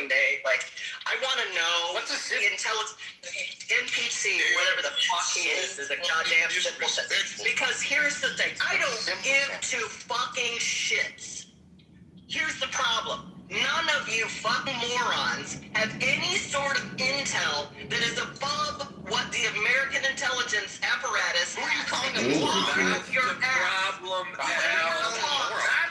fucking day. Like, I want to know what's the intelligence, NPC, whatever the fuck he is a goddamn simple thing. Because here's the thing, I don't give two fucking shits. Here's the problem. None of you fucking morons have any sort of intel that is above what the American intelligence apparatus has off your ass. Problem As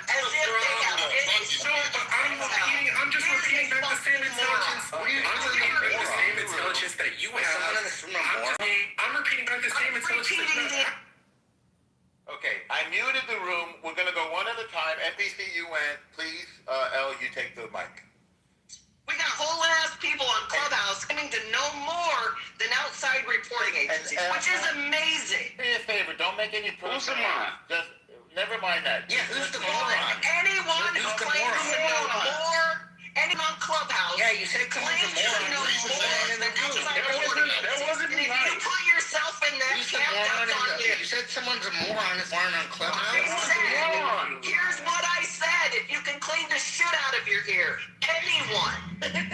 if they have any sort of intel. I'm just repeating back the same intelligence. I'm repeating back the same intelligence that you have. I'm repeating back the same intelligence that you have. Okay, I muted the room. We're going to go one at a time. NPC, you went. Please, L, you take the mic. We got whole ass people on Clubhouse claiming to know more than outside reporting agencies, which is amazing. Do me a favor. Don't make any Who's the moron? Just never mind that. Yeah, who's the moron? Anyone who claims to know more, anyone on Clubhouse. Yeah, you said claims to know more than outside reporting agencies. If you put yourself in that camp, that's on you. You said someone's a moron is moron on Clubhouse. Here's what I said. If you can clean the shit out of your ear, anyone,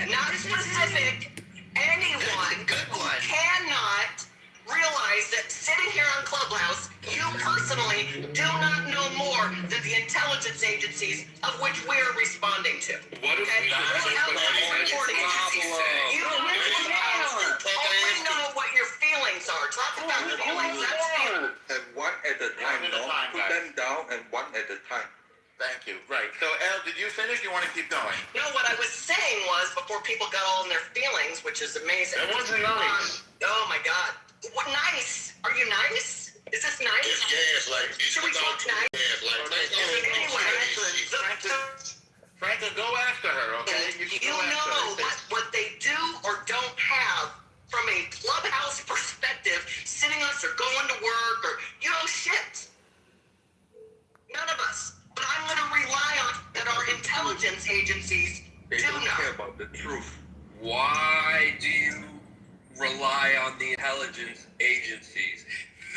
not specific, anyone who cannot realize that sitting here on Clubhouse, you personally do not know more than the intelligence agencies of which we are responding to. What if we reporting agencies? You only know what your feelings are. Talk about feelings. That's feelings. And one at a time, no? Put them down and one at a time. Thank you. Right. So, L, did you finish? You want to keep going? No, what I was saying was, before people got all in their feelings, which is amazing. That wasn't nice. Oh my God. What nice? Are you nice? Is this nice? Yes, like Should we talk nice? Anyway, Franklin, go after her, okay? You know what they do or don't have from a Clubhouse perspective, sitting us or going to work or, you know, shit. None of us. But I'm going to rely on that our intelligence agencies They do don't care know. about the truth. Why do you rely on the intelligence agencies?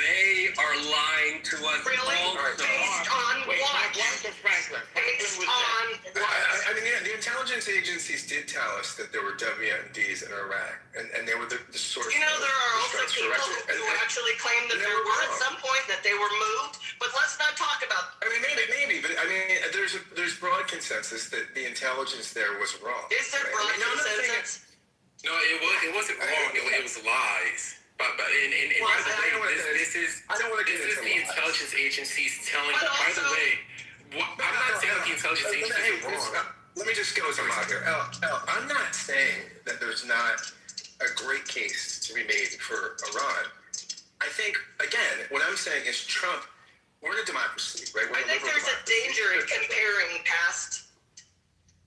They are lying to us Really? also. Based on Wait, what? Franklin. Based on what? I mean, yeah, the intelligence agencies did tell us that there were WMDs in Iraq, and they were the source. You know, there are also people who actually claim that there were at some point that they were moved, but let's not talk about. I mean, maybe, but I mean, there's broad consensus that the intelligence there was wrong. Is there broad consensus? No, it wasn't wrong. It was lies. But by the way, this is the intelligence agencies telling. By the way, I'm not saying that the intelligence agencies are wrong. Let me just go some out here. I'm not saying that there's not a great case to be made for Iran. I think, again, what I'm saying is Trump. We're in a democracy, right? I think there's a danger in comparing past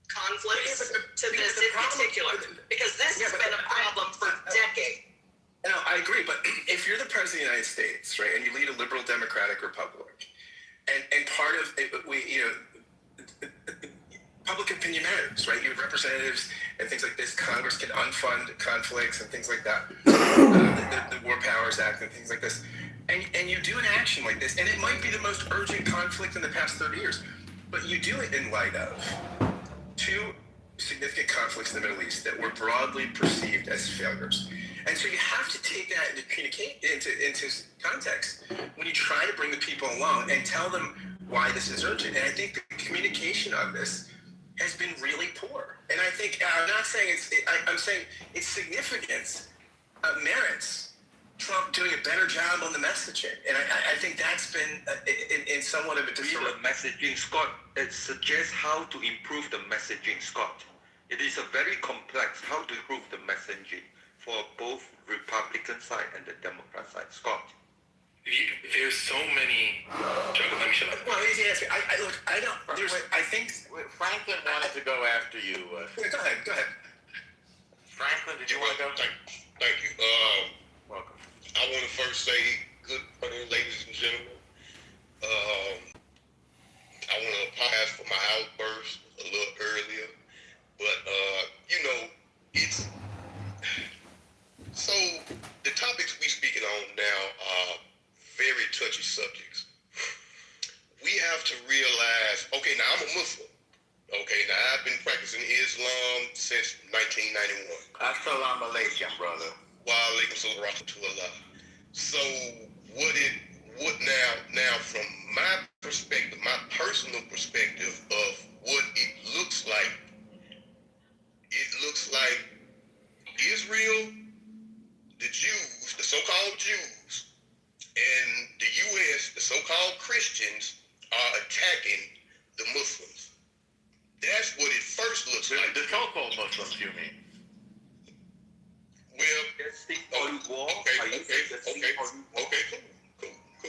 conflicts to this in particular, because this has been a problem for decades. No, I agree, but if you're the president of the United States, right, and you lead a liberal democratic republic, and part of it, public opinion matters, right? You have representatives and things like this. Congress can unfund conflicts and things like that. The War Powers Act and things like this. And you do an action like this, and it might be the most urgent conflict in the past 30 years, but you do it in light of two significant conflicts in the Middle East that were broadly perceived as failures. And so you have to take that into context when you try to bring the people along and tell them why this is urgent. And I think the communication on this has been really poor. And I think, I'm not saying I'm saying its significance merits Trump doing a better job on the messaging. And I think that's been in somewhat of a disarray. The messaging, Scott, it suggests how to improve the messaging, Scott. It is a very complex how to improve the messaging for both Republican side and the Democrat side. Scott. There's so many. Let me shut up. Well, easy answer. I don't. I think Franklin wanted to go after you. Go ahead. Franklin, did you want to go? Thank you. Welcome. I want to first say good morning, ladies and gentlemen. I want to apologize for my outburst a little earlier, but it's so the topics we speaking on now are very touchy subjects. We have to realize, okay, now I'm a Muslim. Okay, now I've been practicing Islam 1991. Assalamu alaikum, brother. Wa alaikum salam wa rahmatullah. So what now from my perspective, my personal perspective of what it looks like Israel, the Jews, the so-called Jews, and the U.S., the so-called Christians, are attacking the Muslims. That's what it first looks like. The so-called Muslims, you mean? Well, war. Okay, cool.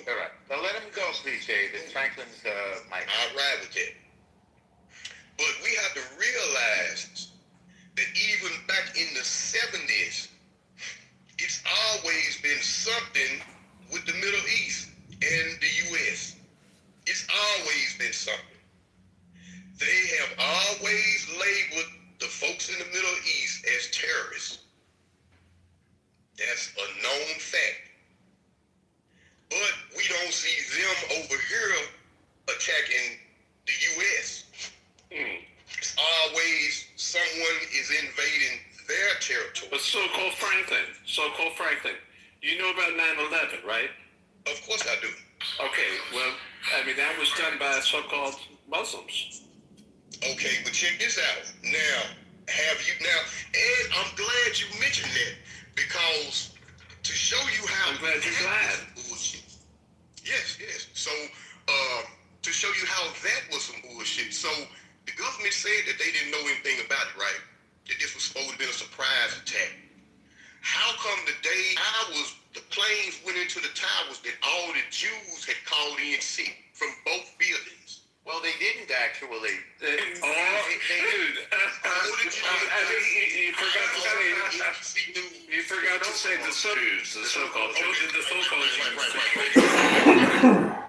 All right. Now let him go, please, David. Franklin's mic. I'll ride with that. But we have to realize that even back in the 70s, it's always been something with the Middle East and the U.S. It's always been something. They have always labeled the folks in the Middle East as terrorists. That's a known fact. But we don't see them over here attacking the U.S. It's always someone is invading their territory. But so-called Franklin, you know about 9/11, right? Of course I do. Okay, well, I mean, that was done by so-called Muslims. Okay, but check this out. Now, and I'm glad you mentioned that, because to show you how I'm glad you're glad. bullshit. Yes. So, to show you how that was some bullshit. So, the government said that they didn't know anything about it, right? That this was supposed to be a surprise attack. How come the day the planes went into the towers that all the Jews had called in sick from both buildings? Well, they didn't actually. Dude, I think you forgot to say. You forgot to say the so-called Jews. The so-called Jews.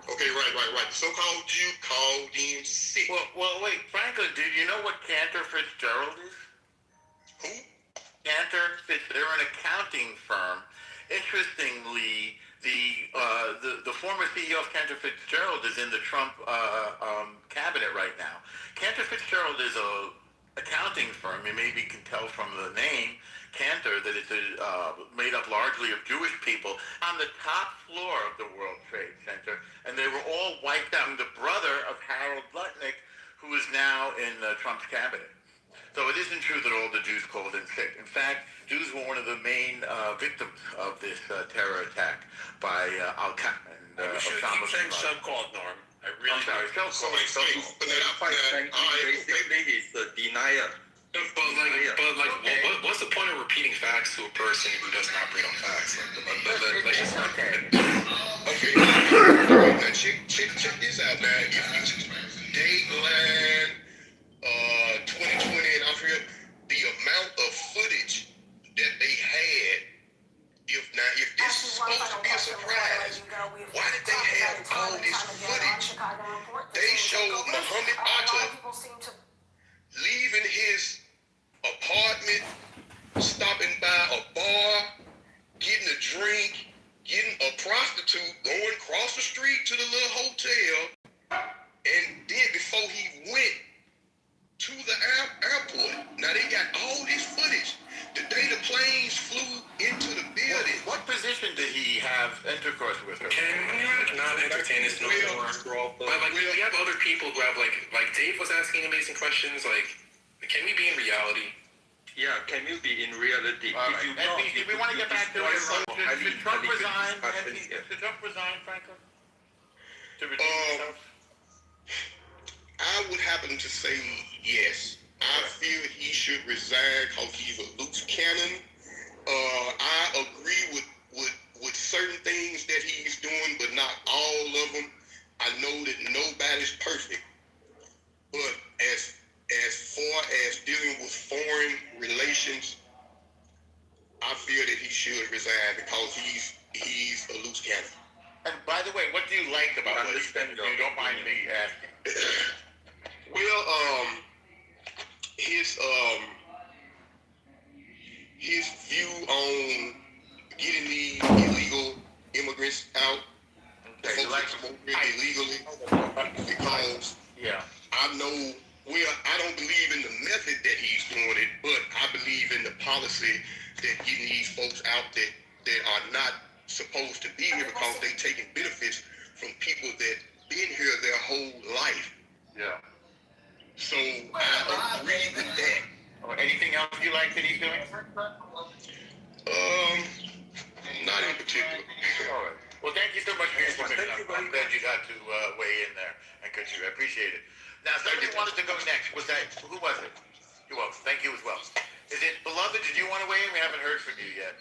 Okay, right. The so-called Jew called in sick. Well, wait, Franklin, do you know what Cantor Fitzgerald is? Who? Cantor Fitzgerald. They're an accounting firm. Interestingly, the former CEO of Cantor Fitzgerald is in the Trump cabinet right now. Cantor Fitzgerald is a accounting firm. You maybe can tell from the name Cantor that it's made up largely of Jewish people on the top floor of the World Trade Center, and they were all wiped out. The brother of Harold Lutnick, who is now in Trump's cabinet. So it isn't true that all the Jews called in sick. In fact, Jews were one of the main victims of this terror attack by Al-Qaeda and Osama bin Laden. So-called, Norm. I'm sorry, Somebody so-called. say, but Basically, he's a denier. What's the point of repeating facts to a person who doesn't operate on facts? Okay. Now check this out, man. Dateline 2020, and I forget the amount of footage that they had. If this is supposed to be a surprise, why did they have all this footage? They showed Muhammad Atta leaving his apartment, stopping by a bar, getting a drink, getting a prostitute, going across the street to the little hotel, and then before he went to the airport. Now they got all this footage. The day the planes flew into the building. What position did he have intercourse with her? Can we not entertain this no more? But we have other people who have like Dave was asking amazing questions. Like, can we be in reality? Yeah, can you be in reality? All If right. you not, NBC, we want to get back to it. Should Trump resign? Should Trump resign, Franklin? To redeem himself? I would happen to say yes. I feel he should resign because he's a loose cannon. I agree with certain things that he's doing, but not all of them. I know that nobody's perfect, but as far as dealing with foreign relations, I feel that he should resign because he's a loose cannon. And by the way, what do you like about what he's done? If you don't mind me asking. Well, his view on getting the illegal immigrants out, the folks that smoke illegally, because I know, I don't believe in the method that he's doing it, but I believe policy that getting these folks out that are not supposed to be here because they taking benefits from people that been here their whole life. Yeah. So I agree with that. Anything else you like that he's doing? Not in particular. All right. Well, thank you so much for your submission. I'm glad you got to weigh in there and contribute. I appreciate it. Now, somebody wanted to go next. Was that, who was it? You well. Thank you as well. Is it Beloved? Did you want to weigh in? We haven't heard from you yet.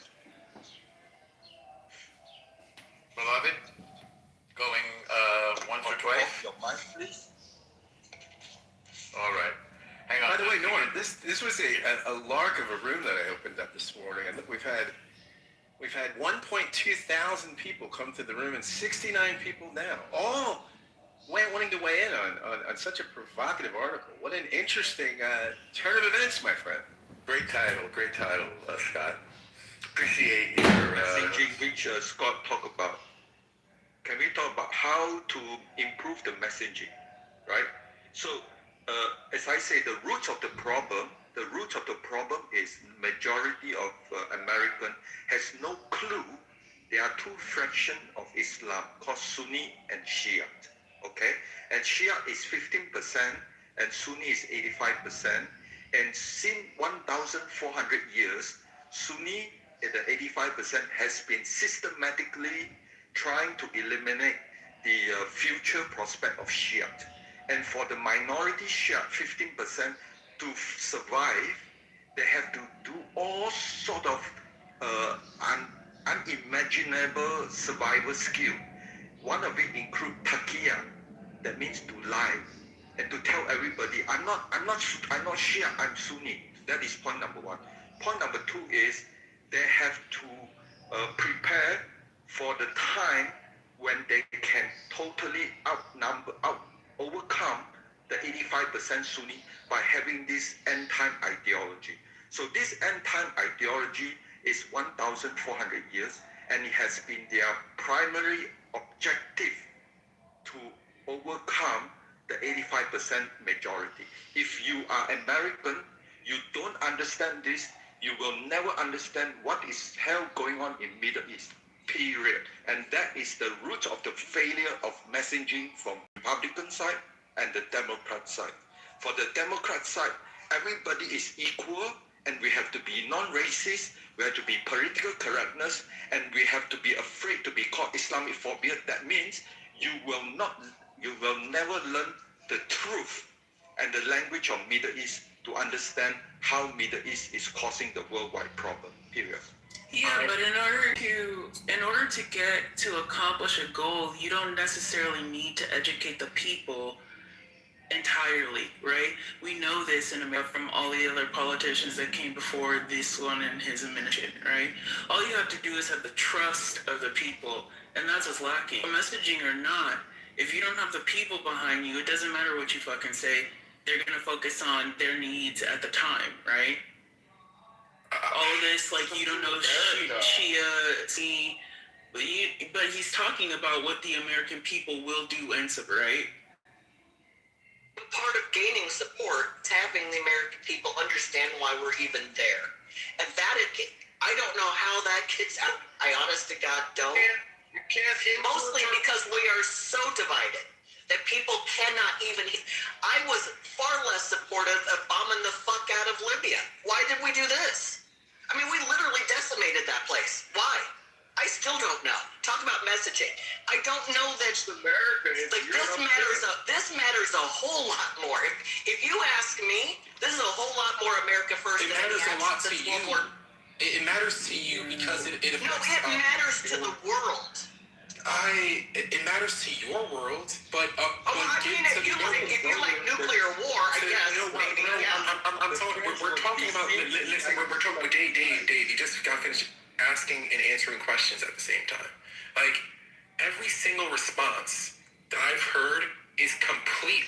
Beloved? Going once or twice? Your mic, please. All right. Hang on. By the way, Norm, this was a lark of a room that I opened up this morning, and look, we've had 1.2 thousand people come to the room, and 69 people now, all wanting to weigh in on such a provocative article. What an interesting turn of events, my friend. Great title, Scott. Appreciate your Messaging which Scott talked about. Can we talk about how to improve the messaging, right? So, as I say, the root of the problem is majority of American has no clue. There are two fractions of Islam called Sunni and Shia, okay? And Shia is 15% and Sunni is 85%. And since 1,400 years, Sunni, the 85%, has been systematically trying to eliminate the future prospect of Shia. And for the minority Shia, 15%, to survive, they have to do all sort of unimaginable survival skill. One of it includes taqiyya, that means to lie, and to tell everybody, I'm not Shia, I'm Sunni. That is point number one. Point number two is they have to prepare for the time when they can totally overcome the 85% Sunni by having this end-time ideology. So this end-time ideology is 1,400 years, and it has been their primary objective to overcome the 85% majority. If you are American, you don't understand this, you will never understand what is hell going on in Middle East, period. And that is the root of the failure of messaging from Republican side and the Democrat side. For the Democrat side, everybody is equal, and we have to be non-racist, we have to be political correctness, and we have to be afraid to be called Islamic phobia. That means you will never learn the truth and the language of Middle East to understand how Middle East is causing the worldwide problem, period. Yeah, but in order to get to accomplish a goal, you don't necessarily need to educate the people entirely, right? We know this in America from all the other politicians that came before this one and his administration, right? All you have to do is have the trust of the people, and that's what's lacking. Messaging or not, if you don't have the people behind you, it doesn't matter what you fucking say. They're gonna focus on their needs at the time, right? All of this, like, you don't know Shia, see, but he's talking about what the American people will do and so, right? Part of gaining support is having the American people understand why we're even there. And that, I don't know how that gets out. I honest to God don't. You can't hit Mostly because we are so divided that people cannot even. I was far less supportive of bombing the fuck out of Libya. Why did we do this? I mean, we literally decimated that place. Why? I still don't know. Talk about messaging. I don't know that America is like this matters a whole lot more. If you ask me, this is a whole lot more America first. It matters a lot to you. It matters to you because it affects. No, it matters to the world. It matters to your world, but I mean, if you like nuclear war, I guess maybe. I'm talking. We're talking about. Listen, we're talking about Dave. You just got finished asking and answering questions at the same time. Like, every single response that I've heard is complete.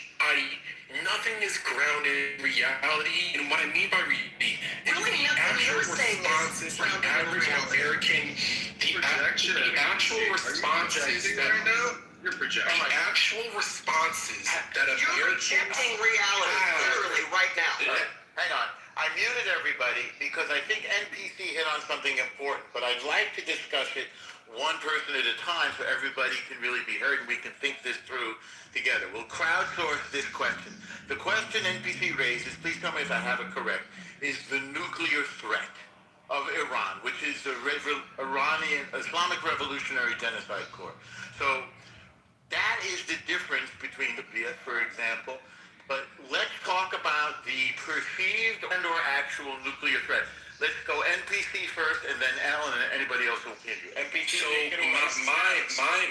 Nothing is grounded in reality. And what I mean by reality is the actual responses, the average American, the actual responses that You're projecting. the actual responses that You're Americans projecting reality, literally right now. Hang on. I muted everybody because I think NPC hit on something important, but I'd like to discuss it one person at a time so everybody can really be heard and we can think this through together. We'll crowdsource this question. The question NPC raises, please tell me if I have it correct, is the nuclear threat of Iran, which is the Iranian Islamic Revolutionary Genocide Corps. So that is the difference between Libya, for example. But let's talk about the perceived and/or actual nuclear threat. Let's go NPC first, and then Alan and anybody else will continue. NPC. So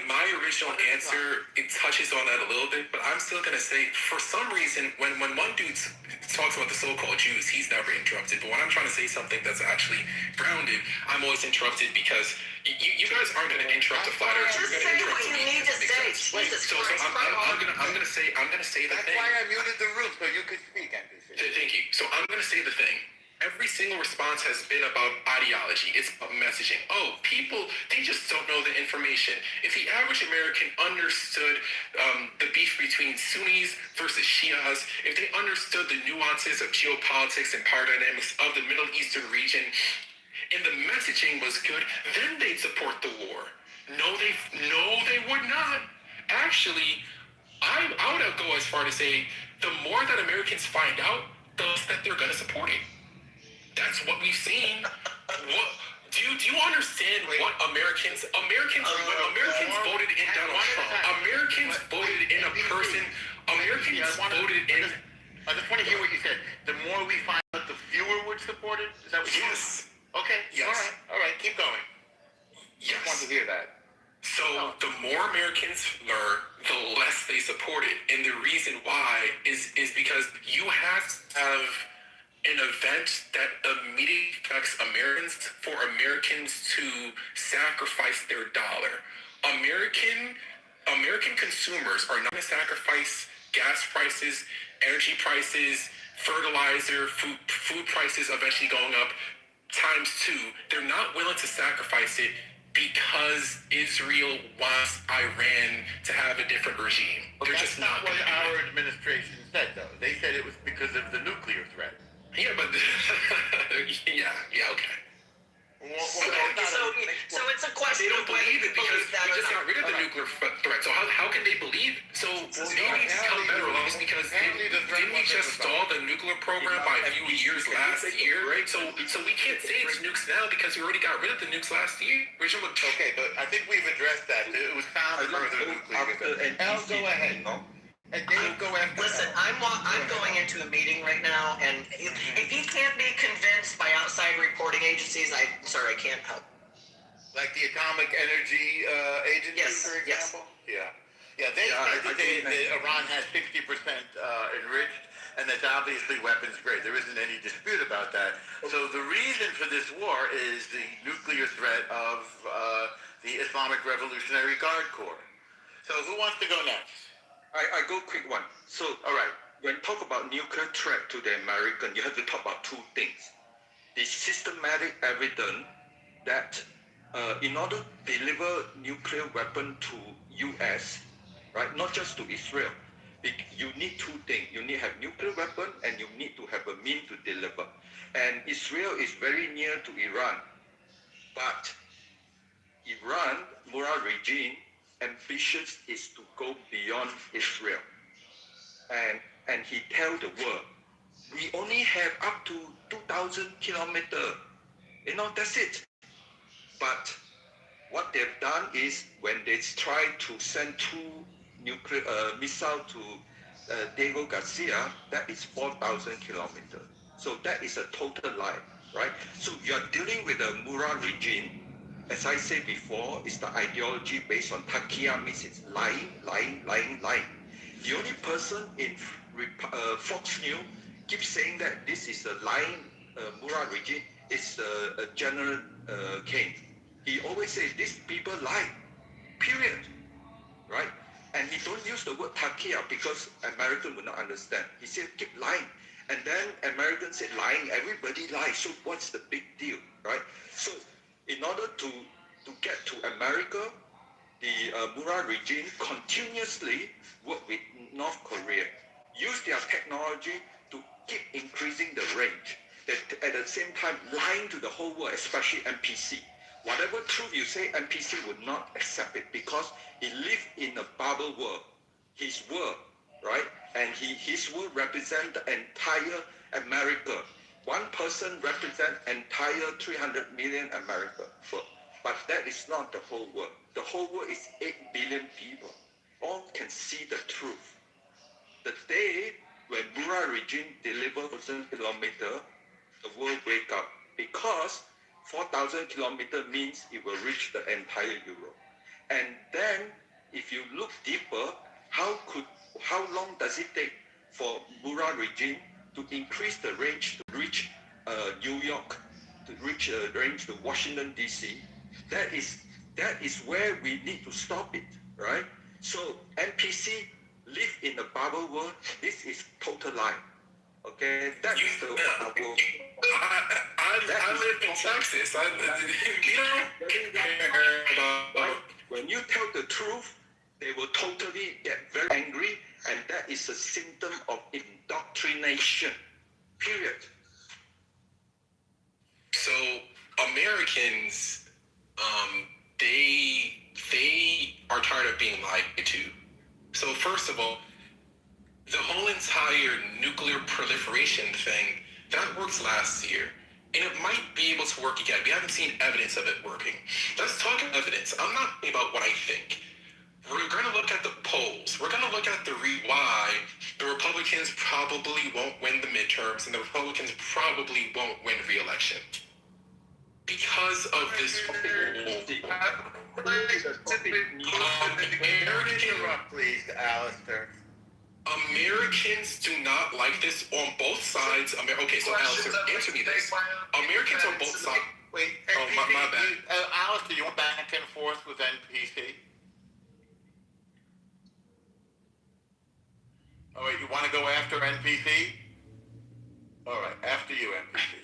my original answer, it touches on that a little bit, but I'm still gonna say, for some reason, when one dude talks about the so-called Jews, he's never interrupted. But when I'm trying to say something that's actually grounded, I'm always interrupted because you guys aren't gonna interrupt the flat earth. You're Just gonna say interrupt what you me. need to say. Jesus So Christ. I'm gonna say the That's thing. why I muted the room so you could speak, NPC. Thank you. So I'm going to say the thing. Every single response has been about ideology. It's about messaging. Oh, people, they just don't know the information. If the average American understood the beef between Sunnis versus Shias, if they understood the nuances of geopolitics and power dynamics of the Middle Eastern region, and the messaging was good, then they'd support the war. No, they would not. Actually, I would go as far to say the more that Americans find out, the less that they're going to support it. That's what we've seen. What do you understand what Americans when Americans voted in Donald Trump, Americans voted in a person, Americans voted in. I just want to hear what you said. The more we find out, the fewer would support it? Is that what you Yes. said? Okay. Yes. All right. Keep going. Yes. Just want to hear that. So the more Americans learn, the less they support it. And the reason why is because you have to have an event that immediately affects Americans for Americans to sacrifice their dollar. American consumers are not going to sacrifice gas prices, energy prices, fertilizer, food prices eventually going up ×2. They're not willing to sacrifice it because Israel wants Iran to have a different regime. But They're that's just not not what going to do our it. administration said, though. They said it was because of the nuclear threat. Yeah, but yeah, okay. So it's a question They don't of whether believe you it because believe that we or just not. got rid of the nuclear threat. So how can they believe? So maybe it's come better along because didn't we just stall the nuclear program by a few years last year? So we can't say it's nukes now because we already got rid of the nukes last year. Okay, but I think we've addressed that. It was found further nuclear. Al, go ahead. And Dave, go after Listen, I'm going into a meeting right now, and if you can't be convinced by outside reporting agencies, I'm sorry, I can't help. Like the Atomic Energy Agency, Yes, for yes. example? Yeah, they think that Iran has 60% enriched, and that's obviously weapons grade. There isn't any dispute about that. So the reason for this war is the nuclear threat of the Islamic Revolutionary Guard Corps. So who wants to go next? I go quick one. So, all right, when talk about nuclear threat to the American, you have to talk about two things. The systematic evidence that in order to deliver nuclear weapon to U.S., right, not just to Israel, you need two things. You need to have nuclear weapon and you need to have a means to deliver. And Israel is very near to Iran. But Iran, Murad regime, ambitious is to go beyond Israel. And he tell the world, we only have up to 2,000 kilometers. That's it. But what they've done is when they try to send 2 nuclear missiles to Diego Garcia, that is 4,000 kilometers. So that is a total lie, right? So you're dealing with a Murad regime. As I said before, it's the ideology based on Takia, means it's lying. The only person in Fox News keeps saying that this is a lying Murad regime is General Kane. He always says these people lie, period, right? And he don't use the word Takia because American will not understand. He said keep lying. And then Americans said lying, everybody lies, so what's the big deal, right? So in order to get to America, the Murad regime continuously work with North Korea, use their technology to keep increasing the range. at the same time lying to the whole world, especially NPC. Whatever truth you say, NPC would not accept it because he lived in a bubble world, his world, right? And his world represents the entire America. One person represents entire 300 million America. But that is not the whole world. The whole world is 8 billion people. All can see the truth. The day when Mura regime delivers 1,000 kilometers, the world wake up because 4,000 kilometers means it will reach the entire Europe. And then, if you look deeper, how long does it take for Mura regime to increase the range to reach New York, to reach the range to Washington D.C.? That is where we need to stop it, right? So NPC live in a bubble world. This is total lie. Okay, that is the bubble. I live in Texas. You know, when you tell the truth, they will totally get very angry, and that is a symptom of indoctrination. Period. So Americans, they are tired of being lied to. So first of all, the whole entire nuclear proliferation thing, that worked last year. And it might be able to work again. We haven't seen evidence of it working. Let's talk evidence. I'm not talking about what I think. We're going to look at the polls. We're going to look at the why the Republicans probably won't win the midterms and the Republicans probably won't win re-election. Because of this Please, Alistair. Americans do not like this on both sides. Okay, so Alistair, answer me this. Americans on both sides. Wait, oh, my bad. Alistair, you went back and forth with NPC? All right, you want to go after NPC? All right, after you, NPC.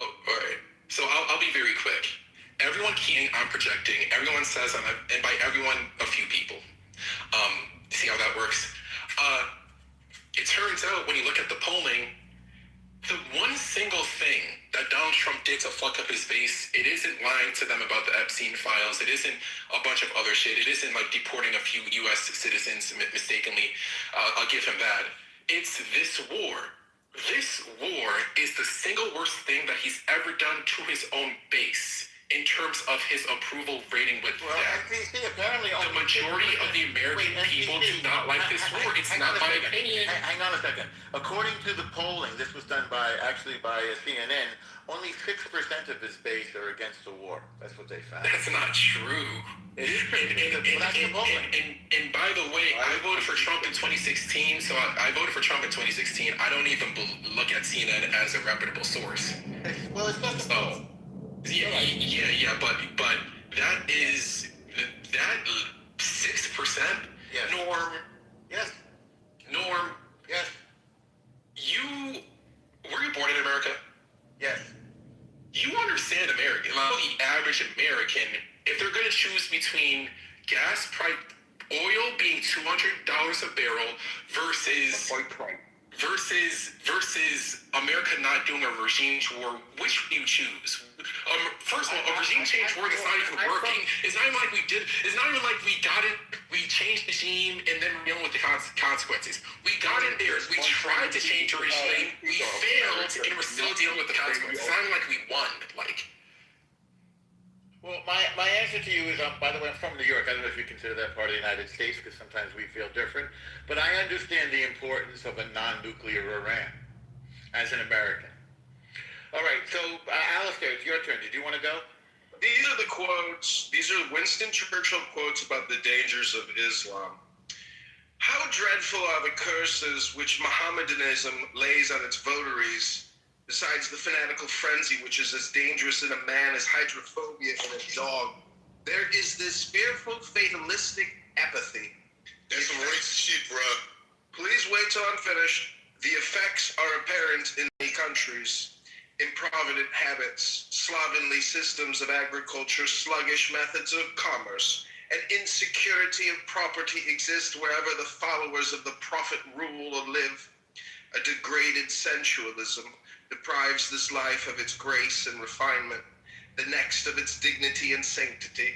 Oh, all right. So I'll be very quick. Everyone I'm projecting. Everyone says and by everyone, a few people. See how that works? It turns out when you look at the polling, the one single thing that Donald Trump did to fuck up his base, it isn't lying to them about the Epstein files. It isn't a bunch of other shit. It isn't like deporting a few U.S. citizens mistakenly. I'll give him that. It's this war. This war is the single worst thing that he's ever done to his own base in terms of his approval rating with them. NPC apparently the majority of the American people do not like this war. It's not my opinion. Hang on a second. According to the polling, this was done by CNN, only 6% of his base are against the war. That's what they found. That's not true. It is true. And by the way, I voted for Trump in 2016, so I voted for Trump in 2016. I don't even look at CNN as a reputable source. Well, it's not so. Yeah, but that is that 6%. Yes. Norm. Yes. Norm. Yes. Were you born in America? Yes. You understand American. The average American, if they're going to choose between gas price, oil being $200 a barrel versus America not doing a regime war, which would you choose? First of all, a regime change war that's not even working. It's not even like we did. It's not even like we got it. We changed the regime and then we're dealing with the consequences. We got in there. We tried to change the regime. We failed, and we're still dealing with the consequences. It's not even like we won. Well, my answer to you is, by the way, I'm from New York. I don't know if you consider that part of the United States because sometimes we feel different. But I understand the importance of a non-nuclear Iran as an American. All right, so Alistair, it's your turn. Did you want to go? These are the quotes. These are Winston Churchill quotes about the dangers of Islam. How dreadful are the curses which Mohammedanism lays on its votaries, besides the fanatical frenzy which is as dangerous in a man as hydrophobia in a dog. There is this fearful fatalistic apathy. That's some racist shit, bro. Please wait till I'm finished. The effects are apparent in many countries. Improvident habits, slovenly systems of agriculture, sluggish methods of commerce, and insecurity of property exist wherever the followers of the prophet rule or live. A degraded sensualism, deprives this life of its grace and refinement, the next of its dignity and sanctity.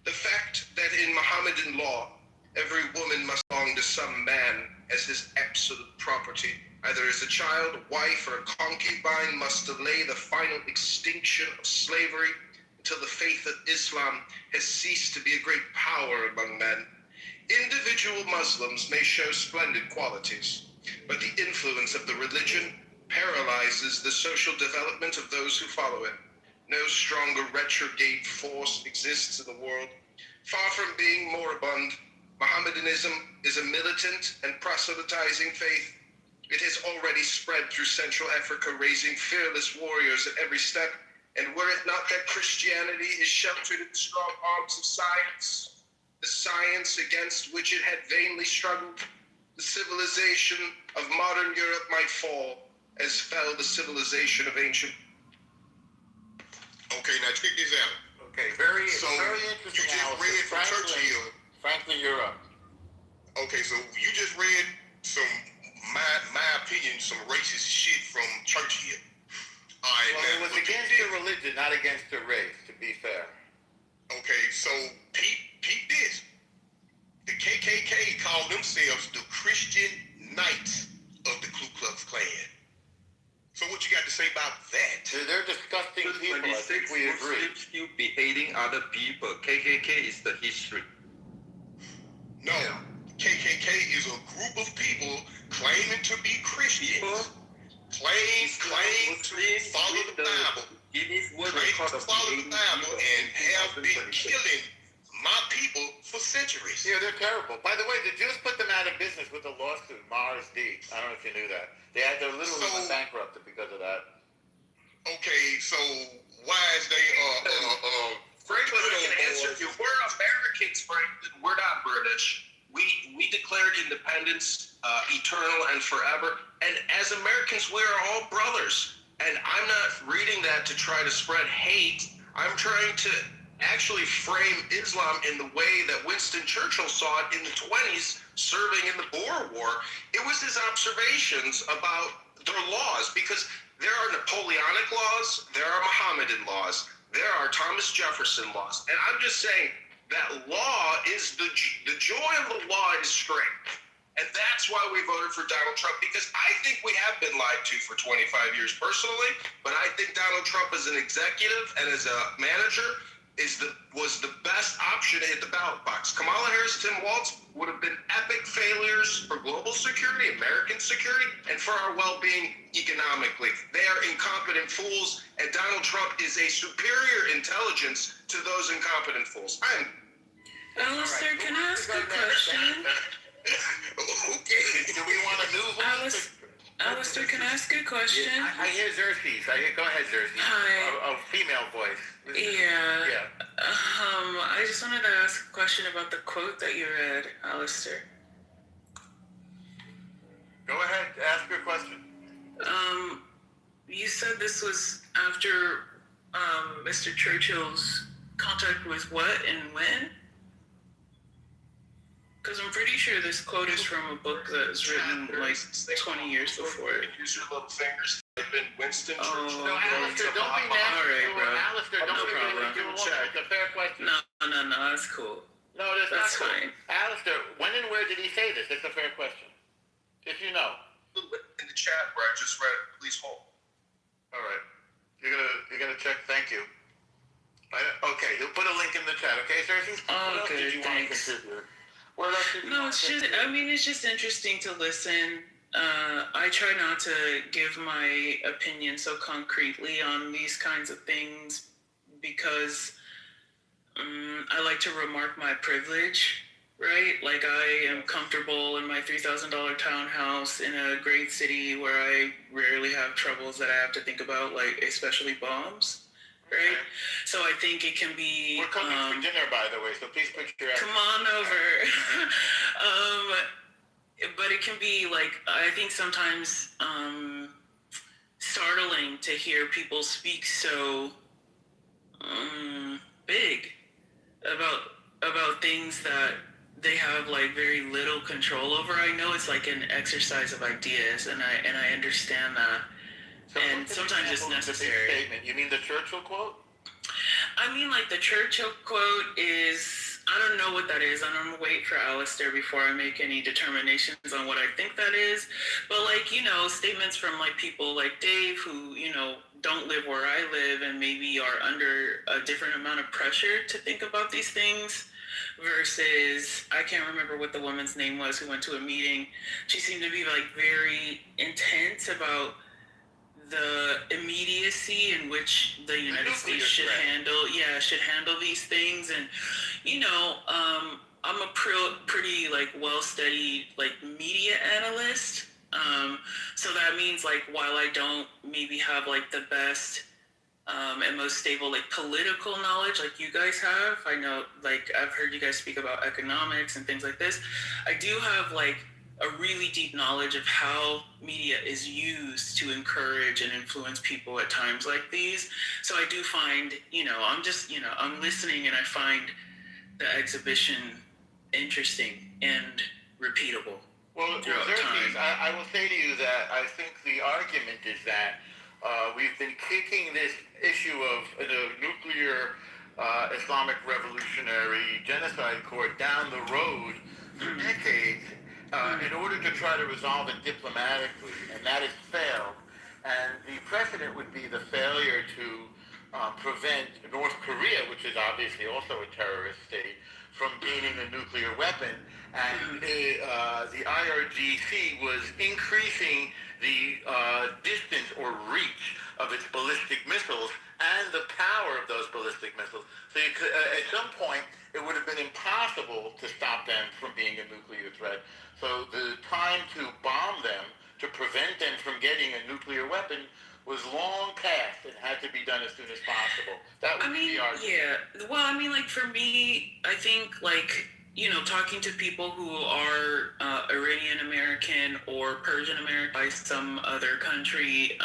The fact that in Mohammedan law, every woman must belong to some man as his absolute property, either as a child, wife, or a concubine, must delay the final extinction of slavery until the faith of Islam has ceased to be a great power among men. Individual Muslims may show splendid qualities, but the influence of the religion paralyzes the social development of those who follow it. No stronger retrograde force exists in the world. Far from being moribund, Mohammedanism is a militant and proselytizing faith. It has already spread through Central Africa, raising fearless warriors at every step. And were it not that Christianity is sheltered in the strong arms of science, the science against which it had vainly struggled, the civilization of modern Europe might fall, as fell the civilization of ancient. Okay, now check this out. Okay, very So, interesting you just analysis. read from Churchill. Franklin, you're up. Okay, so you just read some, my opinion, some racist shit from Churchill. All right, Well, now, it was but against peep the religion, not against the race, to be fair. Okay, so peep this. The KKK call themselves the Christian Knights of the Ku Klux Klan. So what you got to say about that? They're disgusting people. I think we agree. Muslims still beheading other people. KKK is the history. No, KKK is a group of people claiming to be Christians, claim to follow the Bible, claim to follow the Bible, and have been killing my people for centuries. Yeah, they're terrible. By the way, the Jews put them out of business with a lawsuit, Mars D. I don't know if you knew that. They literally went bankrupted because of that. Okay, so why is they Franklin, I can answer you. We're Americans, Franklin. We're not British. We declared independence, eternal and forever. And as Americans, we are all brothers. And I'm not reading that to try to spread hate. I'm trying to actually frame Islam in the way that Winston Churchill saw it in the 20s, serving in the Boer War. It was his observations about their laws, because there are Napoleonic laws, there are Mohammedan laws, there are Thomas Jefferson laws. And I'm just saying that law is the joy of the law is strength. And that's why we voted for Donald Trump, because I think we have been lied to for 25 years personally, but I think Donald Trump as an executive and as a manager was the best option to hit the ballot box. Kamala Harris, Tim Walz would have been epic failures for global security, American security, and for our well-being economically. They are incompetent fools, and Donald Trump is a superior intelligence to those incompetent fools. Alistair, can I ask a question? okay, Do we want to move on? Alistair, can I ask a question? I hear Xerxes. Go ahead, Xerxes. Hi. A female voice. Yeah. I just wanted to ask a question about the quote that you read, Alistair. Go ahead, ask your question. You said this was after Mr. Churchill's contact with what and when? Because I'm pretty sure this quote is from a book that was written like 20 years before. Use your little fingers. Type in Winston Oh. Churchill. No, Alistair, don't be nasty. All right, bro. Alistair, don't No be problem. nasty. It's a fair question. No, that's cool. No, that's That's not fine. cool. Alistair, when and where did he say this? It's a fair question. If you know. In the chat where I just read it, please hold. All right. You're gonna check. Thank you. Okay, he'll put a link in the chat. Okay, Xerxes? What else Okay, did you want to thanks. contribute? What else did you No, want it's to just, contribute? I mean, it's just interesting to listen. I try not to give my opinion so concretely on these kinds of things because I like to remark my privilege, right? Like I am comfortable in my $3,000 townhouse in a great city where I rarely have troubles that I have to think about, like especially bombs. Right, so I think it can be. We're coming for dinner, by the way, so please put your. Come on over. But it can be like I think sometimes startling to hear people speak so big about things that they have like very little control over. I know it's like an exercise of ideas, and I understand that. and sometimes it's necessary. The big statement. You mean the Churchill quote? I mean, like, the Churchill quote is, I don't know what that is. I'm going to wait for Alistair before I make any determinations on what I think that is. But, like, you know, statements from, like, people like Dave who, you know, don't live where I live and maybe are under a different amount of pressure to think about these things versus, I can't remember what the woman's name was who went to a meeting. She seemed to be, like, very intense about the immediacy in which the United States should handle these things. And, you know, I'm a pretty like well-studied like media analyst. So that means, like, while I don't maybe have like the best and most stable like political knowledge like you guys have, I know, like, I've heard you guys speak about economics and things like this. I do have like a really deep knowledge of how media is used to encourage and influence people at times like these. So I do find, you know, I'm listening and I find the exhibition interesting and repeatable. Well, Xerxes, I will say to you that I think the argument is that we've been kicking this issue of the nuclear Islamic revolutionary genocide court down the road for decades in order to try to resolve it diplomatically, and that has failed. And the precedent would be the failure to prevent North Korea, which is obviously also a terrorist state, from gaining a nuclear weapon. And the IRGC was increasing the distance or reach of its ballistic missiles and the power of those ballistic missiles. So you could, at some point, it would have been impossible to stop them from being a nuclear threat. So the time to bomb them, to prevent them from getting a nuclear weapon, was long past and had to be done as soon as possible. That would be the argument. Yeah. Well, I mean, like, for me, I think, like, you know, talking to people who are Iranian American or Persian American by some other country,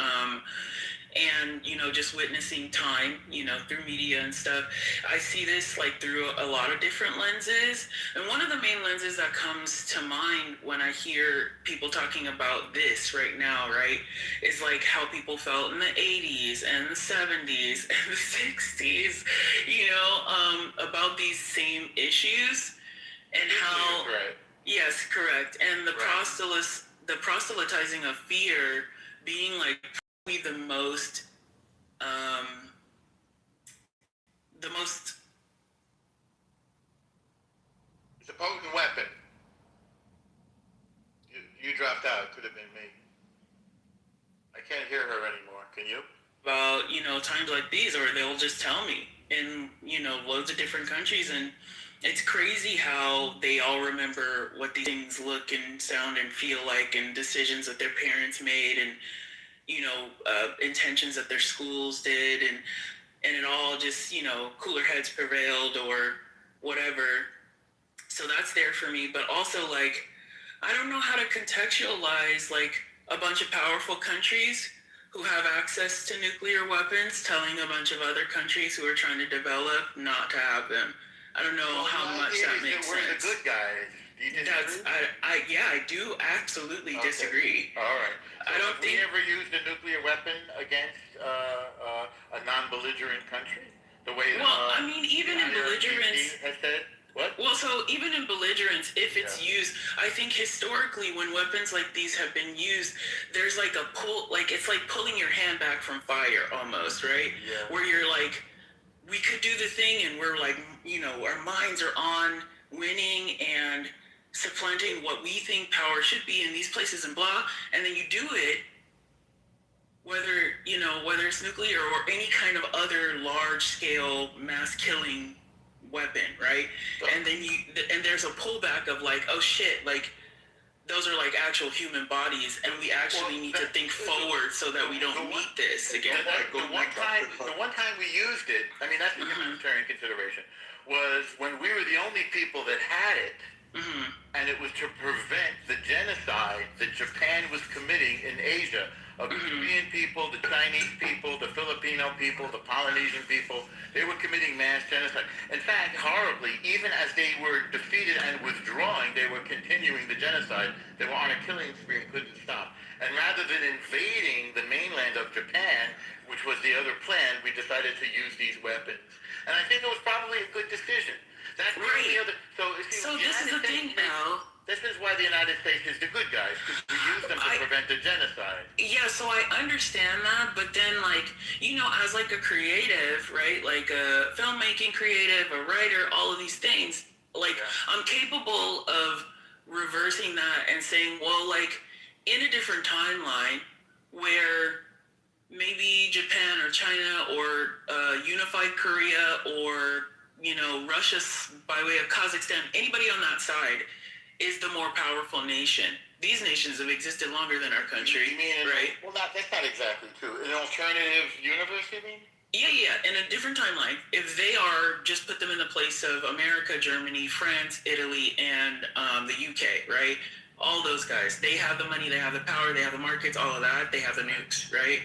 and, you know, just witnessing time, you know, through media and stuff, I see this like through a lot of different lenses. And one of the main lenses that comes to mind when I hear people talking about this right now, right, is like how people felt in the 80s and the 70s and the 60s, you know, about these same issues and how, right. Yes, correct. And the proselytizing of fear being like the most It's a potent weapon. You dropped out. Could have been me. I can't hear her anymore. Can you? About, you know, times like these, or they'll just tell me in, you know, loads of different countries. And it's crazy how they all remember what these things look and sound and feel like, and decisions that their parents made, and, you know, intentions that their schools did, and it all just, you know, cooler heads prevailed or whatever. So that's there for me. But also, like, I don't know how to contextualize, like, a bunch of powerful countries who have access to nuclear weapons telling a bunch of other countries who are trying to develop not to have them. I don't know how much that makes sense. We're the good guys. Do you disagree? I do absolutely disagree. All right. So I don't think we ever used a nuclear weapon against a non-belligerent country? The way I mean, even in belligerence has said. What? Well, so even in belligerence, if it's used, I think historically when weapons like these have been used, there's like a pull, like it's like pulling your hand back from fire almost, right? Yeah. Where you're like, we could do the thing, and we're like, you know, our minds are on winning and supplanting what we think power should be in these places and blah, and then you do it, whether it's nuclear or any kind of other large-scale mass-killing weapon, right? And then there's a pullback of like, oh shit, like those are like actual human bodies, and we actually need to think forward so that we don't meet this again. The one time we used it, I mean, that's a humanitarian consideration, was when we were the only people that had it. and it was to prevent the genocide that Japan was committing in Asia of the Korean people, the Chinese people, the Filipino people, the Polynesian people. They were committing mass genocide. In fact, horribly, even as they were defeated and withdrawing, they were continuing the genocide. They were on a killing spree and couldn't stop. And rather than invading the mainland of Japan, which was the other plan, we decided to use these weapons. And I think it was probably a good decision. That's Right. the other. So this is the thing now. This is why the United States is the good guys, because we use them to prevent the genocide. Yeah, so I understand that, but then, like, you know, as like a creative, right, like a filmmaking creative, a writer, all of these things, like, I'm capable of reversing that and saying, well, like, in a different timeline where maybe Japan or China or unified Korea or, you know, Russia by way of Kazakhstan, anybody on that side is the more powerful nation. These nations have existed longer than our country, You mean right? Well, that's not exactly true. An alternative universe, you mean? Yeah, in a different timeline. If they are, just put them in the place of America, Germany, France, Italy, and the UK, right? All those guys. They have the money, they have the power, they have the markets, all of that. They have the nukes, right?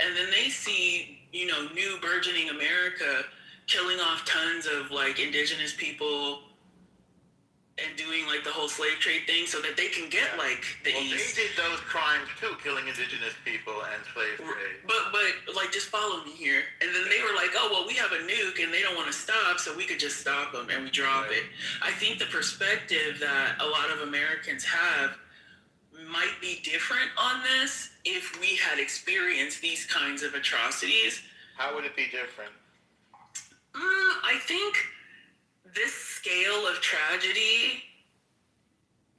And then they see, you know, new burgeoning America killing off tons of, like, indigenous people and doing, like, the whole slave trade thing so that they can get, like, the East. They did those crimes, too, killing indigenous people and slave trade. But, like, just follow me here. And then they were like, oh, well, we have a nuke and they don't want to stop, so we could just stop them and we drop it. I think the perspective that a lot of Americans have might be different on this if we had experienced these kinds of atrocities. How would it be different? I think this scale of tragedy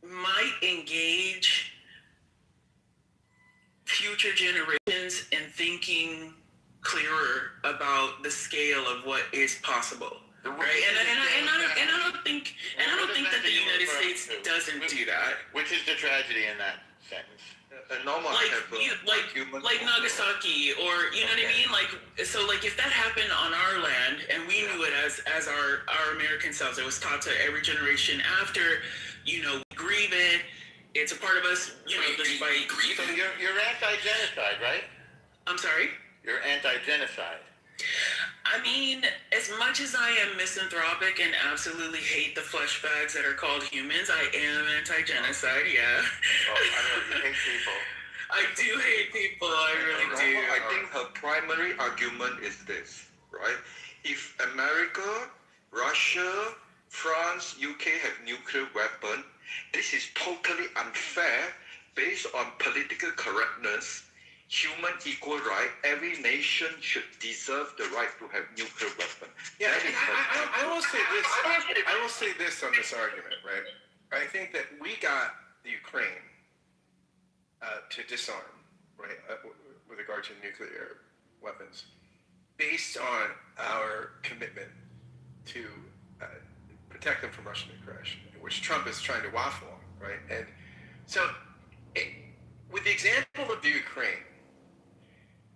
might engage future generations in thinking clearer about the scale of what is possible, right? And I don't think that the United States doesn't do that. Which is the tragedy in that sentence? Like Nagasaki, or you know what I mean? Like, so, like, if that happened on our land and we knew it as our American selves, it was taught to every generation after, you know, we grieve it. It's a part of us, you know, despite. So you're anti-genocide, right? I'm sorry? You're anti-genocide. I mean, as much as I am misanthropic and absolutely hate the flesh bags that are called humans, I am anti-genocide, yeah. Oh, I know, you hate people. I do hate people, I really do. I think her primary argument is this, right? If America, Russia, France, UK have nuclear weapons, this is totally unfair based on political correctness, human equal right. Every nation should deserve the right to have nuclear weapons. Yeah, I will say this. I will say this on this argument, right? I think that we got the Ukraine to disarm, right, with regard to nuclear weapons, based on our commitment to protect them from Russian aggression, which Trump is trying to waffle on, right? And so, with the example of the Ukraine,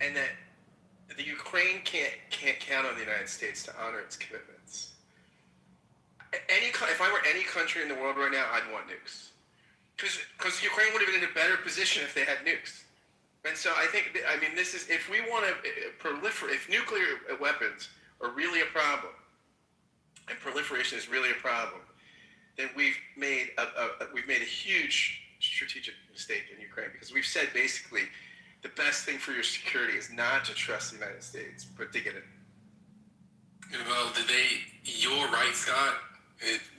and that the Ukraine can't count on the United States to honor its commitments. If I were any country in the world right now, I'd want nukes, because Ukraine would have been in a better position if they had nukes. And so I think, I mean, this is, if we want to proliferate, if nuclear weapons are really a problem, and proliferation is really a problem, then we've made a huge strategic mistake in Ukraine, because we've said basically the best thing for your security is not to trust the United States, but to get it. Well, you're right, Scott.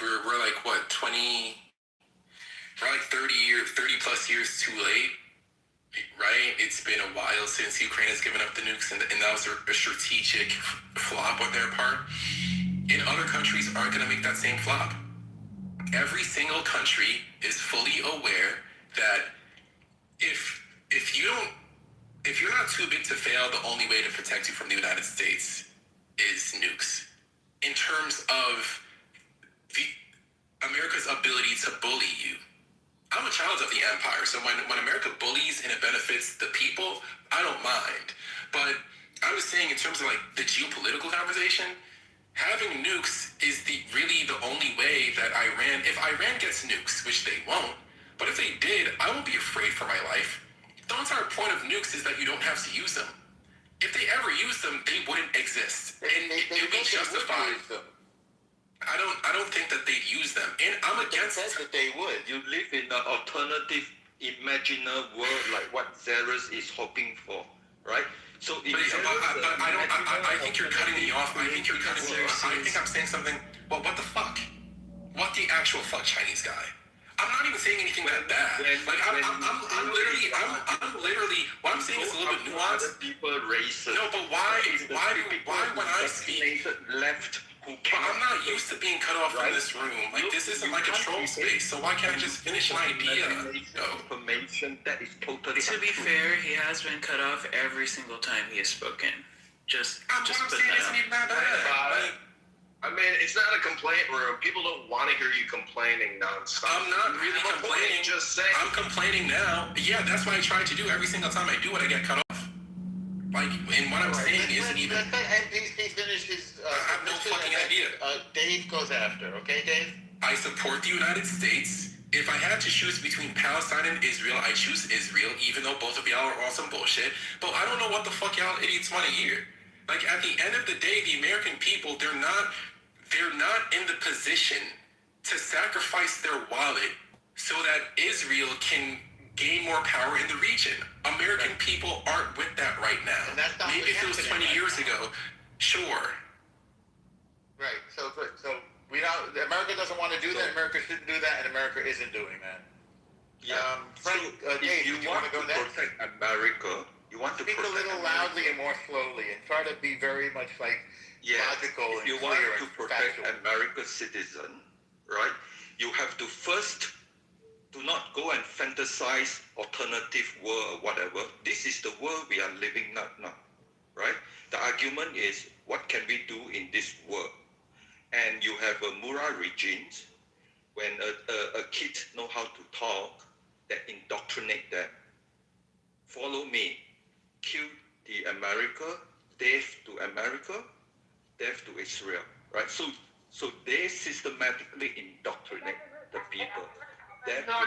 We're like, what, 30 plus years too late, right? It's been a while since Ukraine has given up the nukes, and that was a strategic flop on their part. And other countries aren't going to make that same flop. Every single country is fully aware that if you're not too big to fail, the only way to protect you from the United States is nukes. In terms of America's ability to bully you. I'm a child of the empire, so when America bullies and it benefits the people, I don't mind. But I was saying, in terms of like the geopolitical conversation, having nukes is really the only way that Iran, if Iran gets nukes, which they won't, but if they did, I won't be afraid for my life. The entire point of nukes is that you don't have to use them. If they ever use them, they wouldn't exist, and it would be justified. I don't think that they'd use them, and I'm against Said that they would. You live in an alternative, imaginary world like what Xeris is hoping for, right? So But I think you're cutting me off. I think you're cutting me off. I think I'm saying something. Well, what the fuck? What the actual fuck, Chinese guy? I'm not even saying anything that bad. I'm literally. What I'm saying is a little bit nuanced. People racist. No, but why when I speak? Left. Who But I'm not used to being cut off from this room. Like, this isn't like a troll space, so why can't I just finish an idea? Information that is totally To be fair, he has been cut off every single time he has spoken. Just What I'm put saying that isn't out. even that bad. I mean, it's not a complaint room. People don't want to hear you complaining nonstop. I'm not really complaining. Just saying. I'm complaining now. Yeah, that's what I try to do every single time I do it. I get cut off. Like, and what I'm saying isn't even. Let NPC finish his. I have no fucking idea. Dave goes after. Okay, Dave. I support the United States. If I had to choose between Palestine and Israel, I choose Israel, even though both of y'all are on some bullshit. But I don't know what the fuck y'all idiots want to hear. Like, at the end of the day, the American people, they're not in the position to sacrifice their wallet so that Israel can gain more power in the region. American people aren't with that right now. And that's not Maybe if it was 20 years right ago, sure. Right. So we don't. America doesn't want to do that. America shouldn't do that, and America isn't doing that. Yeah. Frank, So Dave, if you want want to go to next? protect America, you want to Speak a protect little America. loudly and more slowly, and try to be very much like logical If you and want clear to and protect factual. America's citizen, right, you have to first do not go and fantasize alternative world or whatever. This is the world we are living now, right? The argument is, what can we do in this world? And you have a Mura regimes, when a kid know how to talk, that indoctrinate them. Follow me, kill the America, death to America, death to Israel, right? So they systematically indoctrinate the people. How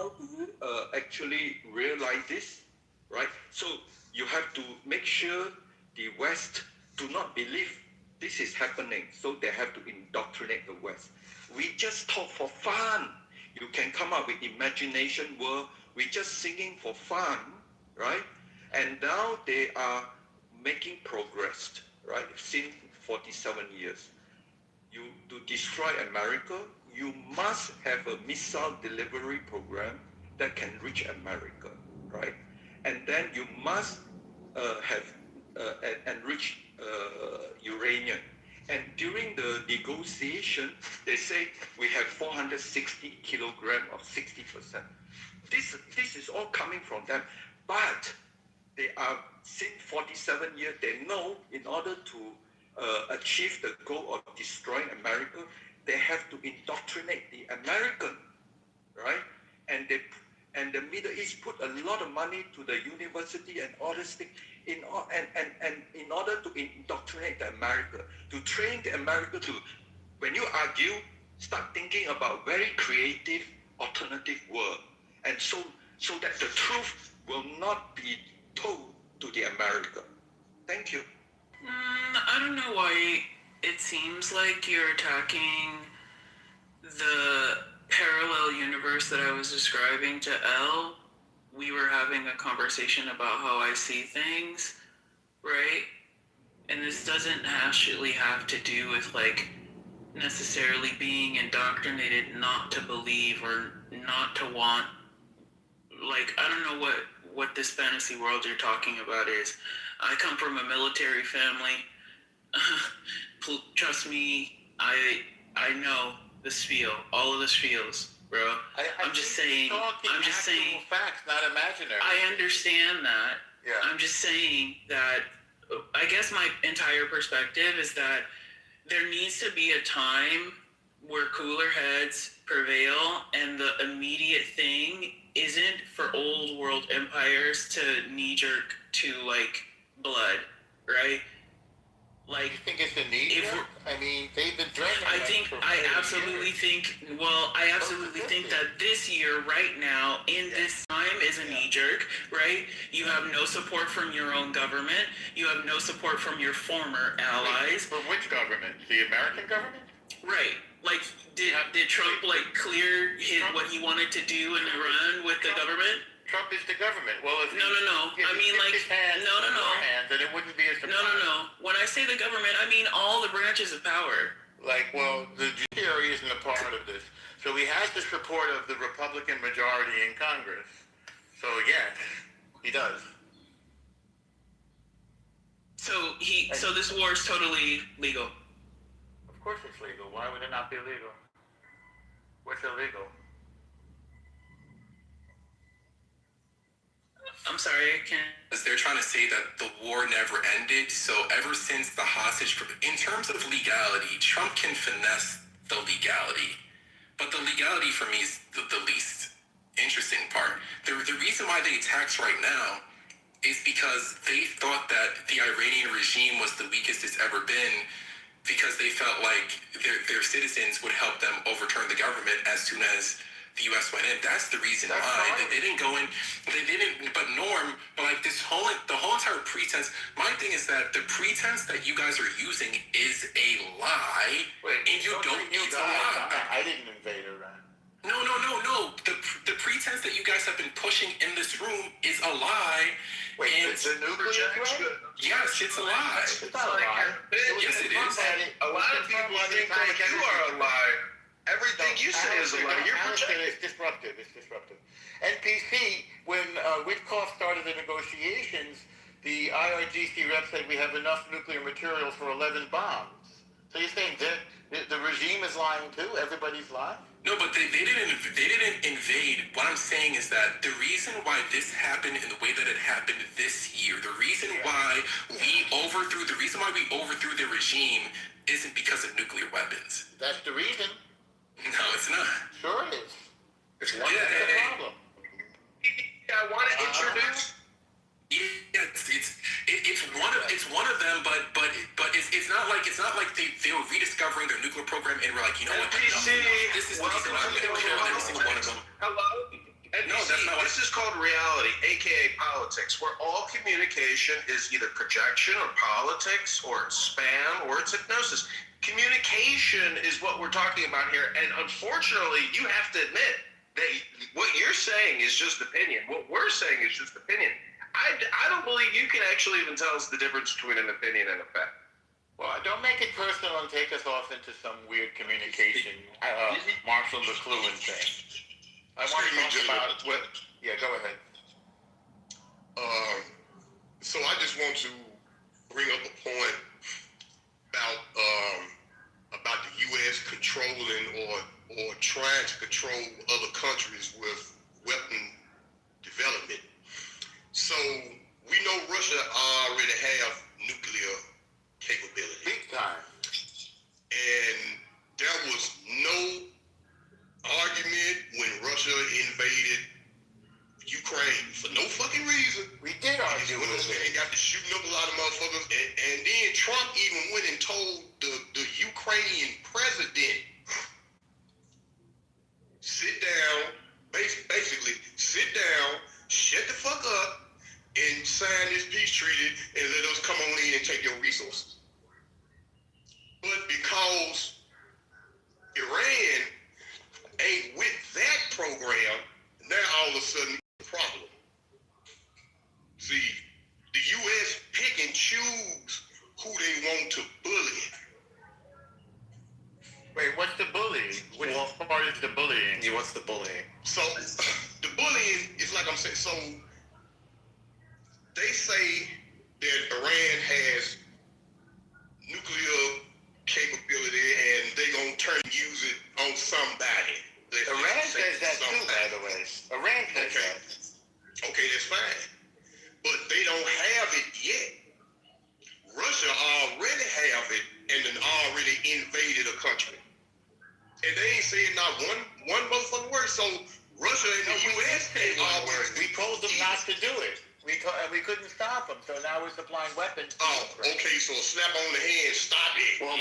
do you actually realize this, right? So you have to make sure the West do not believe this is happening, so they have to indoctrinate the West. We just talk for fun. You can come up with imagination world. We just singing for fun, right? And now they are making progress, right? Since 47 years. To destroy America, you must have a missile delivery program that can reach America, right? And then you must have enriched uranium. And during the negotiation, they say we have 460 kilograms of 60%. This is all coming from them, but they are, since 47 years, they know in order to achieve the goal of destroying America, they have to indoctrinate the American, right? And the Middle East put a lot of money to the university and all this thing in order to indoctrinate the America, to train the America to, when you argue, start thinking about very creative alternative world, and so that the truth will not be told to the America. Thank you. I don't know why it seems like you're attacking the parallel universe that I was describing to Elle. We were having a conversation about how I see things, right? And this doesn't actually have to do with like necessarily being indoctrinated not to believe or not to want, like, I don't know what this fantasy world you're talking about is. I come from a military family. Trust me, I know the spiel, all of the spiels, bro. I'm just saying facts, not imaginary. I understand that. Yeah. I'm just saying that I guess my entire perspective is that there needs to be a time where cooler heads prevail, and the immediate thing isn't for old world empires to knee jerk to like blood, right? Like, You think it's a need? if we're- I mean, they've been threatening I us think for I 40 absolutely years. think I absolutely think that this year, right now, in this time, is a knee jerk, right? You have no support from your own government. You have no support from your former allies. For which government? The American government? Right. Like, did Trump like clear what he wanted to do in Iran with the government? Trump is the government. Well, if No. I mean, like, no. Then it wouldn't be a surprise. No. When I say the government, I mean all the branches of power. Like, well, the judiciary isn't a part of this. So he has the support of the Republican majority in Congress. So, yes, he does. So this war is totally legal. Of course it's legal. Why would it not be legal? What's illegal? I'm sorry, I can't. They're trying to say that the war never ended. So ever since the hostage, in terms of legality, Trump can finesse the legality. But the legality for me is the least interesting part. The reason why they attacked right now is because they thought that the Iranian regime was the weakest it's ever been, because they felt like their citizens would help them overturn the government as soon as the U.S. went in. That's the reason why they didn't go in. They didn't. But like the whole entire pretense. My thing is that the pretense that you guys are using is a lie, and you don't. It's a lie. I didn't invade Iran. No. The pretense that you guys have been pushing in this room is a lie. Wait, and the nuclear threat? yes, it's a lie. It's not a lie. Yes, it is. A lot of people think that you are a liar. Everything you say is a lie. You're projecting. It's disruptive. NPC, when Witkoff started the negotiations, the IRGC rep said we have enough nuclear material for 11 bombs. So you're saying that the regime is lying too? Everybody's lying? No, but they didn't invade. What I'm saying is that the reason why this happened in the way that it happened this year, the reason why we overthrew the regime isn't because of nuclear weapons. That's the reason. No, it's not. Sure it is. It's What's the problem? I want to introduce. Yeah, it's one of them, but it's not like they were rediscovering their nuclear program and we're like, you know what? NPC, This is the reason why I'm going to kill every single one of them. Hello? NPC, No, that's not what- this is called reality, aka politics, where all communication is either projection or politics or it's spam or it's hypnosis. Communication is what we're talking about here, and unfortunately, you have to admit that what you're saying is just opinion. What we're saying is just opinion. I don't believe you can actually even tell us the difference between an opinion and a fact. Well, don't make it personal and take us off into some weird communication Marshall McLuhan thing. I want to talk about what... Yeah, go ahead. So I just want to bring up a point about the U.S. controlling or trying to control other countries with weapon development. So we know Russia already have nuclear capability. Big time. And there was no argument when Russia invaded Ukraine for no fucking reason. We did argue Went with over there and it. got to shooting up a lot of motherfuckers. And then Trump even went and told the Ukrainian president, sit down, basically sit down, shut the fuck up, and sign this peace treaty and let us come on in and take your resources. But because Iran ain't with that program, now all of a sudden it's a problem. See, the U.S. pick and choose who they want to bully. Wait, what's the bullying? Which part is the bullying? Yeah, what's the bullying? So the bullying is like I'm saying, so they say that Iran has nuclear capability and they gonna use it on somebody. Iran says that too, by the way. Iran says that. Okay, that's fine. But they don't have it yet. Russia already have it and then already invaded a country. And they ain't saying not one motherfucking word. So Russia and the U.S. We told them not them. So now we're supplying weapons. Oh, okay. So slap on the hand, stop it. Well,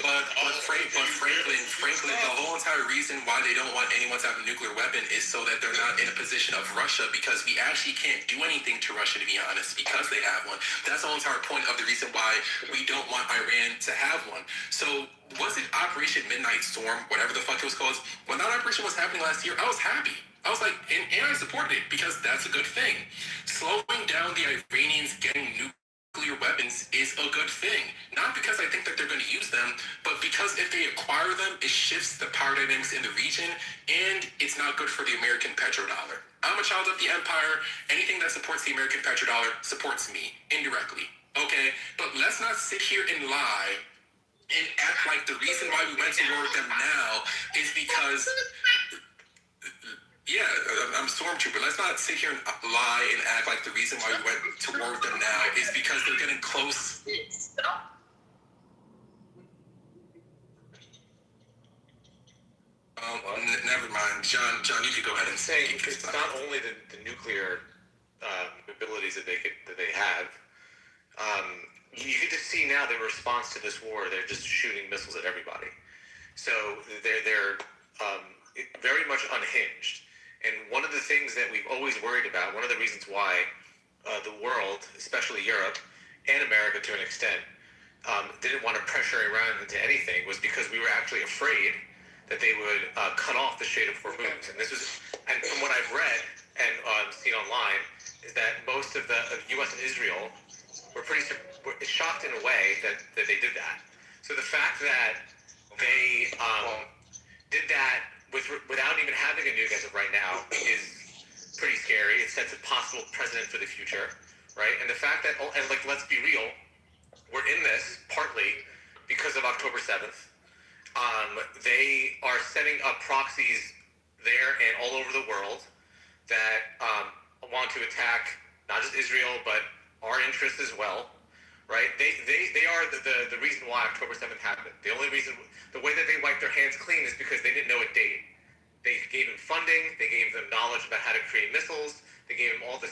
but Franklin, the whole entire reason why they don't want anyone to have a nuclear weapon is so that they're not in a position of Russia, because we actually can't do anything to Russia, to be honest, because they have one. That's the whole entire point of the reason why we don't want Iran to have one. So was it Operation Midnight Storm, whatever the fuck it was called? When that operation was happening last year, I was happy. I was like, and I supported it because that's a good thing. Slowing down the Iranians getting nuclear weapons is a good thing. Not because I think that they're going to use them, but because if they acquire them, it shifts the power dynamics in the region, and it's not good for the American petrodollar. I'm a child of the empire. Anything that supports the American petrodollar supports me, indirectly. Okay? But let's not sit here and lie and act like the reason why we went to war with them now is because... Yeah, I'm a stormtrooper. Let's not sit here and lie and act like the reason why we went to war with them now is because they're getting close. Never mind. John, you could go ahead and say it's not only the nuclear abilities that they have. You can just see now their response to this war. They're just shooting missiles at everybody. So they're very much unhinged. And one of the things that we've always worried about, one of the reasons why the world, especially Europe and America to an extent, didn't want to pressure Iran into anything was because we were actually afraid that they would cut off the Strait of Hormuz. And from what I've read and seen online, is that most of the U.S. and Israel were shocked in a way that they did that. So the fact that they did that without even having a nuke as of right now is pretty scary. It sets a possible precedent for the future, right? And the fact that, and like, let's be real, we're in this partly because of October 7th. They are setting up proxies there and all over the world that want to attack not just Israel, but our interests as well, right? They are the reason why October 7th happened. The way that they wiped their hands clean is because they didn't know a date. They gave them funding. They gave them knowledge about how to create missiles. They gave them all the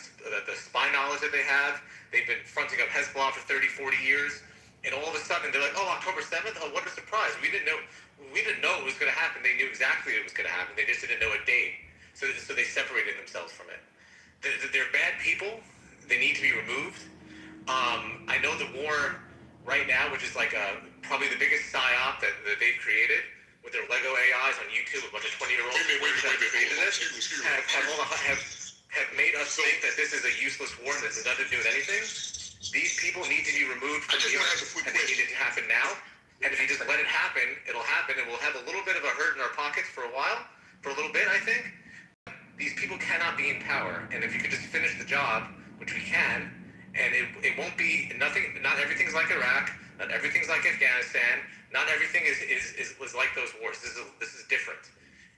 spy knowledge that they have. They've been fronting up Hezbollah for 30, 40 years. And all of a sudden, they're like, oh, October 7th? Oh, what a surprise. We didn't know it was going to happen. They knew exactly it was going to happen. They just didn't know a date. So they separated themselves from it. They're bad people. They need to be removed. I know the war right now, which is like probably the biggest psyop that they've created with their Lego AIs on YouTube, a bunch of 20-year-olds that created this, have made us think that this is a useless war and this has nothing to do with anything. These people need to be removed from the earth, and they need it to happen now. And if you just let it happen, it'll happen, and we'll have a little bit of a hurt in our pockets for a while, for a little bit, I think. These people cannot be in power, and if you could just finish the job, which we can, and it won't be nothing. Not everything's like Iraq. Not everything's like Afghanistan. Not everything is like those wars. This is different.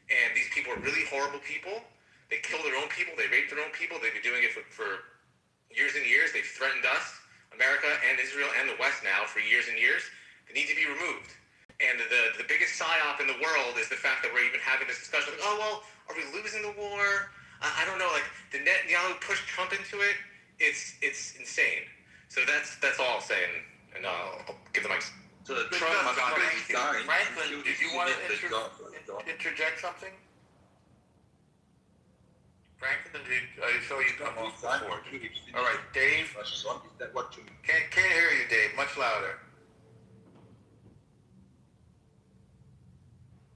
And these people are really horrible people. They kill their own people. They rape their own people. They've been doing it for years and years. They've threatened us, America and Israel and the West now for years and years. They need to be removed. And the biggest psyop in the world is the fact that we're even having this discussion. Like, oh well, are we losing the war? I don't know. Like, did Netanyahu push Trump into it? It's insane. So that's all I'll say, and I'll give the mic. So Trump must not resign. Franklin, did you want to interject something? Franklin, I saw you come off before. All right, Dave. Is that what you mean? Can't hear you, Dave. Much louder.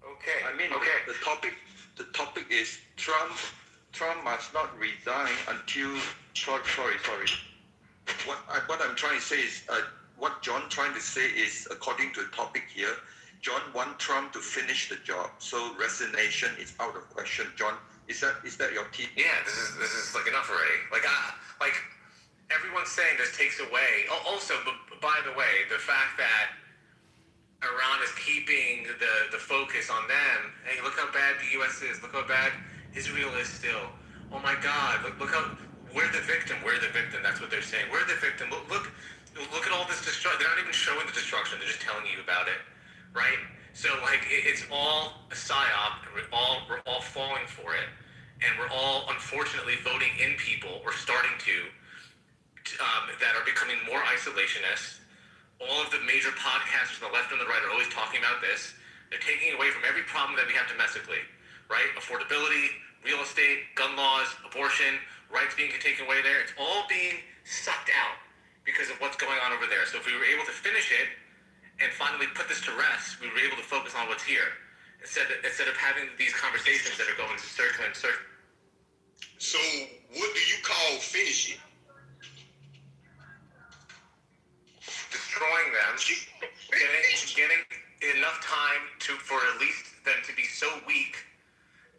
Okay. I mean, okay. The topic is Trump must not resign until. Sorry. What I'm trying to say is, what John trying to say is, according to the topic here, John want Trump to finish the job. So resignation is out of question. John, is that your team? Yeah, this is like enough already. Like everyone's saying this takes away. Also, by the way, the fact that Iran is keeping the focus on them. Hey, look how bad the U.S. is. Look how bad Israel is still. Oh my God! Look how we're the victim. We're the victim. That's what they're saying. We're the victim. Look at all this destruction. They're not even showing the destruction. They're just telling you about it, right? So like it's all a psyop, and we're all falling for it. and we're all unfortunately voting in people, or starting to that are becoming more isolationist. All of the major podcasters on the left and the right are always talking about this. They're taking away from every problem that we have domestically, right? Affordability, real estate, gun laws, abortion, rights being taken away there. It's all being sucked out because of what's going on over there. So if we were able to finish it and finally put this to rest, we were able to focus on what's here instead of having these conversations that are going circle and circle. So what do you call finishing? Destroying them, getting enough time for at least them to be so weak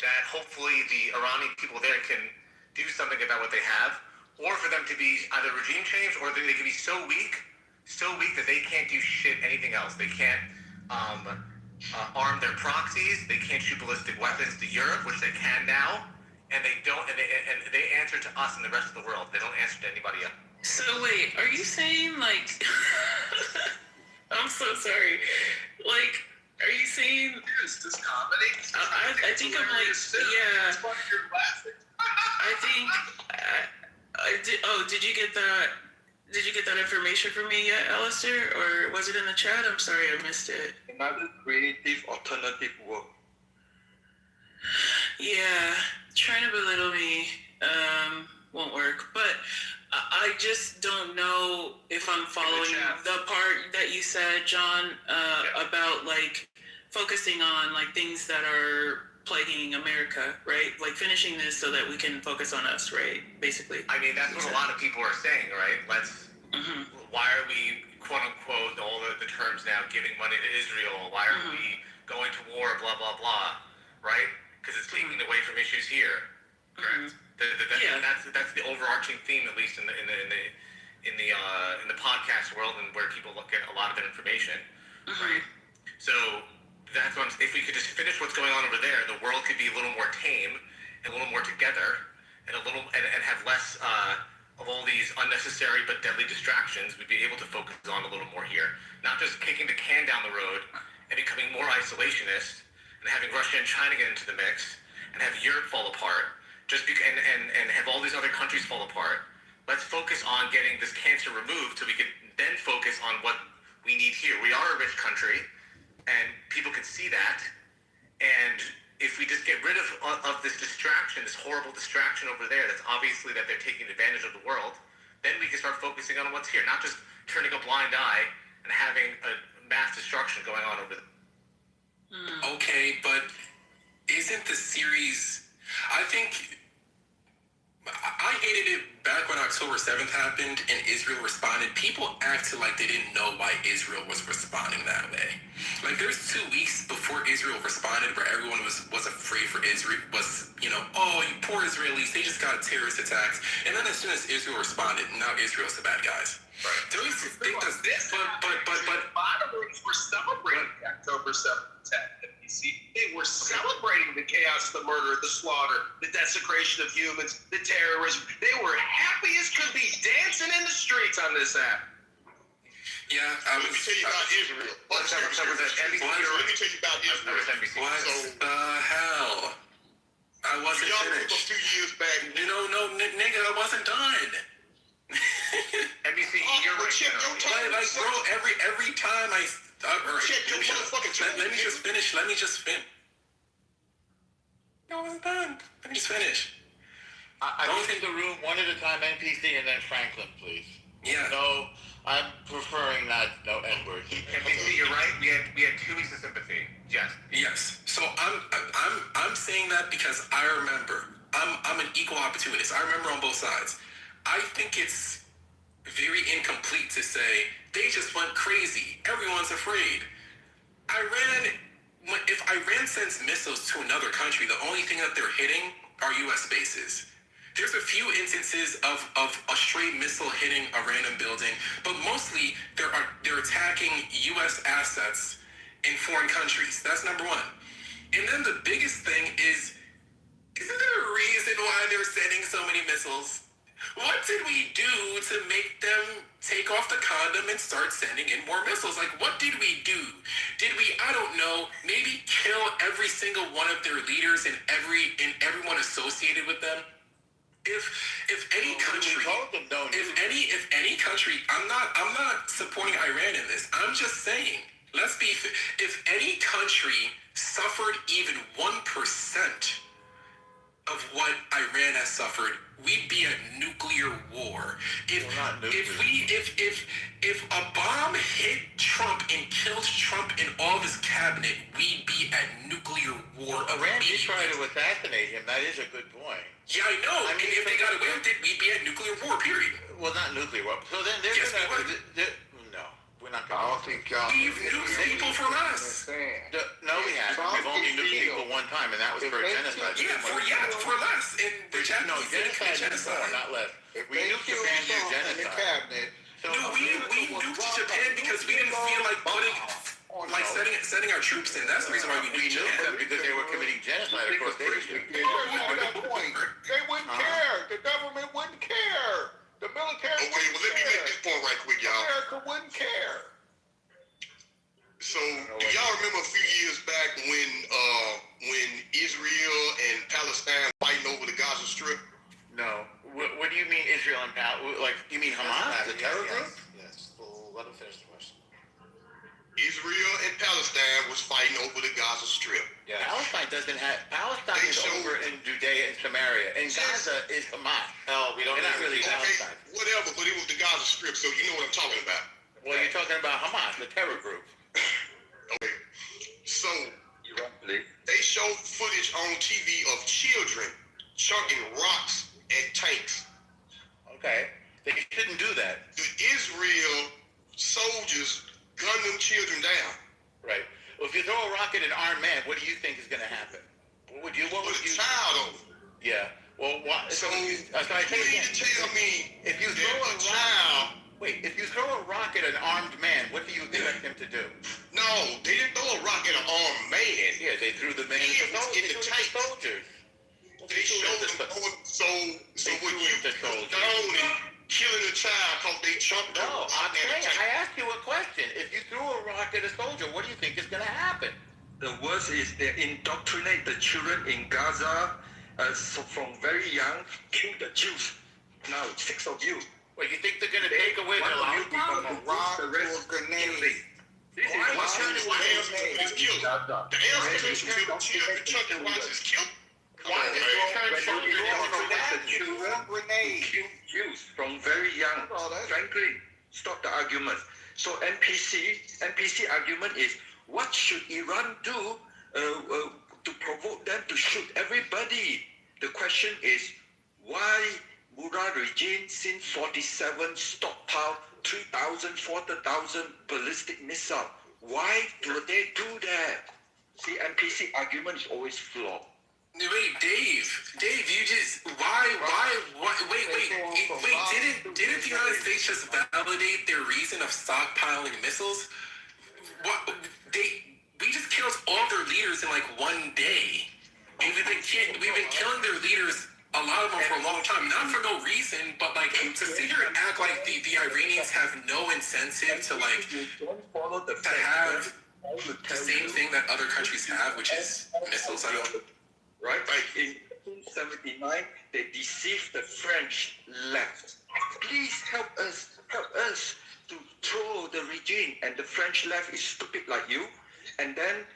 that hopefully the Iranian people there can do something about what they have, or for them to be either regime change, or they can be so weak that they can't do shit anything else. They can't arm their proxies. They can't shoot ballistic weapons to Europe, which they can now, and they don't. And they answer to us and the rest of the world. They don't answer to anybody else. So wait, are you saying like? I'm so sorry. Like, are you saying? Is this comedy? I think I'm like, yeah. It's funny you're laughing. I think I did. Oh, did you get that? Did you get that information from me yet, Alistair? Or was it in the chat? I'm sorry, I missed it. Another creative alternative work. Yeah, trying to belittle me won't work. But I just don't know if I'm following the part that you said, John, about like focusing on like things that are plaguing America, right? Like finishing this so that we can focus on us, right? Basically. I mean, that's what a lot of people are saying, right? Why are we, quote unquote, all the terms now, giving money to Israel? Why are we going to war? Blah blah blah, right? Because it's taking away from issues here. Correct. That's the overarching theme, at least in the podcast world, and where people look at a lot of their information, right? So that's what if we could just finish what's going on over there, the world could be a little more tame and a little more together, and and have less of all these unnecessary but deadly distractions. We'd be able to focus on a little more here, not just kicking the can down the road and becoming more isolationist, and having Russia and China get into the mix, and have Europe fall apart. And have all these other countries fall apart. Let's focus on getting this cancer removed so we can then focus on what we need here. We are a rich country, and people can see that. And if we just get rid of this distraction, this horrible distraction over there, that's obviously that they're taking advantage of the world, then we can start focusing on what's here, not just turning a blind eye and having a mass destruction going on over there. Okay, but isn't the series... I think I hated it back when October 7th happened and Israel responded. People acted like they didn't know why Israel was responding that way. Like, there's 2 weeks before Israel responded where everyone was afraid for Israel, oh, you poor Israelis, they just got terrorist attacks. And then as soon as Israel responded, now Israel's the bad guys. Right. Don't you think that's this? But moderators were celebrating October 7th at NBC. They were celebrating the chaos, the murder, the slaughter, the desecration of humans, the terrorism. They were happy as could be, dancing in the streets on this app. Yeah, let me tell you about Israel. Let me tell you about Israel. What the hell? I wasn't finished. A few years back. No, nigga, I wasn't done. NBC, you're right. Like, bro, every time let me just finish. No, I'm done. Let me just finish. I go in the room one at a time, NPC, and then Franklin, please. Yeah. No, I'm preferring not no N-words. NPC, you're right. We had 2 weeks of sympathy. Yes. So I'm saying that because I remember. I'm an equal opportunist. I remember on both sides. I think it's very incomplete to say they just went crazy. Everyone's afraid. If Iran sends missiles to another country, the only thing that they're hitting are U.S. bases. There's a few instances of a stray missile hitting a random building, but mostly they're attacking U.S. assets in foreign countries. That's number one. And then the biggest thing is, isn't there a reason why they're sending so many missiles? What did we do to make them take off the condom and start sending in more missiles? Like, what did we do? Did we, I don't know, maybe kill every single one of their leaders and everyone associated with them? If any country, if any country, I'm not supporting Iran in this. I'm just saying, if any country suffered even 1% of what Iran has suffered, we'd be at nuclear war. If a bomb hit Trump and killed Trump and all of his cabinet, we'd be at nuclear war. Iran did try to assassinate him. That is a good point. Yeah, I know. I mean, if they got away with it, we'd be at nuclear war. Period. Well, not nuclear war. So then they're no, we're not going to. I don't think y'all. We've nuked people for less. No, we haven't. We've only nuked people one time, and that was for a genocide. For less. And the Japanese genocide, not less. We nuked Japan for genocide. We nuked Japan because we didn't feel like sending our troops in. That's the reason why we nuked them, because they were committing genocide across Asia. They wouldn't care. The government wouldn't care. The military. Okay, well, let me make this point right quick, y'all. America wouldn't care. So, do y'all remember a few years back when Israel and Palestine fighting over the Gaza Strip? No. What do you mean Israel and Palestine? Like, you mean Hamas, the terror group? Yes. Well, let him finish the question. Israel and Palestine was fighting over the Gaza Strip. Yeah. Palestine is over in Judea and Samaria, and Gaza is Hamas. Hell, we don't. They're not really Palestine. Okay, whatever, but it was the Gaza Strip, so you know what I'm talking about. Well, you're talking about Hamas, the terror group. Okay, so they showed footage on TV of children chucking rocks at tanks. Okay, they shouldn't do that. The Israel soldiers gun them children down. Right. Well, if you throw a rock at an armed man, what do you think is going to happen? What would you? Child over. Yeah. Well, what? So you need to tell me if you throw a child. Wait, if you throw a rock at an armed man, what do you expect him to do? No, they didn't throw a rock at an armed man. Yeah, they threw the man in the tank. Soldiers. They showed them going so when you down and killing a child because they jumped No, I asked you a question. If you threw a rock at a soldier, what do you think is going to happen? The worst is they indoctrinate the children in Gaza so from very young, kill the Jews. Now, 6 of you. Well, you think they're going to take away their lollipop? A rock or a grenade. The answer is kill them. The answer is kill children chucking rocks is kill them. Why did they turn soldiers into grenade? Kill Jews from very young. Frankly, stop the argument. So NPC argument is, what should Iran do to provoke them to shoot everybody? The question is, why Murad regime since 47 stockpile 3,000, 4,000 ballistic missile? Why do they do that? See, NPC argument is always flawed. Wait, Dave, you just wait, didn't the United States just validate their reason of stockpiling missiles? We just killed all their leaders in like one day. We've been killing their leaders, a lot of them, for a long time, not for no reason, but like to sit here and act like the Iranians have no incentive to have the same thing that other countries have, which is missiles. Right? In 1979, they deceived the French left. Please help us to throw the regime. And the French left is stupid like you. And then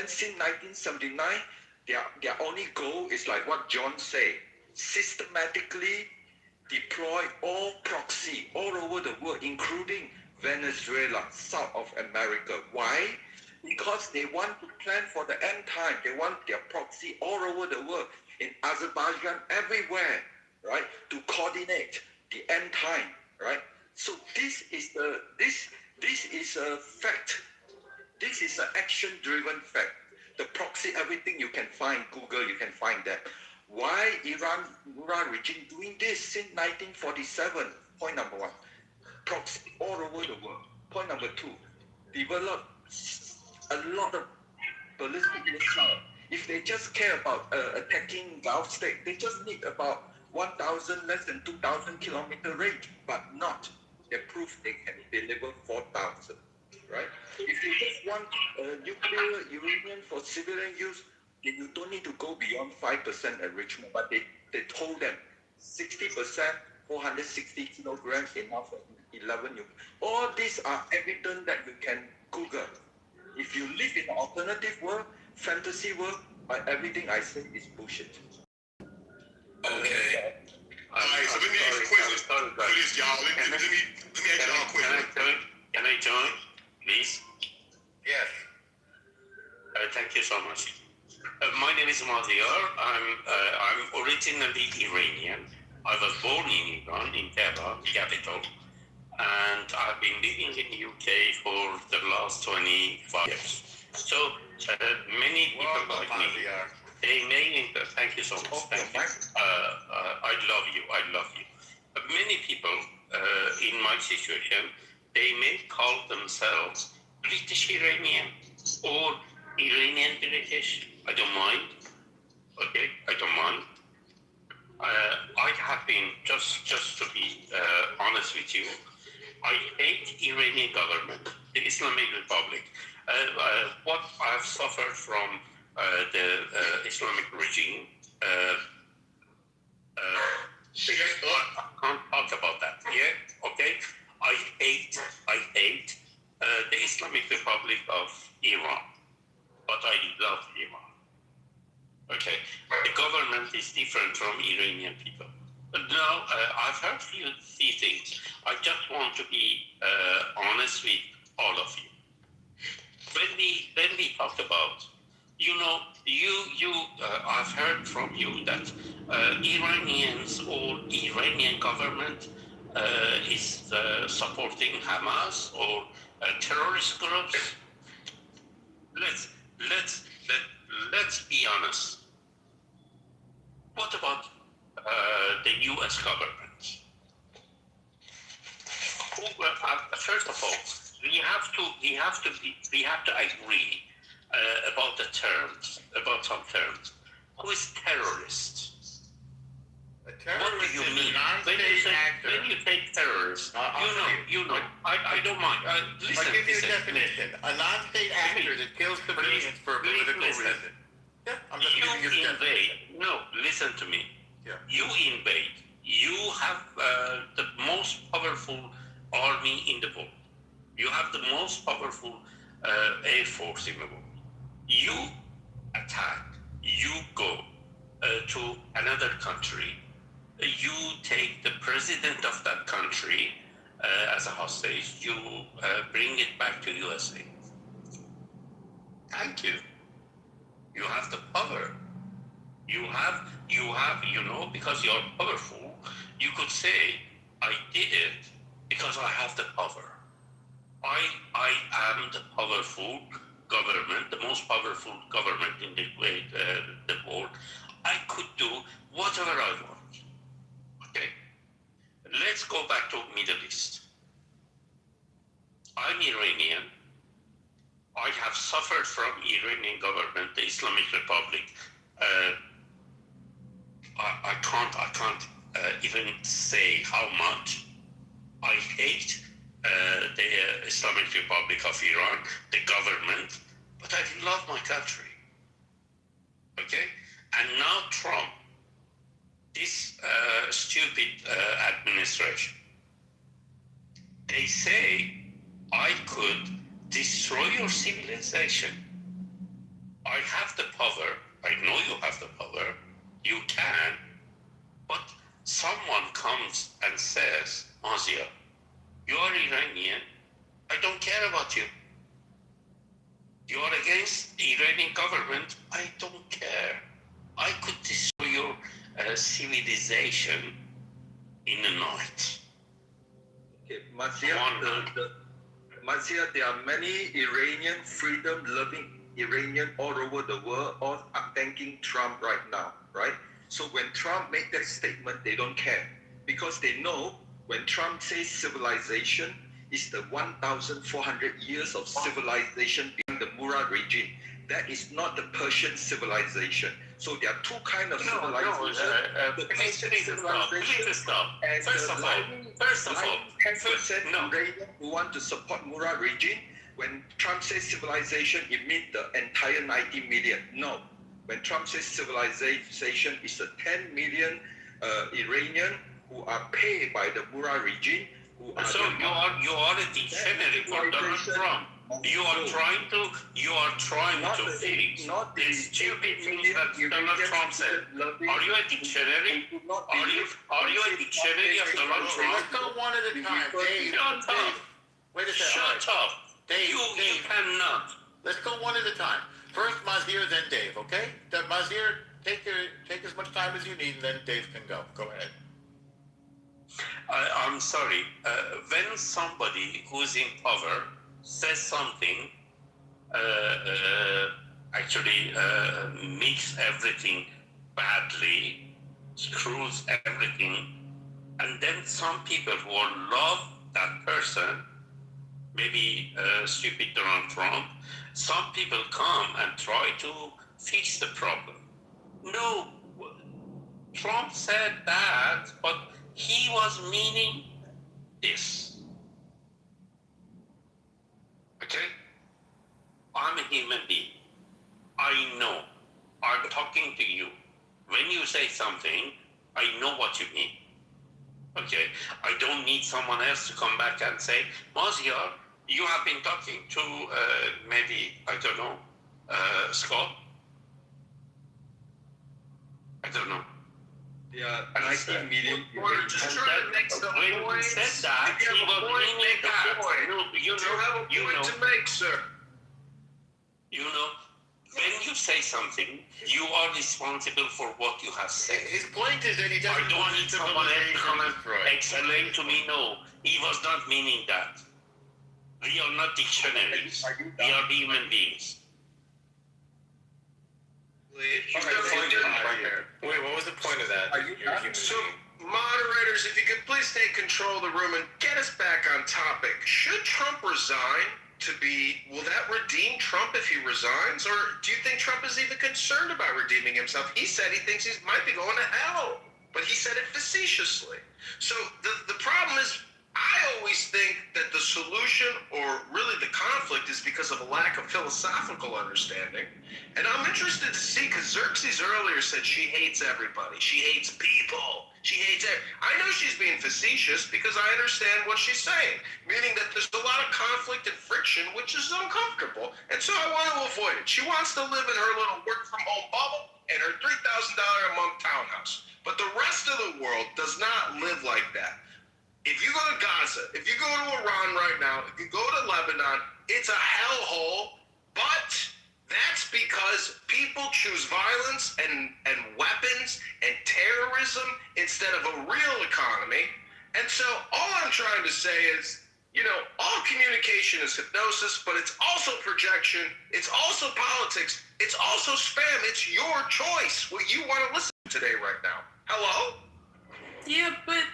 since 1979, their only goal is like what John said: systematically deploy all proxy all over the world, including Venezuela, South of America. Why? Because they want to plan for the end time. They want their proxy all over the world, in Azerbaijan, everywhere, right? To coordinate the end time, right? So this is a fact. This is an action-driven fact. The proxy, everything you can find, Google, you can find that. Why Iran regime doing this since 1947? Point number one. Proxy all over the world. Point number two. Develop a lot of ballistic missiles. If they just care about attacking Gulf state, they just need about 1,000, less than 2,000 kilometer range, but not. They prove they can deliver 4,000, right? If you just want nuclear uranium for civilian use, then you don't need to go beyond 5% enrichment, but they told them 60%, 460 kilograms enough for 11 nuclear. All these are evidence that you can Google. If you live in an alternative world, fantasy world, everything I say is bullshit. Okay. All right, so let me ask you a question for this, y'all. Let me ask y'all a question. Can I join, please? Yes. Thank you so much. My name is Maziar. I'm originally Iranian. I was born in Iran, in Tehran, capital, and I've been living in the UK for the last 25 years. So many people like me, they may. Thank you so much. Thank you. I love you. But many people in my situation, they may call themselves British Iranian or Iranian British. I don't mind. Okay, I don't mind. I have been, just to be honest with you, I hate Iranian government, the Islamic Republic. What I've suffered from the Islamic regime, I can't talk about that. Yeah, okay. I hate the Islamic Republic of Iran, but I love Iran. Okay, the government is different from Iranian people. But now I've heard few things. I just want to be honest with all of you. When we talk about, I've heard from you that Iranians or Iranian government is supporting Hamas or terrorist groups. Let's be honest. What about the U.S. government? First of all, we have to agree about the terms, about some terms. Who is terrorist? A terrorist What do you is mean? a non-state actor. When you say terrorist, you know. I don't mind. Listen, I'll give you a listen. definition. A non-state actor that kills civilians for a political reason. Yeah, I'm just giving you the definition. Listen to me. Yeah. You invade. You have the most powerful army in the world. You have the most powerful air force in the world. You attack. You go to another country. You take the president of that country as a hostage. You bring it back to USA. Thank you. You have the power. You have, because you're powerful, you could say, I did it because I have the power. I am the powerful government, the most powerful government in the world. I could do whatever I want. Okay? Let's go back to Middle East. I'm Iranian. I have suffered from Iranian government, the Islamic Republic. I can't even say how much I hate the Islamic Republic of Iran, the government, but I love my country. Okay? And now Trump, this stupid administration, they say I could destroy your civilization. I have the power. I know you have the power. You can. But someone comes and says, Mazia, you are Iranian. I don't care about you. You are against the Iranian government. I don't care. I could destroy your civilization in a night. Okay, Mazia, there are many Iranian freedom-loving Iranian all over the world, all are thanking Trump right now, right? So when Trump make that statement, they don't care because they know when Trump says civilization is the 1,400 years of civilization behind the Murad regime. That is not the Persian civilization. So there are two kinds of civilization. The Persian civilization and First of all, no. who want to support Murad regime. When Trump says civilization, it means the entire 90 million. No. When Trump says civilization, it's the 10 million Iranian who are paid by the Murad regime. So you are a dictionary for Donald Trump. You are trying to fix the stupid things that Donald Trump said. Are you a dictionary? Are you a dictionary of Donald Trump? Let's go one at a time. Dave, Shut up. Wait a second. Shut up. Dave, You cannot. let's go one at a time. First Mazir, then Dave, okay? Mazir, take as much time as you need, and then Dave can go. Go ahead. I'm sorry. When somebody who's in power says something, makes everything badly, screws everything, and then some people who love that person, maybe stupid Donald Trump, some people come and try to fix the problem. No, Trump said that, but he was meaning this. Okay? I'm a human being. I know. I'm talking to you. When you say something, I know what you mean. Okay? I don't need someone else to come back and say, Mazia, you have been talking to Scott? I don't know. Yeah, 19 million. When he said that, he was meaning that. You know, when you say something, you are responsible for what you have said. His point is that he doesn't I don't want need to someone else to come and right. explain to me, no, he was not meaning that. We are not dictionaries. We are human beings. Wait, what was the point of that? So, moderators, if you could please take control of the room and get us back on topic. Should Trump resign will that redeem Trump if he resigns? Or do you think Trump is even concerned about redeeming himself? He said he thinks he might be going to hell, but he said it facetiously. So the problem is, I always think that the solution, or really the conflict, is because of a lack of philosophical understanding. And I'm interested to see, because Xerxes earlier said she hates everybody. She hates people. She hates I know she's being facetious because I understand what she's saying, meaning that there's a lot of conflict and friction, which is uncomfortable. And so I want to avoid it. She wants to live in her little work-from-home bubble and her $3,000 a month townhouse. But the rest of the world does not live like that. If you go to Gaza, if you go to Iran right now, if you go to Lebanon, it's a hellhole, but that's because people choose violence and weapons and terrorism instead of a real economy. And so all I'm trying to say is, all communication is hypnosis, but it's also projection, it's also politics, it's also spam. It's your choice what you want to listen to today right now. Hello? Yeah, but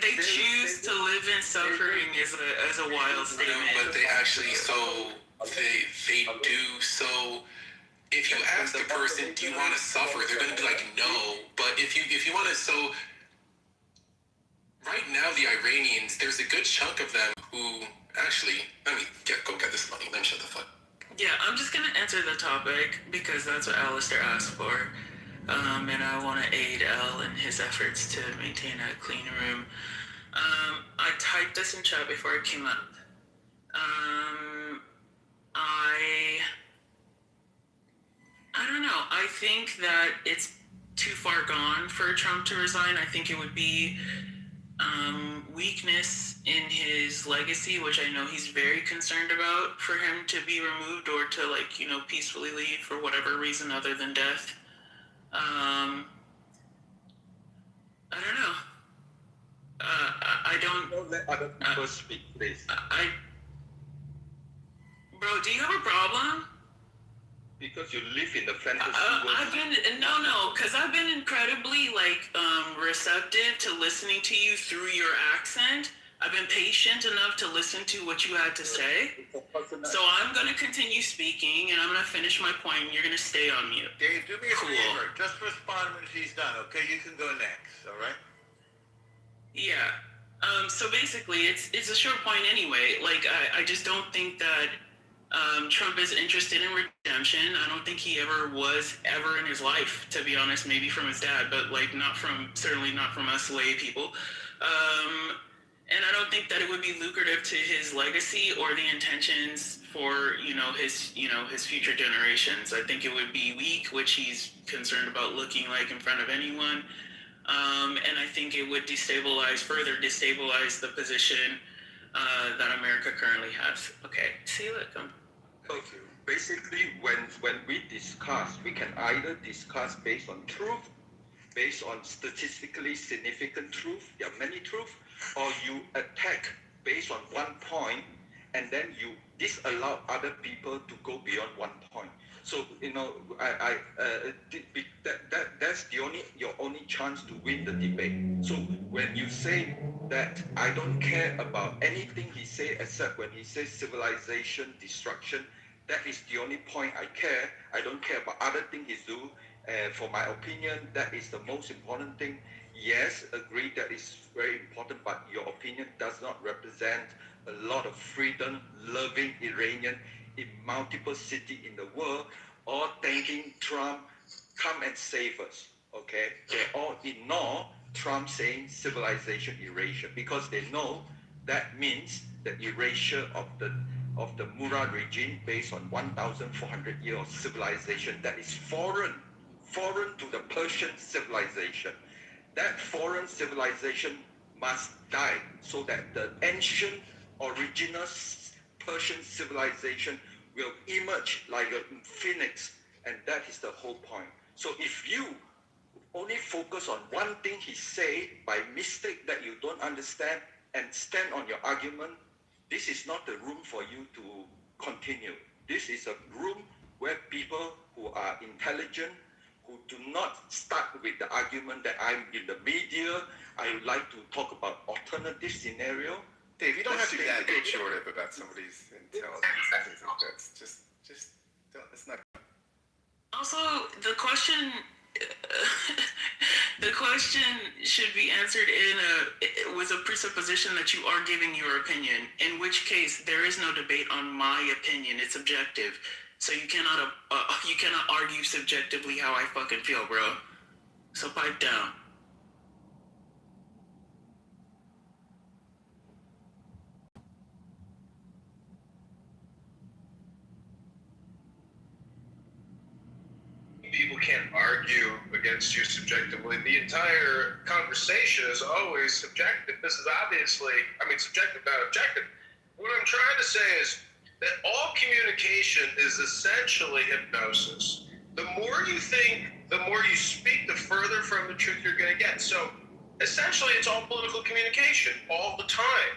they choose to live in suffering as a wild statement. But they actually they do. So if you ask the person, do you want to suffer? They're going to be like, no. But if you want to, so right now the Iranians, there's a good chunk of them who actually, go get this money. Let me shut the fuck. Yeah, I'm just going to answer the topic because that's what Alistair asked for. And I want to aid Al in his efforts to maintain a clean room. I typed this in chat before it came up. I don't know. I think that it's too far gone for Trump to resign. I think it would be weakness in his legacy, which I know he's very concerned about, for him to be removed or to peacefully leave for whatever reason other than death. I don't know. I don't. Don't let other people speak, please. Bro, do you have a problem? Because you live in the fantasy world. Because I've been incredibly receptive to listening to you through your accent. I've been patient enough to listen to what you had to say. So I'm going to continue speaking, and I'm going to finish my point, and you're going to stay on mute. Dave, do me a favor. Just respond when she's done, okay? You can go next, all right? Yeah. So basically, it's a short point anyway. Like, I just don't think that Trump is interested in redemption. I don't think he ever was ever in his life, to be honest, maybe from his dad, but like certainly not from us lay people. And I don't think that it would be lucrative to his legacy or the intentions for, his future generations. I think it would be weak, which he's concerned about looking like in front of anyone. And I think it would further destabilize the position that America currently has. Okay, see, look, Okay. Basically, when we discuss, we can either discuss based on truth, based on statistically significant truth, there are many truths, or you attack based on one point, and then you disallow other people to go beyond one point. So that's your only chance to win the debate. So when you say that I don't care about anything he say except when he says civilization destruction, that is the only point I care. I don't care about other things he do. For my opinion, that is the most important thing. Yes, agree that is very important, but your opinion does not represent a lot of freedom-loving Iranian in multiple cities in the world, all thanking Trump, come and save us, okay? They all ignore Trump saying civilization erasure because they know that means the erasure of the Murad regime based on 1,400 years of civilization that is foreign to the Persian civilization. That foreign civilization must die so that the ancient original Persian civilization will emerge like a phoenix, and that is the whole point. So if you only focus on one thing he say by mistake that you don't understand and stand on your argument, this is not the room for you to continue. This is a room where people who are intelligent, who do not start with the argument that I'm in the media, I would like to talk about alternative scenario. Dave, you don't have to be that pejorative about somebody's intelligence and things like that. Just don't. It's not. Also, the question should be answered with a presupposition that you are giving your opinion. In which case, there is no debate on my opinion. It's objective. So you cannot argue subjectively how I fucking feel, bro. So pipe down. People can't argue against you subjectively. The entire conversation is always subjective. This is obviously, subjective, not objective. What I'm trying to say is that all communication is essentially hypnosis. The more you think, the more you speak, the further from the truth you're going to get. So essentially, it's all political communication all the time.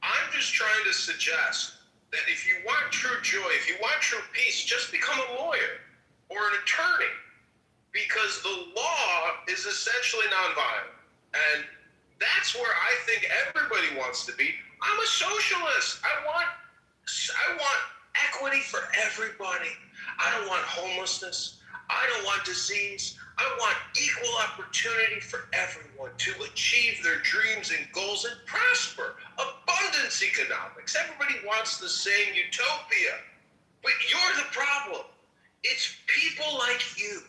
I'm just trying to suggest that if you want true joy, if you want true peace, just become a lawyer or an attorney, because the law is essentially nonviolent. And that's where I think everybody wants to be. I'm a socialist. I want equity for everybody. I don't want homelessness. I don't want disease. I want equal opportunity for everyone to achieve their dreams and goals and prosper. Abundance economics. Everybody wants the same utopia. But you're the problem. It's people like you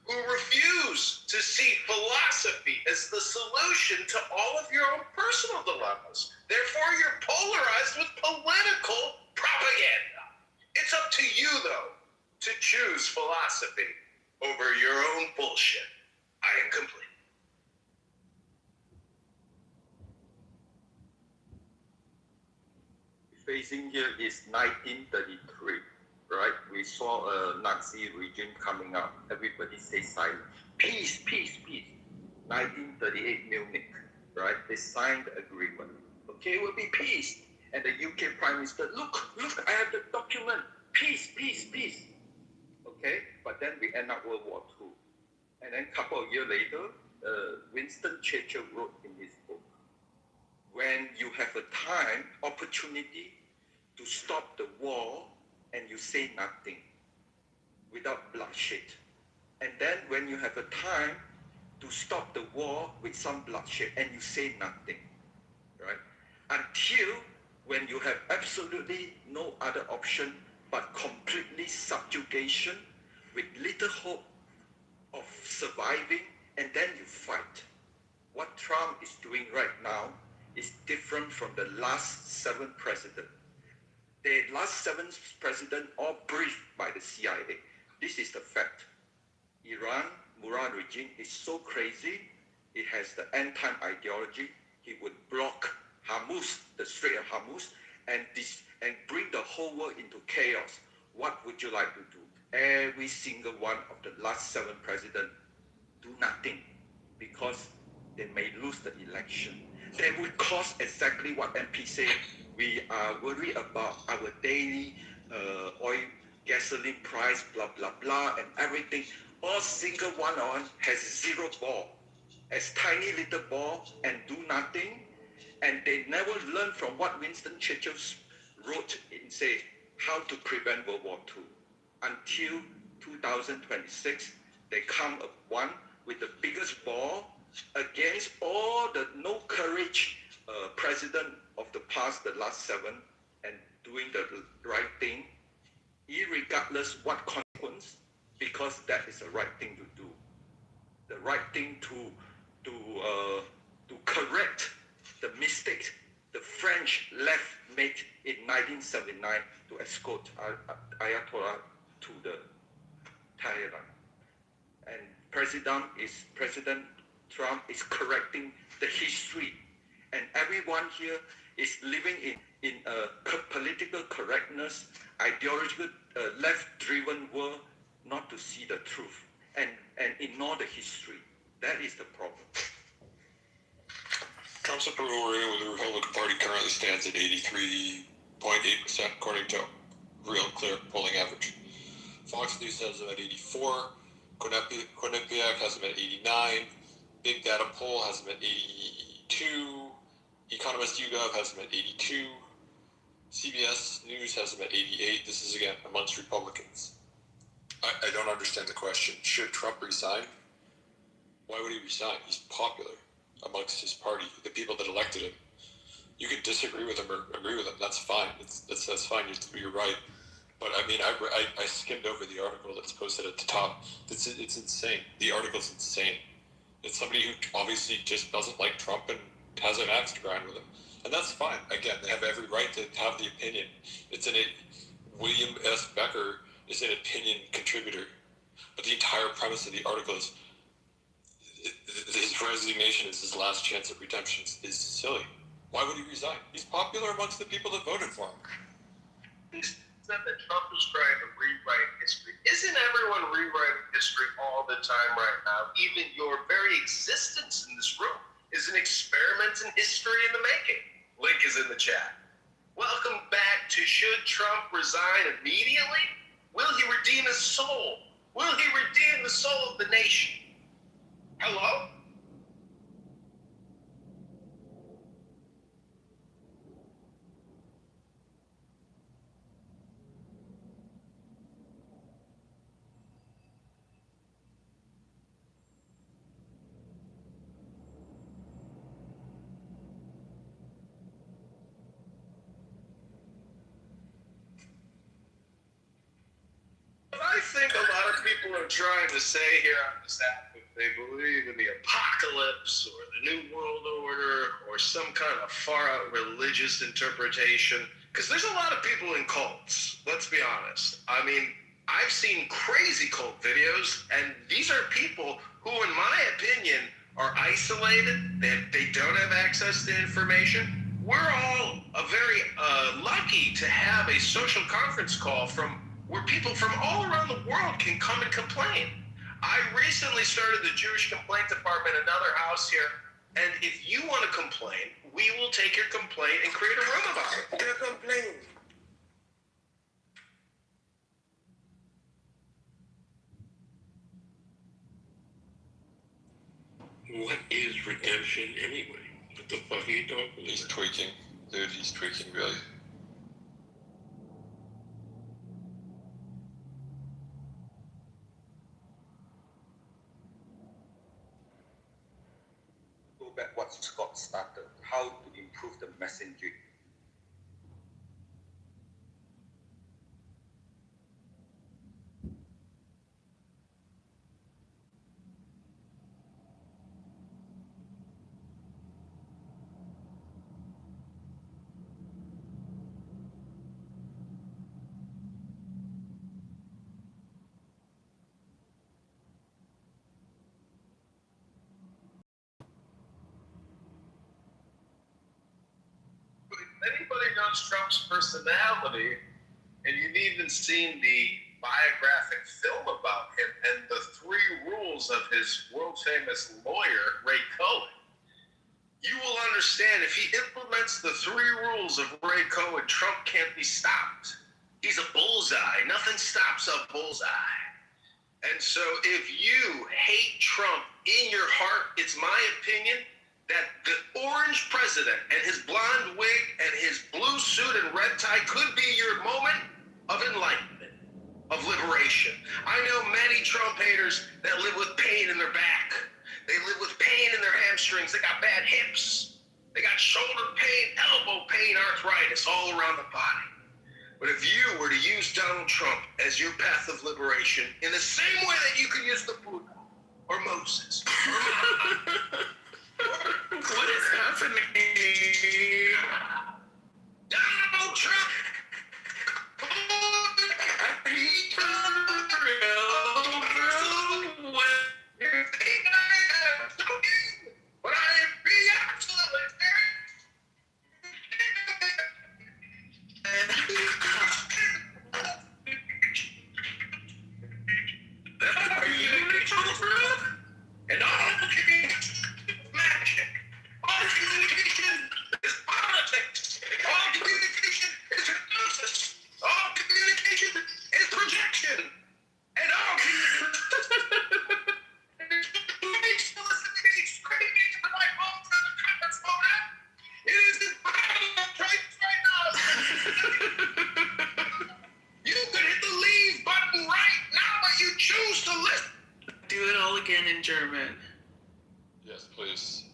who refuse to see philosophy as the solution to all of your own personal dilemmas. Therefore, you're polarized with political propaganda. It's up to you, though, to choose philosophy over your own bullshit. I am complete. Facing here is 1933. Right? We saw a Nazi regime coming up. Everybody stay silent. Peace, peace, peace. 1938 Munich, right? They signed the agreement. Okay, it will be peace. And the UK Prime Minister, look, I have the document. Peace, peace, peace. Okay, but then we end up World War II. And then a couple of years later, Winston Churchill wrote in his book, when you have a time, opportunity to stop the war and you say nothing without bloodshed. And then when you have a time to stop the war with some bloodshed and you say nothing, right? Until when you have absolutely no other option but completely subjugation with little hope of surviving, and then you fight. What Trump is doing right now is different from the last 7 presidents. The last 7 presidents all briefed by the CIA. This is the fact. Iran, Murad regime is so crazy, it has the end-time ideology. He would block Hormuz, the Strait of Hormuz, and bring the whole world into chaos. What would you like to do? Every single one of the last 7 presidents do nothing because they may lose the election. They would cause exactly what MP said. We are worried about our daily oil, gasoline price, blah, blah, blah, and everything. All single one on has 0 ball, as tiny little ball, and do nothing. And they never learn from what Winston Churchill wrote in, say, how to prevent World War II. Until 2026, they come up one with the biggest ball against all the no courage president of the past, the last 7, and doing the right thing, irregardless what consequence, because that is the right thing to do. The right thing to correct the mistake the French left made in 1979 to escort Ayatollah to the Tehran. And President Trump is correcting the history, and everyone here is living in a political correctness, ideological, left-driven world, not to see the truth and ignore the history. That is the problem. Trump's approval rating with the Republican Party currently stands at 83.8%, according to Real Clear polling average. Fox News has him at 84. Quinnipiac has him at 89. Big Data Poll has him at 82. Economist YouGov has him at 82. CBS News has him at 88. This is, again, amongst Republicans. I don't understand the question. Should Trump resign? Why would he resign? He's popular amongst his party, the people that elected him. You can disagree with him or agree with him. That's fine. That's fine. You're right. But I mean, I skimmed over the article that's posted at the top. It's insane. The article's insane. It's somebody who obviously just doesn't like Trump and has an axe to grind with him. And that's fine. Again, they have every right to have the opinion. William S. Becker is an opinion contributor. But the entire premise of the article is his resignation is his last chance at redemption is silly. Why would he resign? He's popular amongst the people that voted for him. He said that Trump is trying to rewrite history. Isn't everyone rewriting history all the time right now? Even your very existence in this room is an experiment in history in the making. Link is in the chat. Welcome back to Should Trump Resign Immediately? Will he redeem his soul? Will he redeem the soul of the nation? Hello? I think a lot of people are trying to say here on this app if they believe in the apocalypse or the New World Order or some kind of far-out religious interpretation. Because there's a lot of people in cults, let's be honest. I mean, I've seen crazy cult videos, and these are people who, in my opinion, are isolated. They don't have access to information. We're all very lucky to have a social conference call where people from all around the world can come and complain. I recently started the Jewish Complaint Department, another house here, and if you want to complain, we will take your complaint and create a room about it. Your complaint. What is redemption anyway? the fuck are you talking He's about? tweaking. Dude, he's tweaking really. Go back what Scott started, how to improve the messaging. Anybody knows Trump's personality, and you've even seen the biographic film about him and the 3 rules of his world-famous lawyer, Ray Cohen, you will understand if he implements the 3 rules of Ray Cohen, Trump can't be stopped. He's a bullseye. Nothing stops a bullseye. And so if you hate Trump in your heart, it's my opinion that the orange president and his blonde wig and his blue suit and red tie could be your moment of enlightenment, of liberation. I know many Trump haters that live with pain in their back. They live with pain in their hamstrings. They got bad hips. They got shoulder pain, elbow pain, arthritis all around the body. But if you were to use Donald Trump as your path of liberation in the same way that you could use the Buddha or Moses or Muhammad, What is happening? Donald Trump. But I'd be absolutely Are you in trouble? and all magic. All communication is politics. All communication is hypnosis. All communication is projection. And all communication it is impossible right now. You could hit the leave button right now, but you choose to listen. Do it all again in German. Yes, please.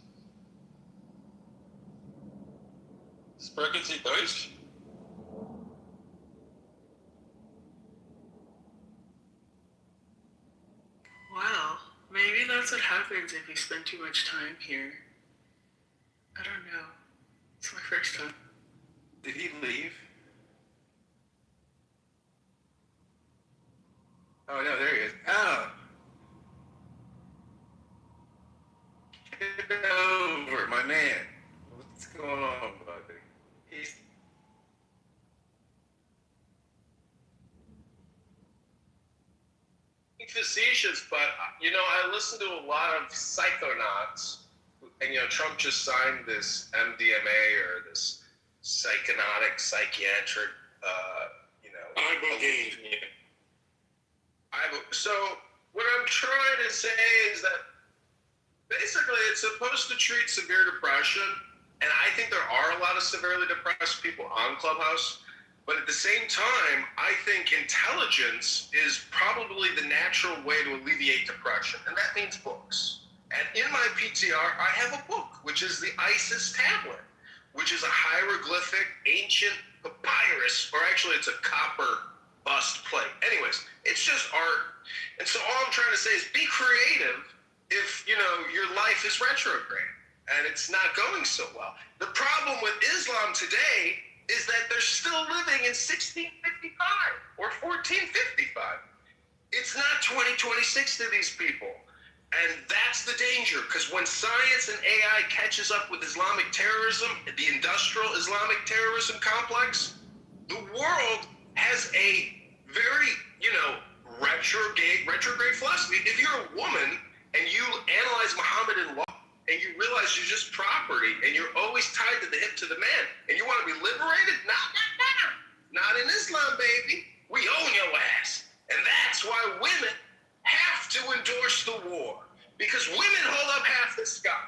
Sprechen Sie Deutsch? Wow, maybe that's what happens if you spend too much time here. I don't know. It's my first time. Did he leave? Oh no, there he is. Oh. Kitover, my man. What's going on, buddy? He's facetious, but you know, I listen to a lot of psychonauts, and you know, Trump just signed this MDMA or this psychotic, psychiatric, so what I'm trying to say is that basically it's supposed to treat severe depression, and I think there are a lot of severely depressed people on Clubhouse. But at the same time, I think intelligence is probably the natural way to alleviate depression, and that means books. And in my PTR, I have a book, which is the Isis tablet, which is a hieroglyphic ancient papyrus, or actually it's a copper bust plate. Anyways, it's just art. And so all I'm trying to say is be creative if, you know, your life is retrograde and it's not going so well. The problem with Islam today is that they're still living in 1655 or 1455. It's not 2026 to these people. And that's the danger, because when science and AI catches up with Islamic terrorism, the industrial Islamic terrorism complex, the world has a very, you know, retrograde philosophy. If you're a woman and you analyze Muhammadan law and you realize you're just property and you're always tied to the hip to the man and you want to be liberated, not in Islam, baby. We own your ass. And that's why women have to endorse the war, because women hold up half the sky.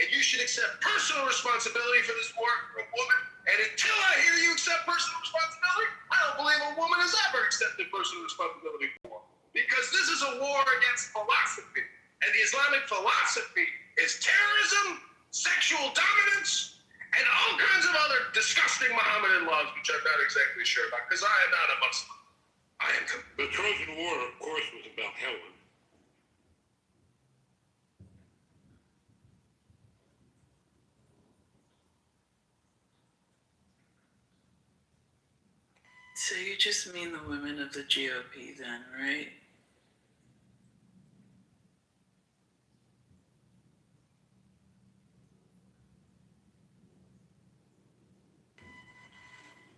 And you should accept personal responsibility for this war for a woman. And until I hear you accept personal responsibility, I don't believe a woman has ever accepted personal responsibility for war. Because this is a war against philosophy. And the Islamic philosophy is terrorism, sexual dominance, and all kinds of other disgusting Mohammedan laws, which I'm not exactly sure about, because I am not a Muslim. I am. The Trojan War, of course, was about Helen. So you just mean the women of the GOP then, right?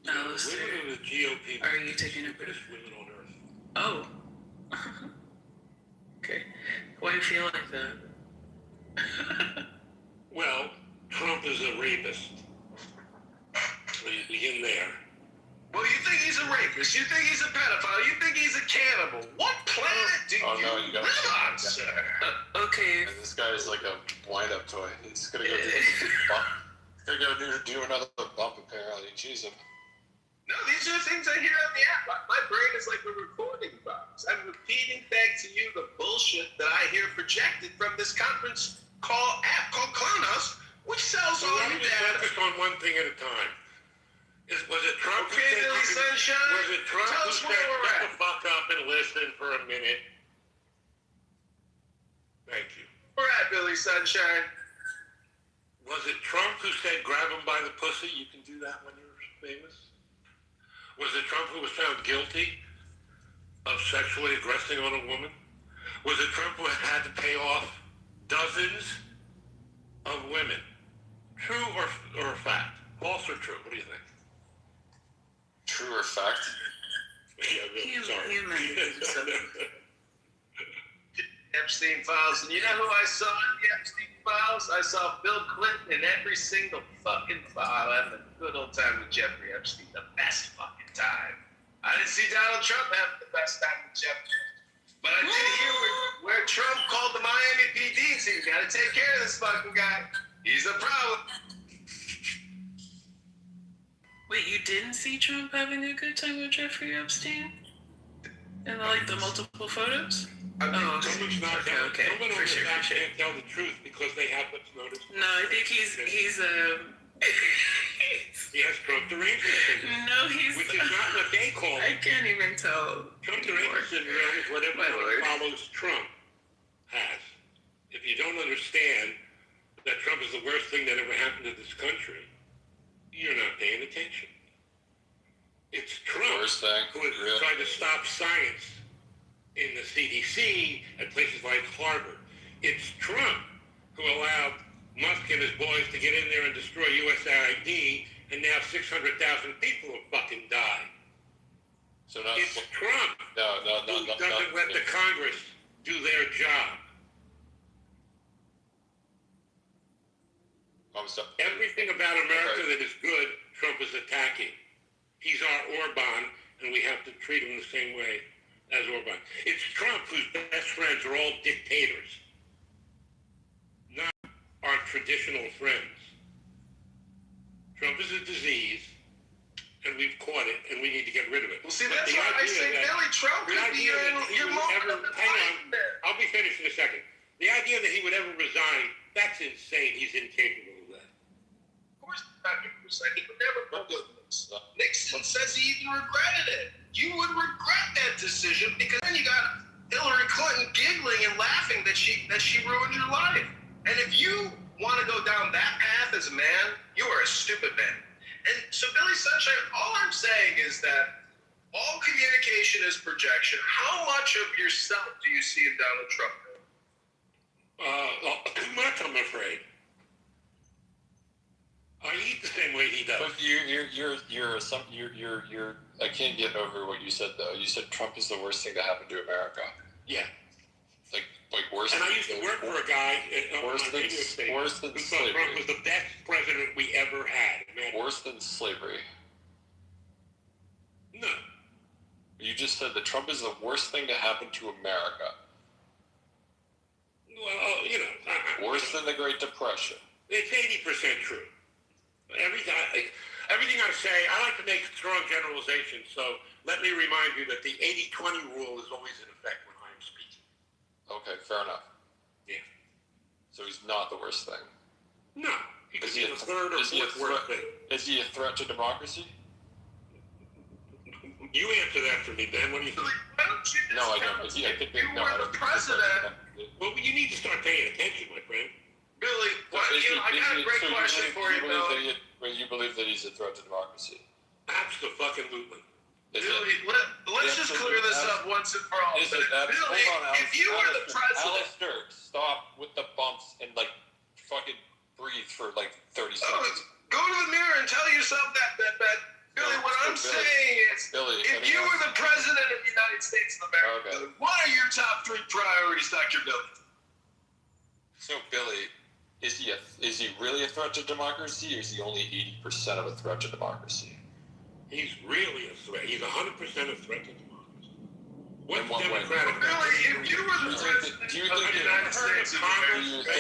Alistair, women of the GOP are you taking a break? Women on earth. Oh. Okay. Why do you feel like that? Well, Trump is a rapist. So you begin there. Well, you think he's a rapist? You think he's a pedophile? You think he's a cannibal? What planet do you live on, sir? Okay. And this guy is like a wind-up toy. He's gonna go do another bump apparently. Jeez. No, these are things I hear on the app. My brain is like a recording box. I'm repeating back to you the bullshit that I hear projected from this conference call app called Clownhouse, which sells all your data. Focus on one thing at a time. Was it Trump Okay, Billy Sunshine. Was it Trump Tell who us said, where we're shut at. the fuck up and listen for a minute? Thank you. Where at, Billy Sunshine? Was it Trump who said, grab him by the pussy? You can do that when you're famous? Was it Trump who was found guilty of sexually aggressing on a woman? Was it Trump who had to pay off dozens of women? True or fact? False or true? What do you think? True or fact? Yeah, really, sorry. Epstein files, and you know who I saw in the Epstein files? I saw Bill Clinton in every single fucking file, having a good old time with Jeffrey Epstein, the best fucking time. I didn't see Donald Trump having the best time with Jeffrey, but I did hear where Trump called the Miami PD team. Got to take care of this fucking guy. He's a problem. Wait, you didn't see Trump having a good time with Jeffrey Epstein? And like the multiple photos? Oh, Someone's not okay. Someone on For the sure, back for sure. can't tell the truth because they have what's noticed. No, I think he's He has Trump derangement syndrome. no, he's Which is not what they call I it. can't even tell. Trump derangement syndrome is what My everyone lord. who follows Trump has. If you don't understand that Trump is the worst thing that ever happened to this country, you're not paying attention. It's Trump Worst thing? who has Really? tried to stop science in the CDC at places like Harvard. It's Trump who allowed Musk and his boys to get in there and destroy USAID, and now 600,000 people have fucking died. So not, It's Trump who doesn't let the Congress do their job. Everything about America that is good, Trump is attacking. He's our Orban, and we have to treat him the same way as Orban. It's Trump whose best friends are all dictators, not our traditional friends. Trump is a disease, and we've caught it, and we need to get rid of it. Well, see, But that's the why I idea say that- Billy Trump the could be idea that he your would moment ever- of the hang fight on, there. I'll be finished in a second. The idea that he would ever resign, that's insane. He's incapable of that. Of course, he's not going to resign. He would never vote with Nixon. Nixon says he even regretted it. You would regret that decision because then you got Hillary Clinton giggling and laughing that she ruined your life. And if you want to go down that path as a man, you are a stupid man. And so, Billy Sunshine, all I'm saying is that all communication is projection. How much of yourself do you see in Donald Trump? Too much, I'm afraid. I eat the same way he does. But you're I can't get over what you said though. You said Trump is the worst thing to happen to America. Yeah. Like worse. And I used to work for a guy worse on than radio station worse than who thought Trump slavery. was the best president we ever had. Man. Worse than slavery. No. You just said that Trump is the worst thing to happen to America. Well, you know, Worse than the Great Depression. it's 80% true. Everything I say, I like to make strong generalizations. So let me remind you that the 80-20 rule is always in effect when I'm speaking. Okay, fair enough. Yeah. So he's not the worst thing. No, he could be the third or fourth worst thing. Is he a threat to democracy? You answer that for me, Ben. What do you think? No, I don't. You were the president. Well, you need to start paying attention, my friend. Billy, I got a great question for you, Billy. You believe that he's a threat to democracy? Absolutely. Billy, let's just clear this up once and for all. Billy, if you were the president... Alistair, stop with the bumps and, like, fucking breathe for, like, 30 seconds. Go to the mirror and tell yourself that. Billy, what I'm saying is, if you were the president of the United States of America, what are your top 3 priorities, Dr. Billy? So, Billy, is he really a threat to democracy, or is he only 80% of a threat to democracy? He's really a threat. He's 100% a threat to democracy. What's Democratic? Billy, if you were the president of the United States of America,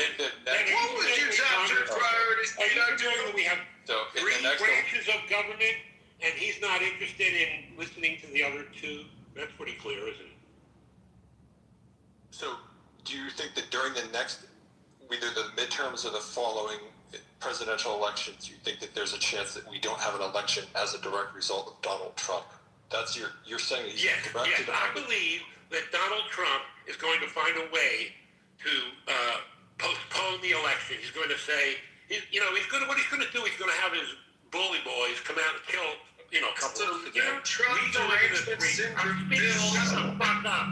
what was your top 3 priorities? Are you doing that we have So, 3 branches of government, and he's not interested in listening to the other 2? That's pretty clear, isn't it? So, do you think that during the next, either the midterms or the following presidential elections, you think that there's a chance that we don't have an election as a direct result of Donald Trump? That's you're saying he's Yes. I believe that Donald Trump is going to find a way to postpone the election. He's going to say, what he's going to do, he's going to have his bully boys come out and kill, a couple of us again. Trump derangement syndrome bill. Shut the fuck up.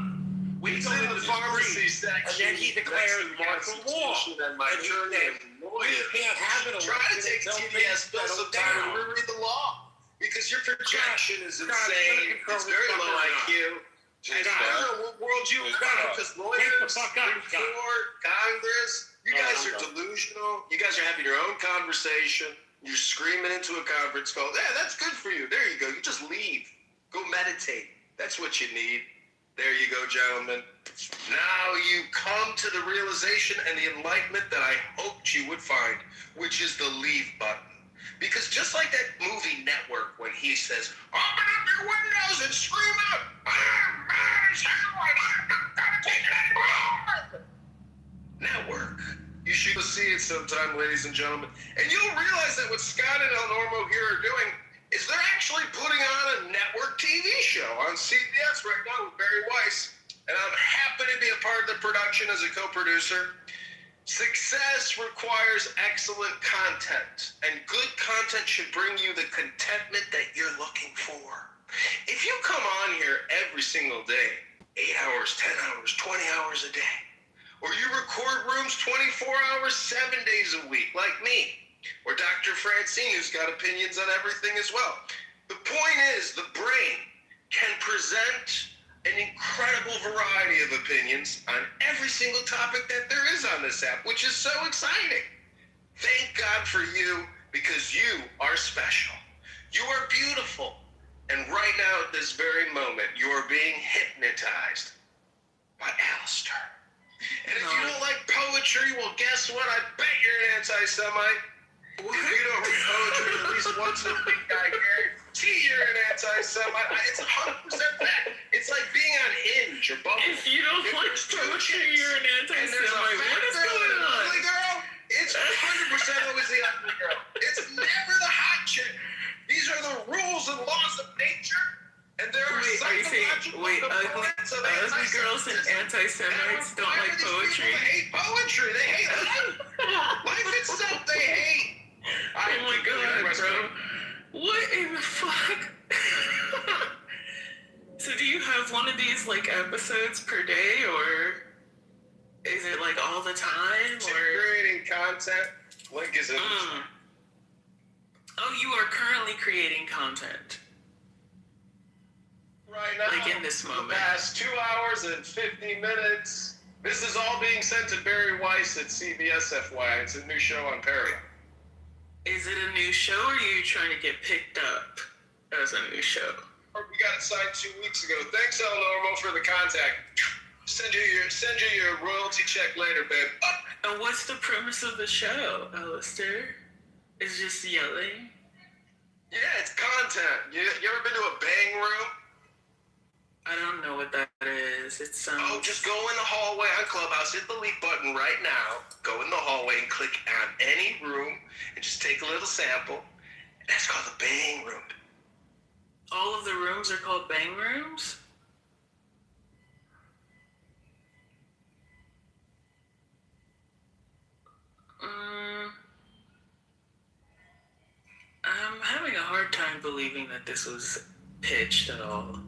We go into the pharmacy street, section. and then he declares martial law. And my attorney and lawyer. We can't have an Try to take a TDS bill sometime and reread the law. Because your projection is insane. It's very low IQ. And I don't know what world you live in, because lawyers, Supreme Court, Congress, you guys are delusional. You guys are having your own conversation. You're screaming into a conference call. Yeah, that's good for you. There you go. You just leave. Go meditate. That's what you need. There you go, gentlemen. Now you come to the realization and the enlightenment that I hoped you would find, which is the leave button. Because just like that movie Network, when he says, open up your windows and scream out, I'm mad as hell, I'm not gonna take it anymore. Network. You should see it sometime, ladies and gentlemen. And you'll realize that what Scott and El Normo here are doing is they're actually putting on a network TV show on CBS right now with Barry Weiss. And I'm happy to be a part of the production as a co-producer. Success requires excellent content, and good content should bring you the contentment that you're looking for. If you come on here every single day, 8 hours, 10 hours, 20 hours a day, or you record rooms 24 hours, 7 days a week, like me, or Dr. Francine, who's got opinions on everything as well. The point is, the brain can present an incredible variety of opinions on every single topic that there is on this app, which is so exciting. Thank God for you, because you are special. You are beautiful. And right now, at this very moment, you are being hypnotized by Alistair. And if you don't like poetry, well, guess what? I bet you're an anti-Semite. If you don't read poetry at least once a week, I guarantee you're an anti-Semite. It's 100% fact. It's like being on Hinge or Bumble. If you don't like poetry, you're an anti-Semite. What is going on? Ugly girl, it's 100% always the ugly girl. It's never the hot chick. These are the rules and laws of nature. And there are psychological components of ugly girls and anti-Semites don't like poetry? They hate poetry. They hate life. Life itself they hate. Oh my God, bro. What in the fuck? So do you have one of these like episodes per day, or is it like all the time? Or creating content? Link is in Oh, you are currently creating content. Right now, like in this moment. The past 2 hours and 50 minutes. This is all being sent to Barry Weiss at CBS, FYI. It's a new show on Peoria. Is it a new show, or are you trying to get picked up as a new show? We got it signed 2 weeks ago. Thanks, El Normo, for the contact. Send you your royalty check later, babe. And what's the premise of the show, Alistair? It's just yelling? Yeah, it's content. You ever been to a bang room? I don't know what that is. It sounds... Oh, just go in the hallway on Clubhouse, hit the leave button right now, go in the hallway and click on any room and just take a little sample. That's called a bang room. All of the rooms are called bang rooms? I'm having a hard time believing that this was pitched at all.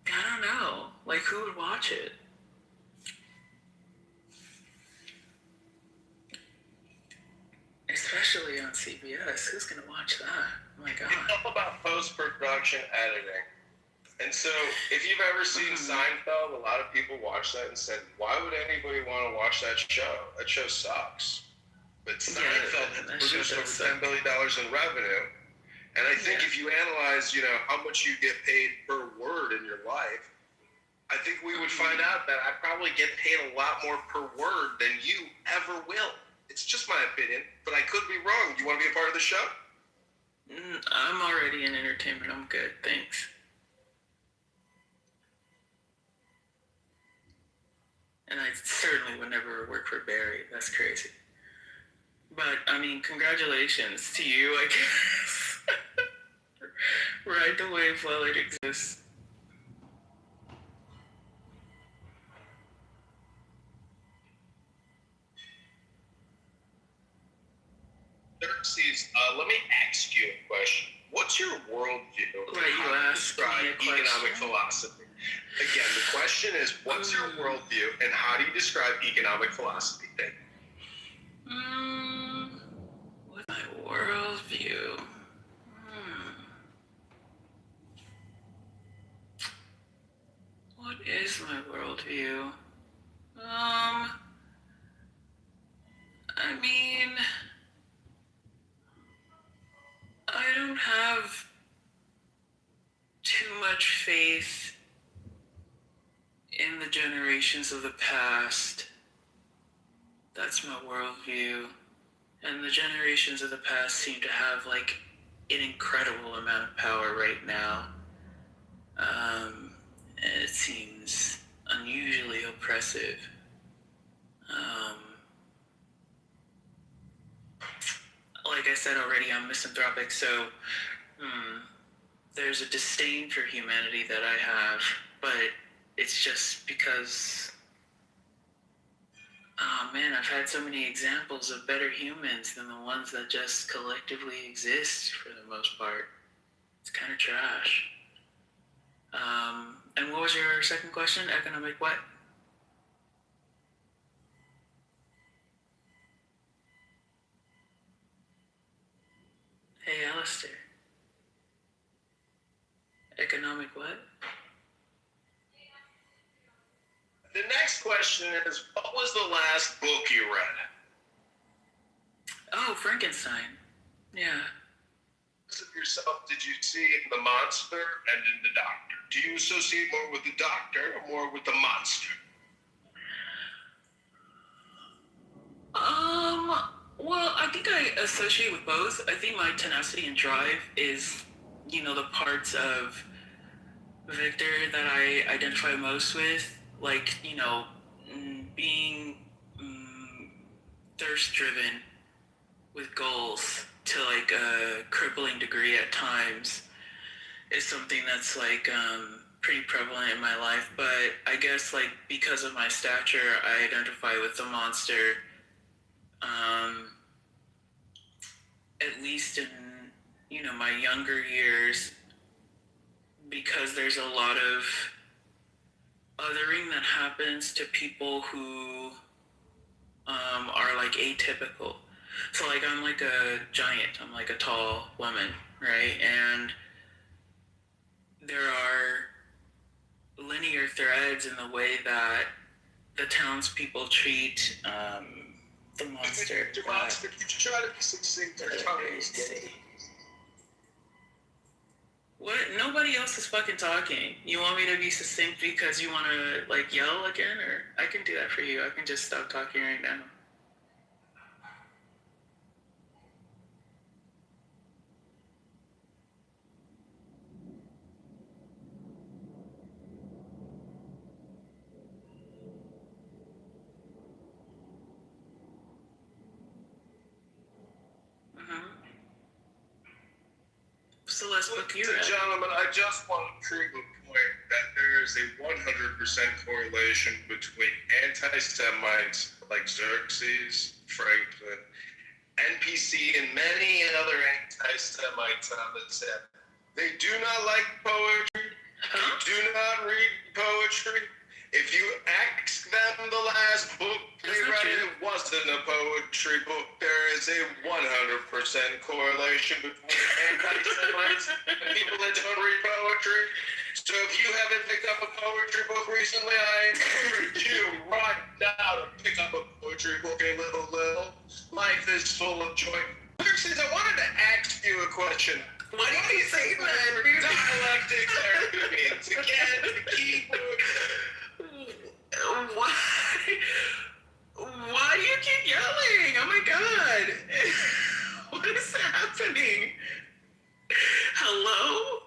I don't know. Like, who would watch it? Especially on CBS. Who's gonna watch that? Oh my God. It's all about post-production editing. And so, if you've ever seen Seinfeld, a lot of people watch that and said, why would anybody want to watch that show? That show sucks. But Seinfeld has produced over $10 billion in revenue. And I think if you analyze, how much you get paid per word in your life, I think we would find out that I probably get paid a lot more per word than you ever will. It's just my opinion, but I could be wrong. You want to be a part of the show? I'm already in entertainment. I'm good. Thanks. And I certainly would never work for Barry. That's crazy. But, I mean, congratulations to you, I guess. Ride the wave while it exists. Xerxes, let me ask you a question. What's your worldview? Let you ask me a question. Economic philosophy. Again, the question is, what's your worldview and how do you describe economic philosophy? What's my worldview? What is my worldview? I mean, I don't have too much faith in the generations of the past. That's my worldview. And the generations of the past seem to have like an incredible amount of power right now. And it seems unusually oppressive. Like I said already, I'm misanthropic, so there's a disdain for humanity that I have, but it's just because, oh man, I've had so many examples of better humans than the ones that just collectively exist for the most part. It's kind of trash. And what was your second question? Economic what? Hey, Alistair. Economic what? The next question is, what was the last book you read? Oh, Frankenstein. Yeah. Of yourself, did you see the monster and in the doctor? Do you associate more with the doctor or more with the monster? Well, I think I associate with both. I think my tenacity and drive is, the parts of Victor that I identify most with, like, being thirst-driven with goals to like a crippling degree at times is something that's like pretty prevalent in my life. But I guess like because of my stature, I identify with the monster, at least in my younger years, because there's a lot of othering that happens to people who are like atypical. So like I'm like a giant, I'm like a tall woman, right? And there are linear threads in the way that the townspeople treat the monster. You try to be succinct. What? Nobody else is fucking talking. You want me to be succinct because you want to like yell again, or I can do that for you. I can just stop talking right now. So let's book you. Gentlemen, I just want to prove a point that there is a 100% correlation between anti-Semites like Xerxes, Franklin, NPC, and many other anti-Semites on the set. They do not like poetry. They do not read poetry. If you ask them the last book they read, it wasn't a poetry book. There is a 100% correlation between anti-Semites and people that don't read poetry. So if you haven't picked up a poetry book recently, I encourage you right now to pick up a poetry book a little. Life is full of joy. Xerxes, I wanted to ask you a question. What do you think that dialectic therapy means? Again, the key word. Why do you keep yelling? Oh my god. What is happening? Hello?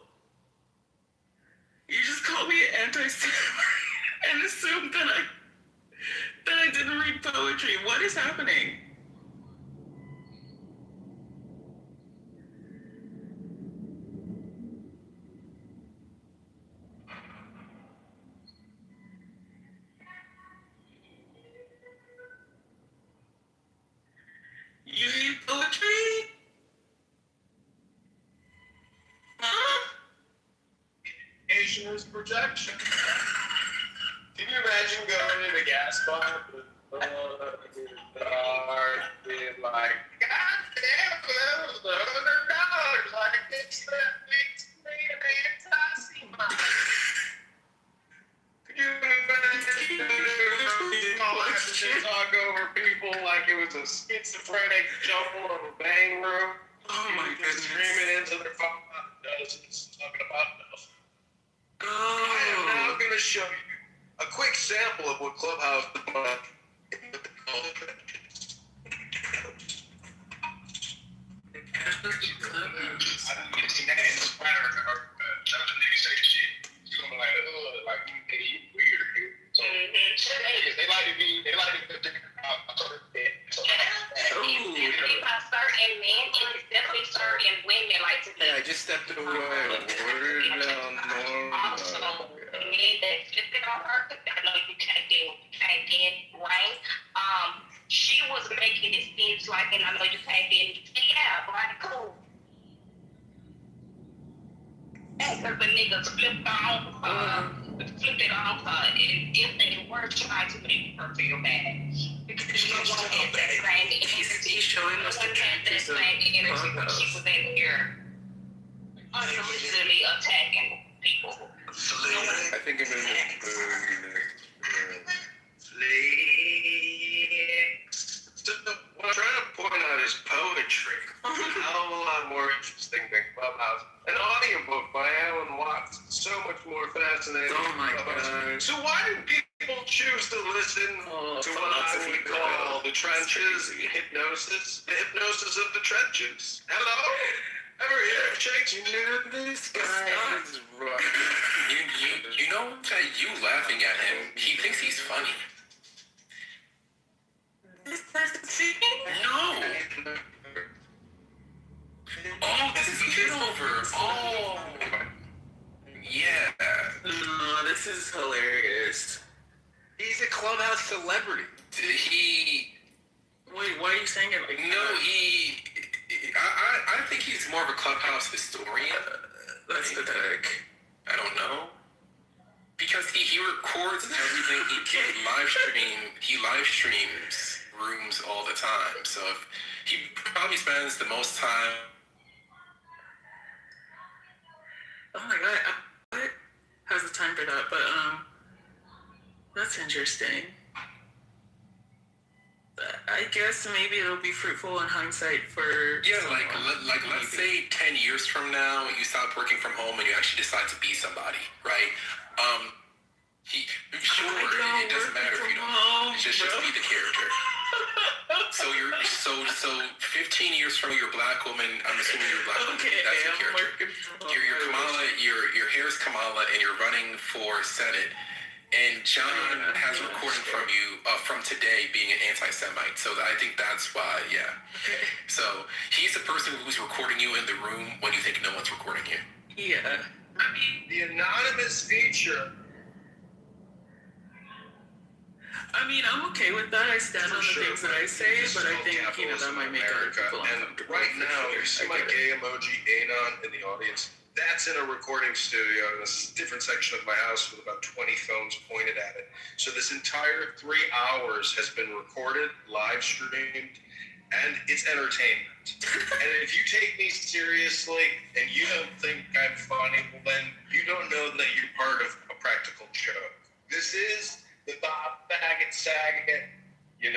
You just called me an anti-Semite and assumed that I didn't read poetry. What is happening? You read poetry? Huh? Asian is projection. Can you imagine going to the gas pump with being like, God damn, that was $100. I guess that makes me an anti-Semite. Could you imagine talk over people like it was a schizophrenic jumble of a bang room? Oh my goodness. Screaming into their phone dozens, talking about nothing. Oh. I am now going to show you a quick sample of what Clubhouse is like. Yeah, I just stepped away. We're down normal. She was making it seem like, and I know you can't be, yeah, right, cool. Because the niggas flipped it on her, and if they were trying to make her feel bad. Because no one had that same energy. He's showing us the trenches of when she was in here, unsolicited attacking people. I think I'm going So what I'm trying to point out is poetry. A hell of a lot more interesting than Clubhouse. An audiobook by Alan Watts. So much more fascinating. Oh my god. So why do people choose to listen to what I would call the trenches, hypnosis? The hypnosis of the trenches. Hello? Ever hear of Shakespeare? This guy is rough. You know that you laughing at him, he thinks he's funny. This person speaking? No. Oh, this is Kitover. Oh. Yeah. No, this is hilarious. He's a Clubhouse celebrity. Wait, why are you saying it like No, I think he's more of a Clubhouse historian. That's pathetic. I don't know. Because he records everything he live streams rooms all the time. So he probably spends the most time. Oh my god, what? How's the time for that? But that's interesting. guess maybe it'll be fruitful in hindsight for let's say 10 years from now you stop working from home and you actually decide to be somebody, right? It doesn't matter if you don't. It's just be the character. So 15 years from now, you're a black woman. I'm assuming you're a black woman. Okay, That's your character. You're Kamala. Your hair is Kamala, and you're running for Senate. And John has a recording from you from today being an anti-Semite. So I think that's why, yeah. Okay. So he's the person who's recording you in the room when you think no one's recording you. Yeah. I mean, the anonymous feature. I mean, I'm okay with that. I stand on the things that I say, but I think, that might make other people uncomfortable. Right now, you see my gay emoji Anon in the audience. That's in a recording studio in a different section of my house with about 20 phones pointed at it. So this entire 3 hours has been recorded, live streamed, and it's entertainment. And if you take me seriously and you don't think I'm funny, well then you don't know that you're part of a practical joke. This is the Bob Baggett Saget, you're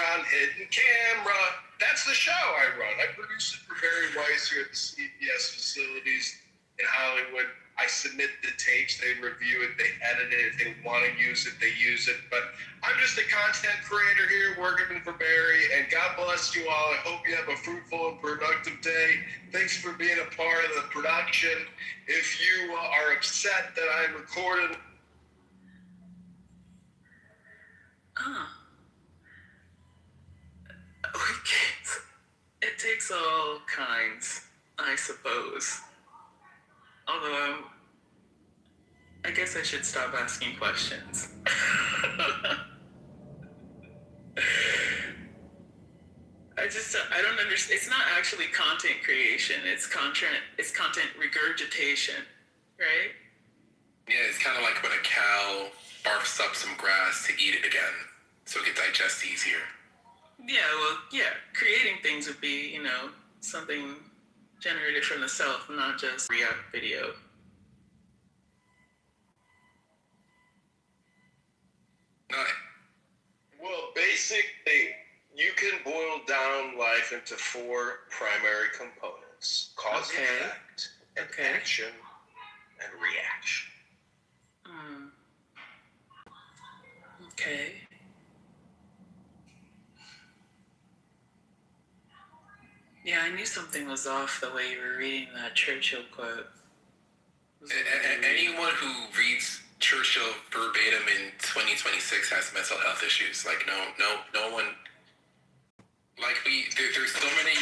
on hidden camera. That's the show I run. I produce it for Barry Weiss here at the CBS facilities in Hollywood. I submit the tapes, they review it, they edit it. If they want to use it, they use it. But I'm just a content creator here working for Barry, and God bless you all. I hope you have a fruitful and productive day. Thanks for being a part of the production. If you are upset that I'm recording... It takes all kinds, I suppose. Although I guess I should stop asking questions. I don't understand. It's not actually content creation. It's content regurgitation, right? Yeah, it's kind of like when a cow barfs up some grass to eat it again, so it can digest easier. Yeah, creating things would be, something generated from the self, not just React video. Well, basically, you can boil down life into 4 primary components: cause and effect, and action, and reaction. Okay. Yeah, I knew something was off the way you were reading that Churchill quote. Anyone who reads Churchill verbatim in 2026 has mental health issues. Like, no one. Like, there's so many.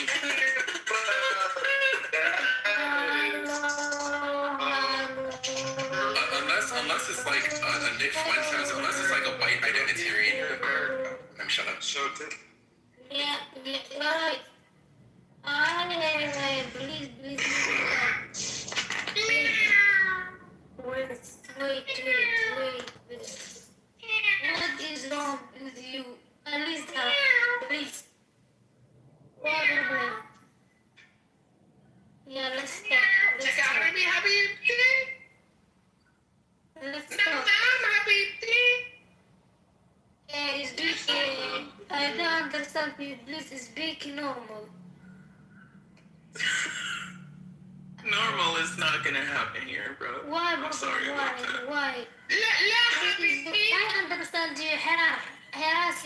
Unless it's like a Nick Fuentes, unless it's like a white identitarian, I'm shut up. So, yeah, right. Please. Wait. What is wrong with you? Alisa, please. Yeah, let's stop. Let's talk. Yeah, speak. I don't understand you. Please speak normal. Normal is not gonna happen here, bro. Why? I'm sorry about that. Why? I understand you. Harass.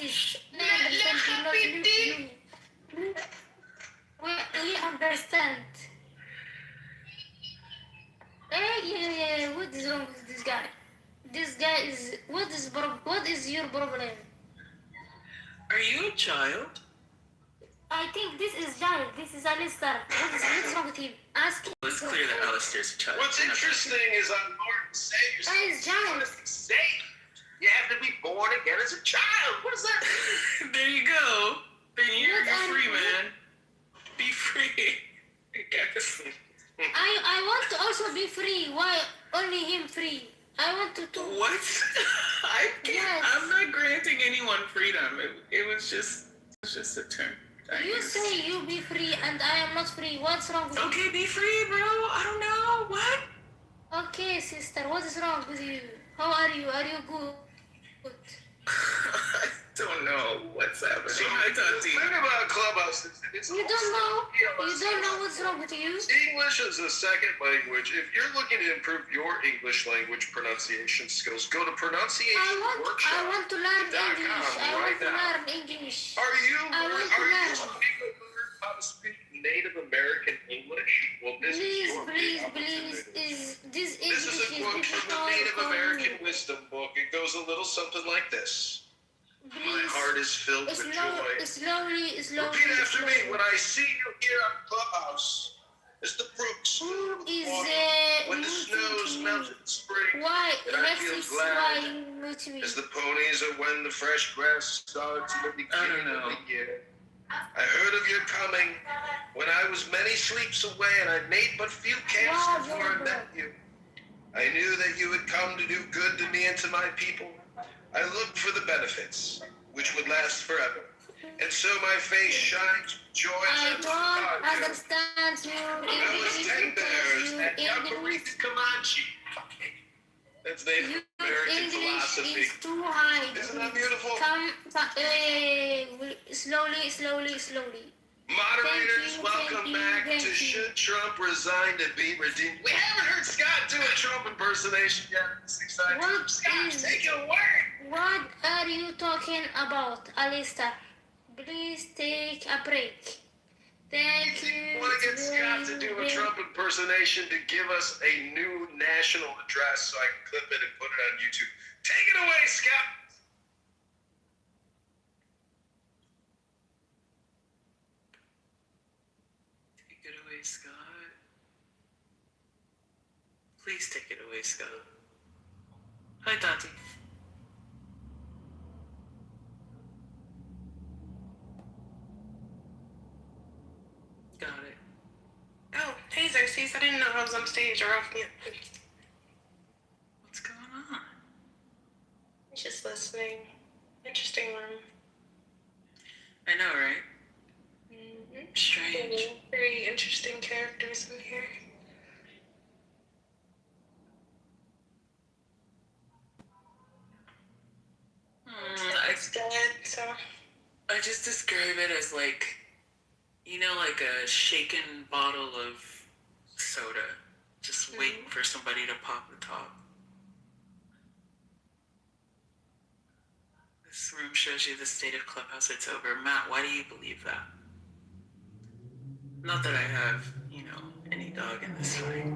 We understand. Yeah. What is wrong with this guy? This guy is. What is your problem? Are you a child? I think this is Giant. This is Alistair. What's wrong with him? Ask him. It's clear that Alistair's a child. What's interesting is I'm born to say yourself. That is Giant. Safe. You have to be born again as a child. What does that mean? There you go. Then you're free, man. Be free. I guess. I want to also be free. Why only him free? I want to. What? I can't. Yes. I'm not granting anyone freedom. It was just a term. You say you be free and I am not free. What's wrong with you? Okay, be free, bro. I don't know. What? Okay, sister. What is wrong with you? How are you? Are you good? don't know what's happening. So, I thought the thing about Clubhouse is it's You don't know. You don't know what's wrong with you. English is a second language. If you're looking to improve your English language pronunciation skills, go to pronunciation I workshop. want to learn English. I want to learn English. Are you I want to are you learn. looking to learn how to speak Native American English? Well, this is your big opportunity. This This is English a quote from the Native American Wisdom book. It goes a little something like this. My heart is filled with joy. Slowly. Repeat after me. When I see you here on Clubhouse, it's the brooks. When the snows melt in spring, Why? and I feel glad as the ponies are when the fresh grass starts in the beginning of the year. I heard of your coming when I was many sleeps away and I made but few camps before I met you. I knew that you would come to do good to me and to my people. I looked for the benefits, which would last forever. And so my face shines with joy. I don't understand you. That was Ten Bears and Yakarika Comanche. That's Native American English philosophy. is too high. Isn't that beautiful? Slowly. Moderators, welcome back to Should Trump Resign to Be Redeemed? We haven't heard Scott do a Trump impersonation yet. It's exciting. Scott, take it away. What are you talking about, Alistair? Please take a break. Thank you. I want to get Scott to do a Trump impersonation to give us a new national address so I can clip it and put it on YouTube. Take it away, Scott. Take it away, Scott. Please take it away, Scott. Hi, Tati. Got it. Oh, hey Xerxes, I didn't know I was on stage or off mute. What's going on? Just listening. Interesting room. I know, right? Mm-hmm. Strange. Very interesting characters in here. It's dead, so. I just describe it as like, you know, like a shaken bottle of soda, just waiting for somebody to pop the top. This room shows you the state of Clubhouse. It's over. Matt, why do you believe that? Not that I have, you know, any dog in this fight.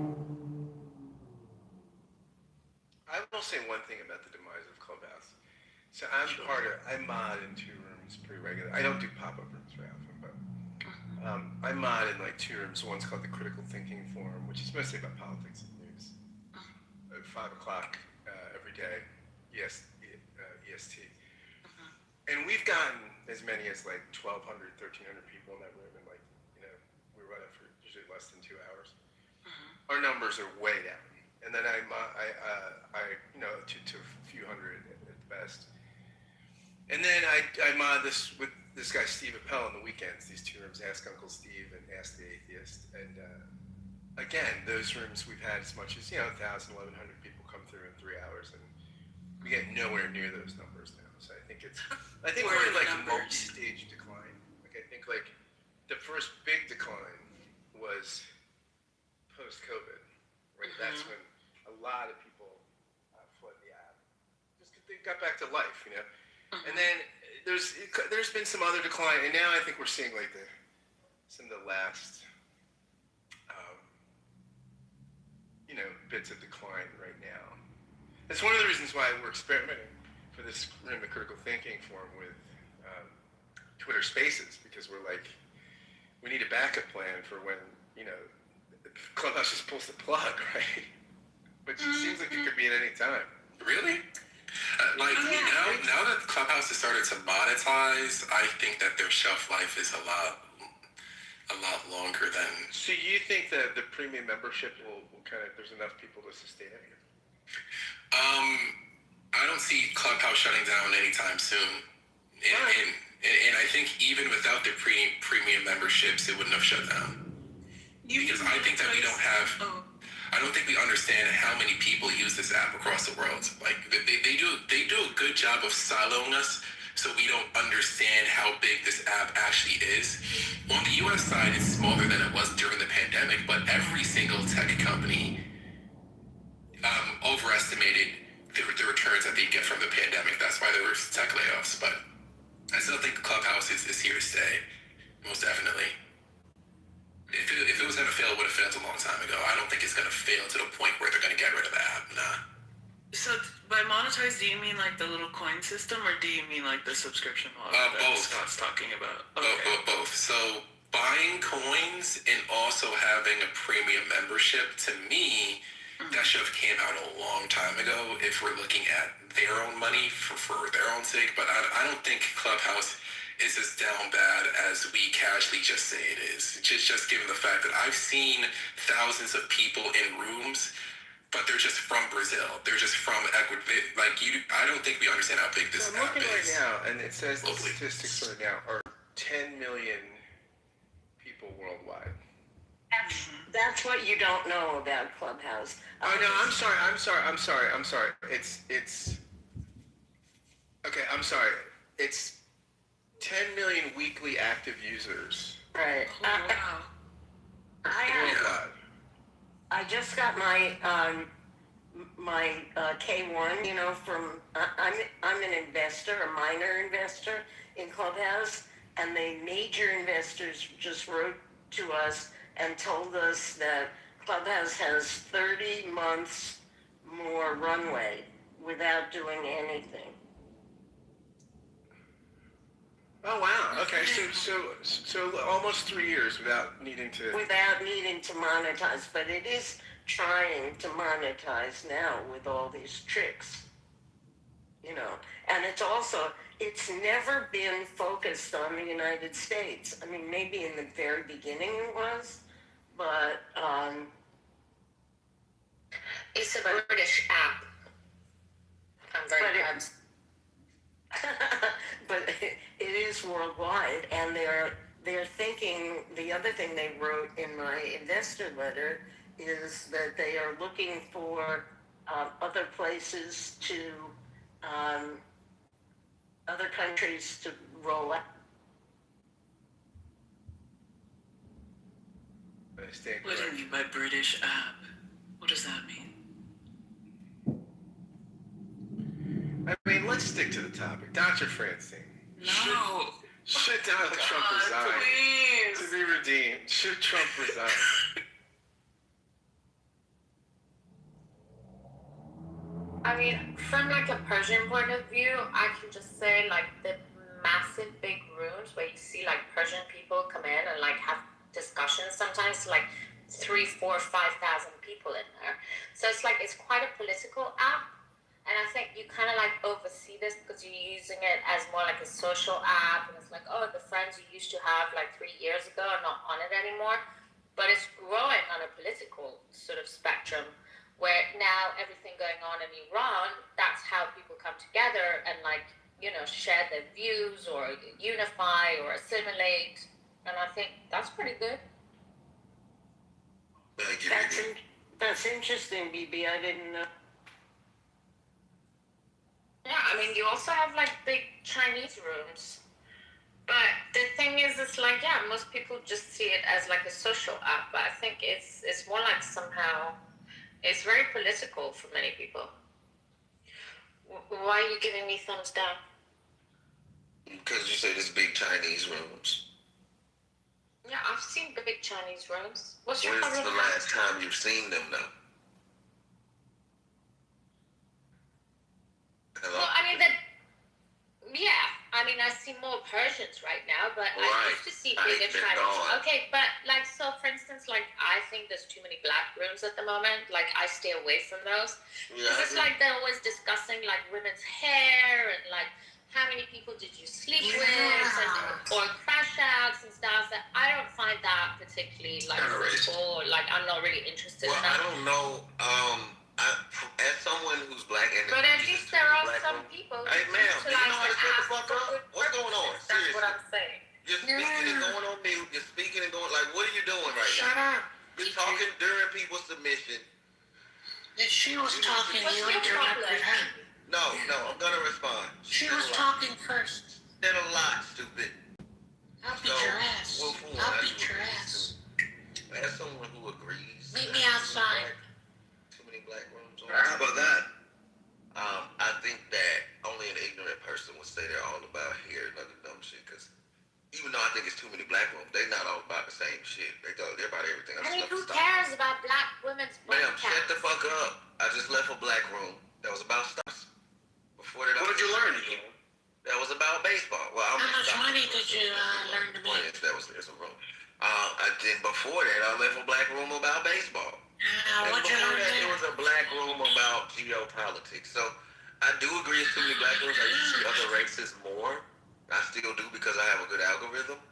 I will say one thing about the demise of Clubhouse. So I mod in 2 rooms pretty regularly. I don't do pop-up rooms very often, but I mod in like 2 rooms. One's called the Critical Thinking Forum, which is mostly about politics and news. At 5 o'clock every day, EST. And we've gotten as many as like 1,200, 1,300 people in that room, and like, you know, we run it for usually less than 2 hours. Our numbers are way down. And then I you know, to a few hundred at the best. And then I mod this with this guy Steve Appel on the weekends. These 2 rooms, Ask Uncle Steve and Ask the Atheist. And again, those rooms we've had as much as, you know, 1,000, 1,100 people come through in 3 hours, and we get nowhere near those numbers now. So I think we're in like a multi-stage decline. Like I think like the first big decline was post-COVID, right? That's when a lot of people fled the app. Just 'cause they got back to life, you know. And then there's been some other decline, and now I think we're seeing like some of the last you know, bits of decline right now. That's one of the reasons why we're experimenting for this room, the Critical Thinking Forum, with Twitter Spaces, because we're like, we need a backup plan for when, you know, Clubhouse just pulls the plug, right? Which it seems like it could be at any time. Really? Now that Clubhouse has started to monetize, I think that their shelf life is a lot longer than. So you think that the premium membership will kind of, there's enough people to sustain it? I don't see Clubhouse shutting down anytime soon. And I think even without their premium memberships, it wouldn't have shut down. Because I think that we don't have. I don't think we understand how many people use this app across the world. Like they do a good job of siloing us so we don't understand how big this app actually is. On the US side, it's smaller than it was during the pandemic, but every single tech company overestimated the returns that they get from the pandemic. That's why there were tech layoffs. But I still think Clubhouse is here to stay, most definitely. If it was going to fail, it would have failed a long time ago. I don't think it's going to fail to the point where they're going to get rid of the app. Nah. So by monetize, do you mean like the little coin system, or do you mean like the subscription model that Both. Scott's talking about? Okay. Both. So buying coins and also having a premium membership, to me, that should have came out a long time ago if we're looking at their own money for their own sake. But I don't think Clubhouse is as down bad as we casually just say it is. Just given the fact that I've seen thousands of people in rooms, but they're just from Brazil. They're just from Ecuador. I don't think we understand how big this I'm app looking is. right now, and it says the globally. statistics right now are 10 million people worldwide. That's what you don't know about Clubhouse. Oh no, I'm sorry. It's okay. I'm sorry. It's 10 million weekly active users. Right. Wow. Worldwide. I just got my K1. You know, from I'm an investor, a minor investor in Clubhouse, and the major investors just wrote to us and told us that Clubhouse has 30 months more runway without doing anything. Oh wow. Okay. So almost 3 years without needing to monetize, but it is trying to monetize now with all these tricks. You know, and it's never been focused on the United States. I mean, maybe in the very beginning it was, but it's a British app. I'm very proud. But it is worldwide, and they're thinking. The other thing they wrote in my investor letter is that they are looking for other places to, other countries to roll out. What do you mean by British app? What does that mean? I mean, let's stick to the topic. Dr. Francine. No. Should Donald Trump resign? Please. To be redeemed. Should Trump resign? I mean, from like a Persian point of view, I can just say like the massive big rooms where you see like Persian people come in and like have discussions, sometimes like 3, 4, 5,000 people in there. So it's quite a political app. And I think you kind of like oversee this because you're using it as more like a social app. And it's like, oh, the friends you used to have like 3 years ago are not on it anymore. But it's growing on a political sort of spectrum where now everything going on in Iran, that's how people come together and like, you know, share their views or unify or assimilate. And I think that's pretty good. That's interesting, BB. I didn't know. Yeah, I mean, you also have like big Chinese rooms. But the thing is, it's like, yeah, most people just see it as like a social app. But I think it's more like somehow, it's very political for many people. Why are you giving me thumbs down? Because you say there's big Chinese rooms. Yeah, I've seen the big Chinese rooms. What's your When's problem? the last time you've seen them, though? Hello? Well, I mean, I see more Persians right now, but right. I used to see bigger Chinese. Okay, but like, so for instance, like, I think there's too many black rooms at the moment. Like, I stay away from those. Yeah, Because it's like they're always discussing like women's hair and like how many people did you sleep with or crash outs and stuff. That I don't find that particularly like cool. Or like, I'm not really interested in that. I don't know. As someone who's black and but at least there are some people. Hey, ma'am, do you know how to shut the fuck up? What's going on? That's Seriously. what I'm saying. You're speaking and going on mute. You're speaking and going like, what are you doing right now? Shut up. You're talking during people's submission. She was talking. You interrupted her. No, I'm gonna respond. She was talking first. Said a lot, stupid. I'll beat your ass. I'll beat your ass. As someone who agrees. Meet me outside. Too many black rooms. How about that? I think that only an ignorant person would say they're all about hair and other dumb shit. Because even though I think it's too many black rooms, they're not all about the same shit. They're about everything. I mean, who cares about black women's body Ma'am, shut counts? the fuck up. I just left a black room that was about stocks. Before that, What did you learn? That was about baseball. Well, How much money did you learn to make? There's a room. Then before that, I left a black room about baseball. And What'd you before learn that, there? there was a black room about geopolitics. So I do agree it's too many black rooms. I used to see other races more. I still do because I have a good algorithm.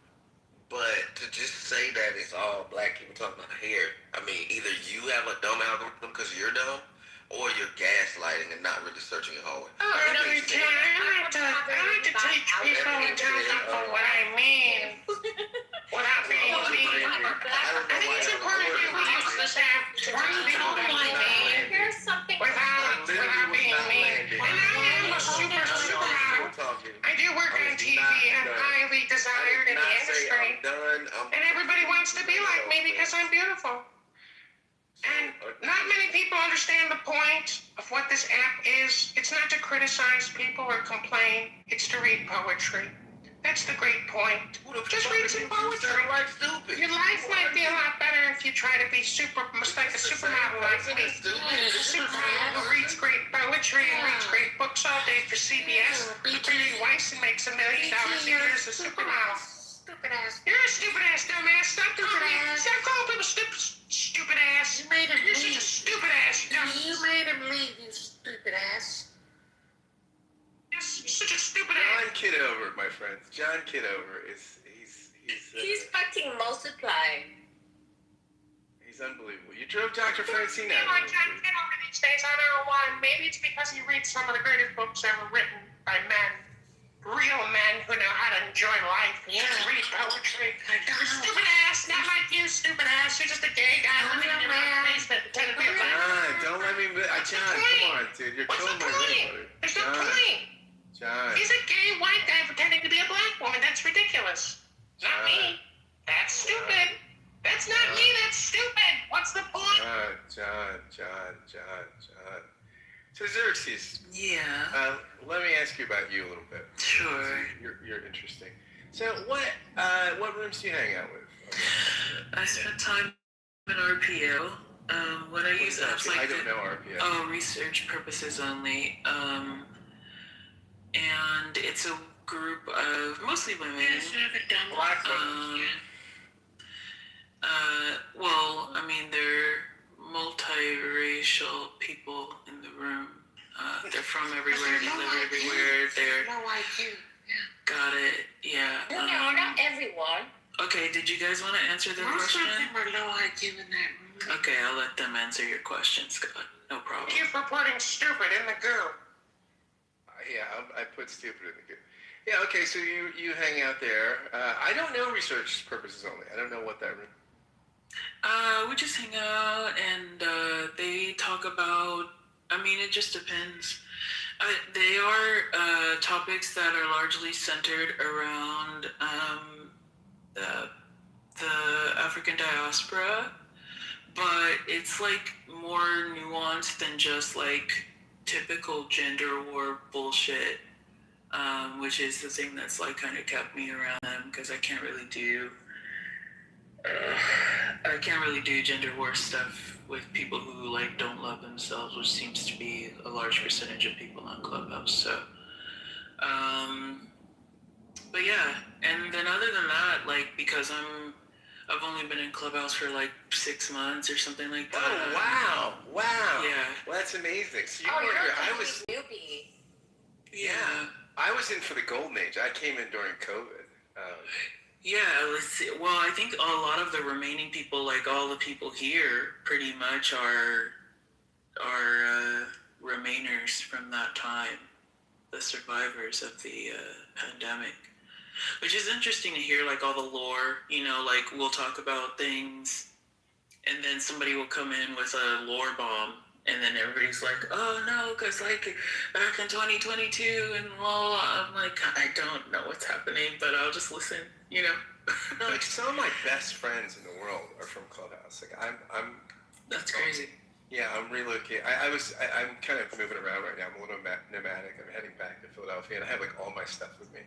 But to just say that it's all black people talking about hair, I mean, either you have a dumb algorithm because you're dumb, or you're gaslighting and not really searching your hallway. I like to teach people and tell people what I mean without being mean. I think it's important that we use this app to tell people what I mean without being mean. And I am a supermodel. I do work on TV. I'm highly desired in the industry. And everybody wants to be like me because I'm beautiful. And not many people understand the point of what this app is. It's not to criticize people or complain. It's to read poetry. That's the great point. Just read some poetry. Your life might be a lot better if you try to be like a supermodel like me. A supermodel who reads great poetry and reads great books all day for CBS. Pretty Weiss and makes $1 million a year as a supermodel. Stupid ass. You're a stupid ass, dumbass. Stop calling people stupid ass. You made him leave. You're such a stupid ass. You made him leave, you stupid ass. You're such a stupid ass. John Kitover, my friends. John Kitover He's fucking multiplying. He's unbelievable. You drove Dr. Francine I out. like John Kitover these days. I don't know why. Maybe it's because he reads some of the greatest books ever written by men. Real men who know how to enjoy life. Yeah. Read poetry. Stupid ass, not like you, stupid ass. You're just a gay guy living in your basement pretending to be a black. Don't let me. John, come on, dude. You're killing my neighbor. There's no point. John. He's a gay white guy pretending to be a black woman. That's ridiculous. Not me. That's stupid. That's not me. That's stupid. What's the point? John. So Xerxes. Yeah. Let me ask you about you a little bit. Sure. You're interesting. So what rooms do you hang out with? I spent time in RPO. When I use apps like I don't know RPO. Oh, research purposes only. And it's a group of mostly women. Well, I mean, they're multiracial people in the room. They're from everywhere. They live everywhere. They're no IQ. got it. Yeah. No, not everyone. Okay. Did you guys want to answer their question? Most of them are low IQ in that room. Okay, I'll let them answer your question, Scott. No problem. Keep reporting stupid in the goo. I put stupid in the group. Yeah, okay, so you hang out there. I don't know research purposes only. I don't know what that room. We just hang out and they talk about, I mean, it just depends. They are topics that are largely centered around the African diaspora, but it's like more nuanced than just like typical gender war bullshit, which is the thing that's like kind of kept me around them because I can't really do gender war stuff with people who like don't love themselves, which seems to be a large percentage of people on Clubhouse. So, but yeah, and then other than that, like because I've only been in Clubhouse for like 6 months or something like that. Oh wow! Yeah, well, that's amazing. So You're a newbie. Yeah. I was in for the golden age. I came in during COVID. Yeah, let's see. Well, I think a lot of the remaining people, like all the people here, pretty much are remainers from that time, the survivors of the pandemic. Which is interesting to hear, like all the lore. You know, like we'll talk about things, and then somebody will come in with a lore bomb And then everybody's like, oh no, because like back in 2022 and blah, blah. I'm like, I don't know what's happening, but I'll just listen, you know? No, like some of my best friends in the world are from Clubhouse. Like I'm. That's crazy. Yeah, I'm relocating. I'm kind of moving around right now. I'm a little nomadic. I'm heading back to Philadelphia, and I have like all my stuff with me.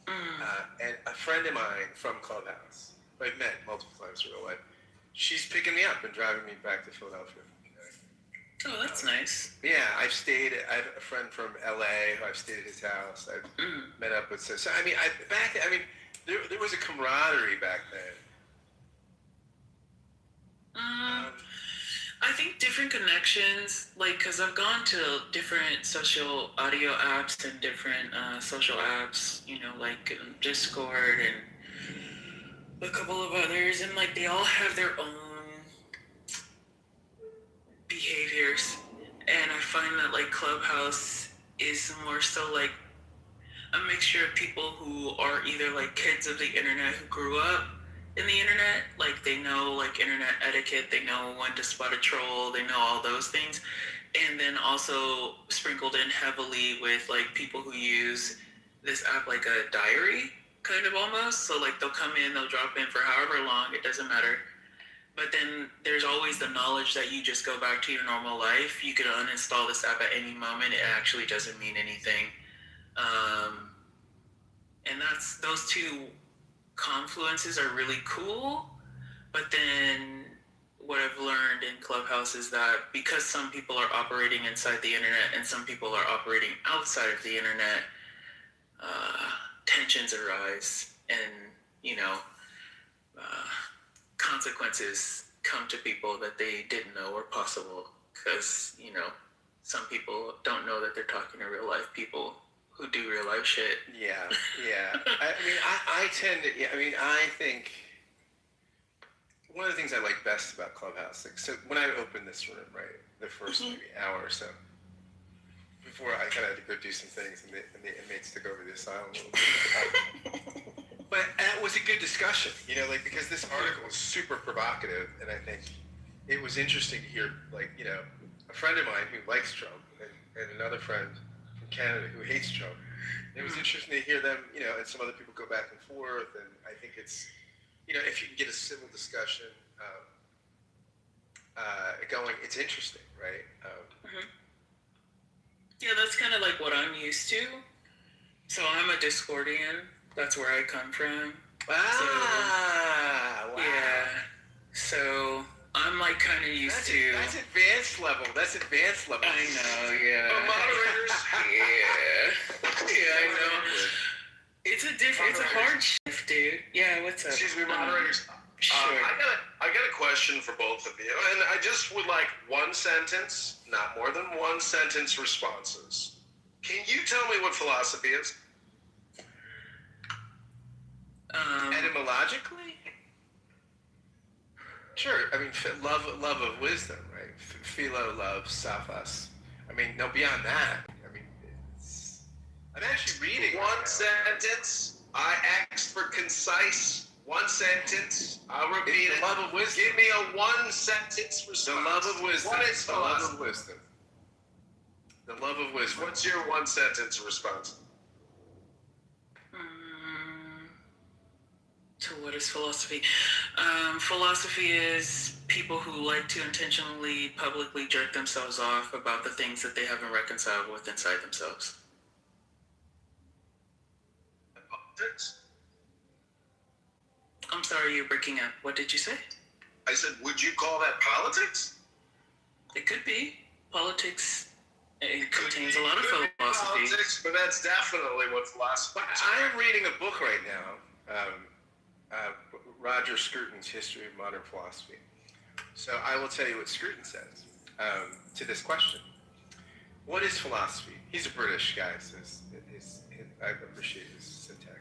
And a friend of mine from Clubhouse, who I've met multiple times in real life, she's picking me up and driving me back to Philadelphia. Oh, that's nice. Yeah, I have a friend from LA who I've stayed at his house. I've met up with. So I mean, there was a camaraderie back then. I think different connections, like, because I've gone to different social audio apps and different social apps, you know, like Discord and a couple of others, and like they all have their own behaviors. And I find that like Clubhouse is more so like a mixture of people who are either like kids of the internet who grew up in the internet, like they know like internet etiquette, they know when to spot a troll, they know all those things, and then also sprinkled in heavily with like people who use this app like a diary, kind of almost. So like they'll come in, they'll drop in for however long, it doesn't matter. But then there's always the knowledge that you just go back to your normal life. You could uninstall this app at any moment. It actually doesn't mean anything. And that's, those two confluences are really cool. But then what I've learned in Clubhouse is that because some people are operating inside the internet and some people are operating outside of the internet, tensions arise and, you know, consequences come to people that they didn't know were possible, because, you know, some people don't know that they're talking to real life people who do real life shit. Yeah. I tend to, I think one of the things I like best about Clubhouse, like, so when I opened this room, right, the first maybe hour or so, before I kind of had to go do some things, and the inmates took over the asylum a little bit. But it was a good discussion, you know, like, because this article is super provocative, and I think it was interesting to hear, like, you know, a friend of mine who likes Trump and another friend from Canada who hates Trump. It was interesting to hear them, you know, and some other people go back and forth, and I think it's, you know, if you can get a civil discussion going, it's interesting, right? Yeah, that's kind of like what I'm used to. So I'm a Discordian. That's where I come from. Wow. Yeah. So I'm like kind of used to. That's advanced level. I know. Yeah. Moderators. Yeah, I know. It's a hard shift, dude. Yeah. What's up? Excuse me, moderators. Sure. I got a question for both of you, and I just would like one sentence, not more than one sentence responses. Can you tell me what philosophy is? Etymologically? Sure. I mean, love of wisdom, right? Philo, love, sophos. I mean, no, beyond that. I mean, I'm actually reading one sentence. I asked for concise. One sentence. I'll repeat it. The love of wisdom. Give me a one sentence response. The love of wisdom. What is the love of wisdom? The love of wisdom. What's your one sentence response? So what is philosophy? Philosophy is people who like to intentionally, publicly jerk themselves off about the things that they haven't reconciled with inside themselves. Politics? I'm sorry, you're breaking up. What did you say? I said, would you call that politics? It could be. Politics, it contains a lot of philosophy. Politics, but that's definitely what philosophy is. I'm reading a book right now, Roger Scruton's History of Modern Philosophy. So I will tell you what Scruton says to this question. What is philosophy? He's a British guy, so I appreciate his syntax.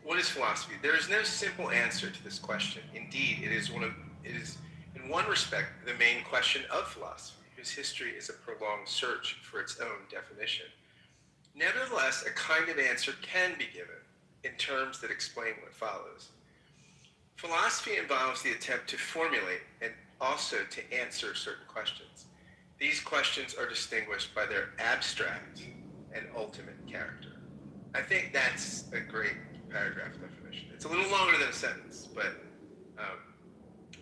What is philosophy? There is no simple answer to this question. Indeed, it is in one respect the main question of philosophy, whose history is a prolonged search for its own definition. Nevertheless, a kind of answer can be given in terms that explain what follows. Philosophy involves the attempt to formulate and also to answer certain questions. these questions are distinguished by their abstract and ultimate character. I think that's a great paragraph definition. It's a little longer than a sentence, but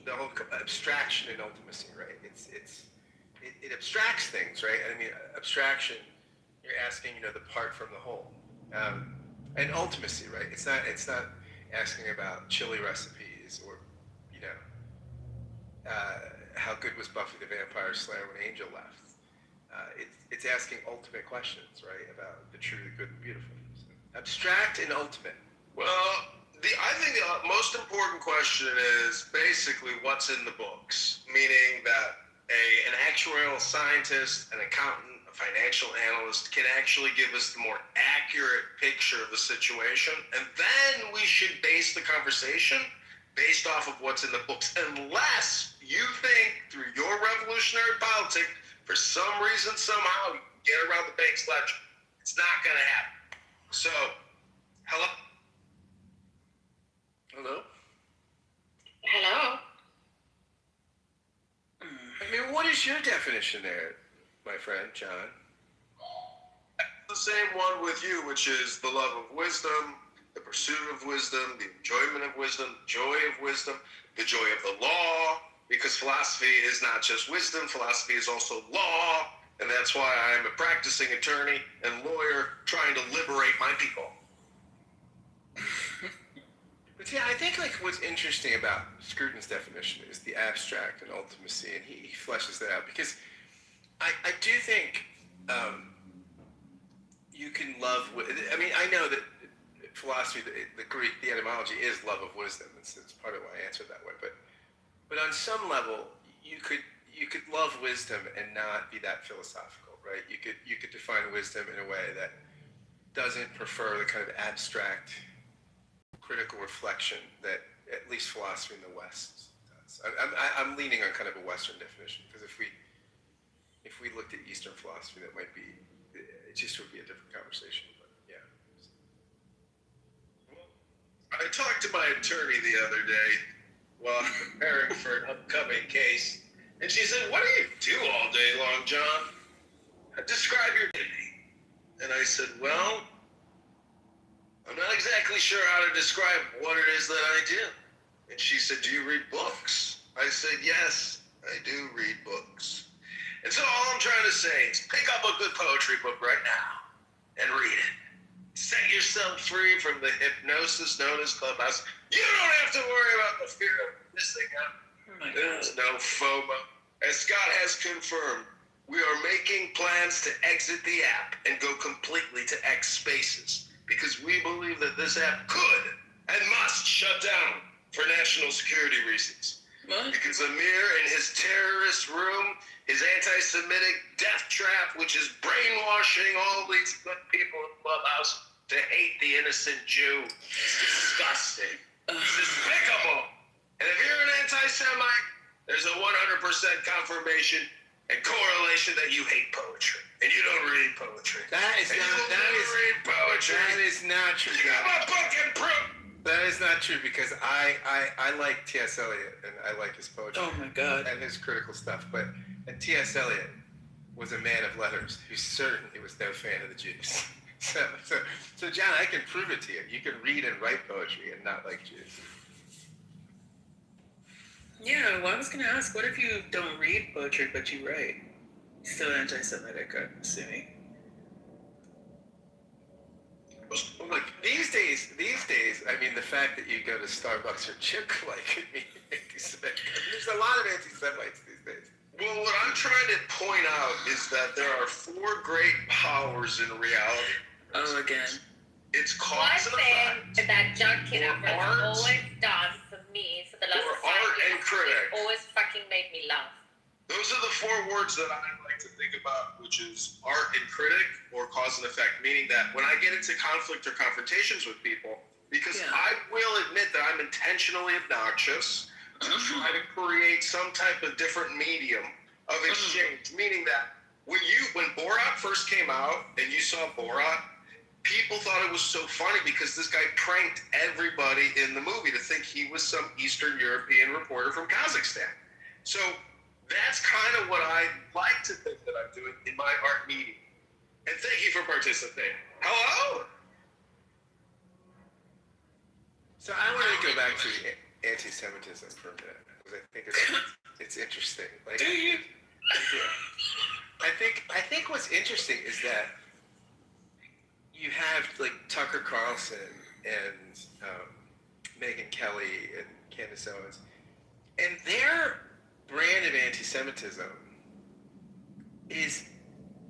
the whole abstraction and ultimacy, right? It abstracts things, right? I mean, abstraction, you're asking, the part from the whole, and ultimacy, right? It's not asking about chili recipes or, how good was Buffy the Vampire Slayer when Angel left. It's asking ultimate questions, right? About the true, the good, and beautiful. So, abstract and ultimate. Well, I think the most important question is basically what's in the books, meaning that an actuarial scientist, an accountant, a financial analyst can actually give us the more accurate picture of the situation, and then we should base the conversation based off of what's in the books, unless you think through your revolutionary politics, for some reason, somehow, you can get around the bank's ledger. It's not going to happen. So, hello? Hello? Hello? I mean, what is your definition there, my friend, John? The same one with you, which is the love of wisdom, the pursuit of wisdom, the enjoyment of wisdom, the joy of wisdom, the joy of the law, because philosophy is not just wisdom, philosophy is also law, and that's why I'm a practicing attorney and lawyer trying to liberate my people. But yeah, I think what's interesting about Scruton's definition is the abstract and ultimacy, and he fleshes that out, because I do think you can love. I mean, I know that philosophy, the Greek, the etymology is love of wisdom. It's part of why I answered that way. But on some level, you could love wisdom and not be that philosophical, right? You could define wisdom in a way that doesn't prefer the kind of abstract, critical reflection that at least philosophy in the West does. I'm leaning on kind of a Western definition, because if we looked at Eastern philosophy, that might be, it just would be a different conversation. But yeah. I talked to my attorney the other day while I'm preparing for an upcoming case, and she said, "What do you do all day long, John? Describe your day." And I said, "Well, I'm not exactly sure how to describe what it is that I do." And she said, "Do you read books?" I said, "Yes, I do read books." And so all I'm trying to say is pick up a good poetry book right now and read it. Set yourself free from the hypnosis known as Clubhouse. You don't have to worry about the fear of missing out. There's no FOMO. As Scott has confirmed, we are making plans to exit the app and go completely to X Spaces, because we believe that this app could and must shut down for national security reasons. What? Because Amir in his terrorist room, his anti-Semitic death trap, which is brainwashing all these good people in Clubhouse to hate the innocent Jew, is disgusting. It's despicable. And if you're an anti-Semite, there's a 100% confirmation and correlation that you hate poetry. And you don't read poetry. That is not true. You got my book and proof. That is not true, because I like T.S. Eliot, and I like his poetry. Oh my God. And his critical stuff. And T.S. Eliot was a man of letters who certainly was no fan of the Jews. So John, I can prove it to you. You can read and write poetry and not like Jews. Yeah, well, I was going to ask, what if you don't read poetry but you write? Still anti-Semitic, I'm assuming. Well, look, these days, I mean, the fact that you go to Starbucks or Chick-fil-A could be anti-Semitic. There's a lot of anti-Semites these days. Well, what I'm trying to point out is that there are four great powers in reality. Oh, again. It's cause and effect. One thing that John Kitover has always done for me for the last 5 years, it always fucking made me laugh. Those are the four words that I like to think about, which is art and critic, or cause and effect, meaning that when I get into conflict or confrontations with people, because I will admit that I'm intentionally obnoxious to try to create some type of different medium of exchange, meaning that when Borat first came out and you saw Borat, people thought it was so funny because this guy pranked everybody in the movie to think he was some Eastern European reporter from Kazakhstan. So That's kind of what I like to think that I'm doing in my art meeting. And thank you for participating. Hello? So I want to go back to anti-Semitism for a minute because I think it's interesting. Like, do you? I think what's interesting is that you have like Tucker Carlson and Megyn Kelly and Candace Owens, and their brand of anti-Semitism is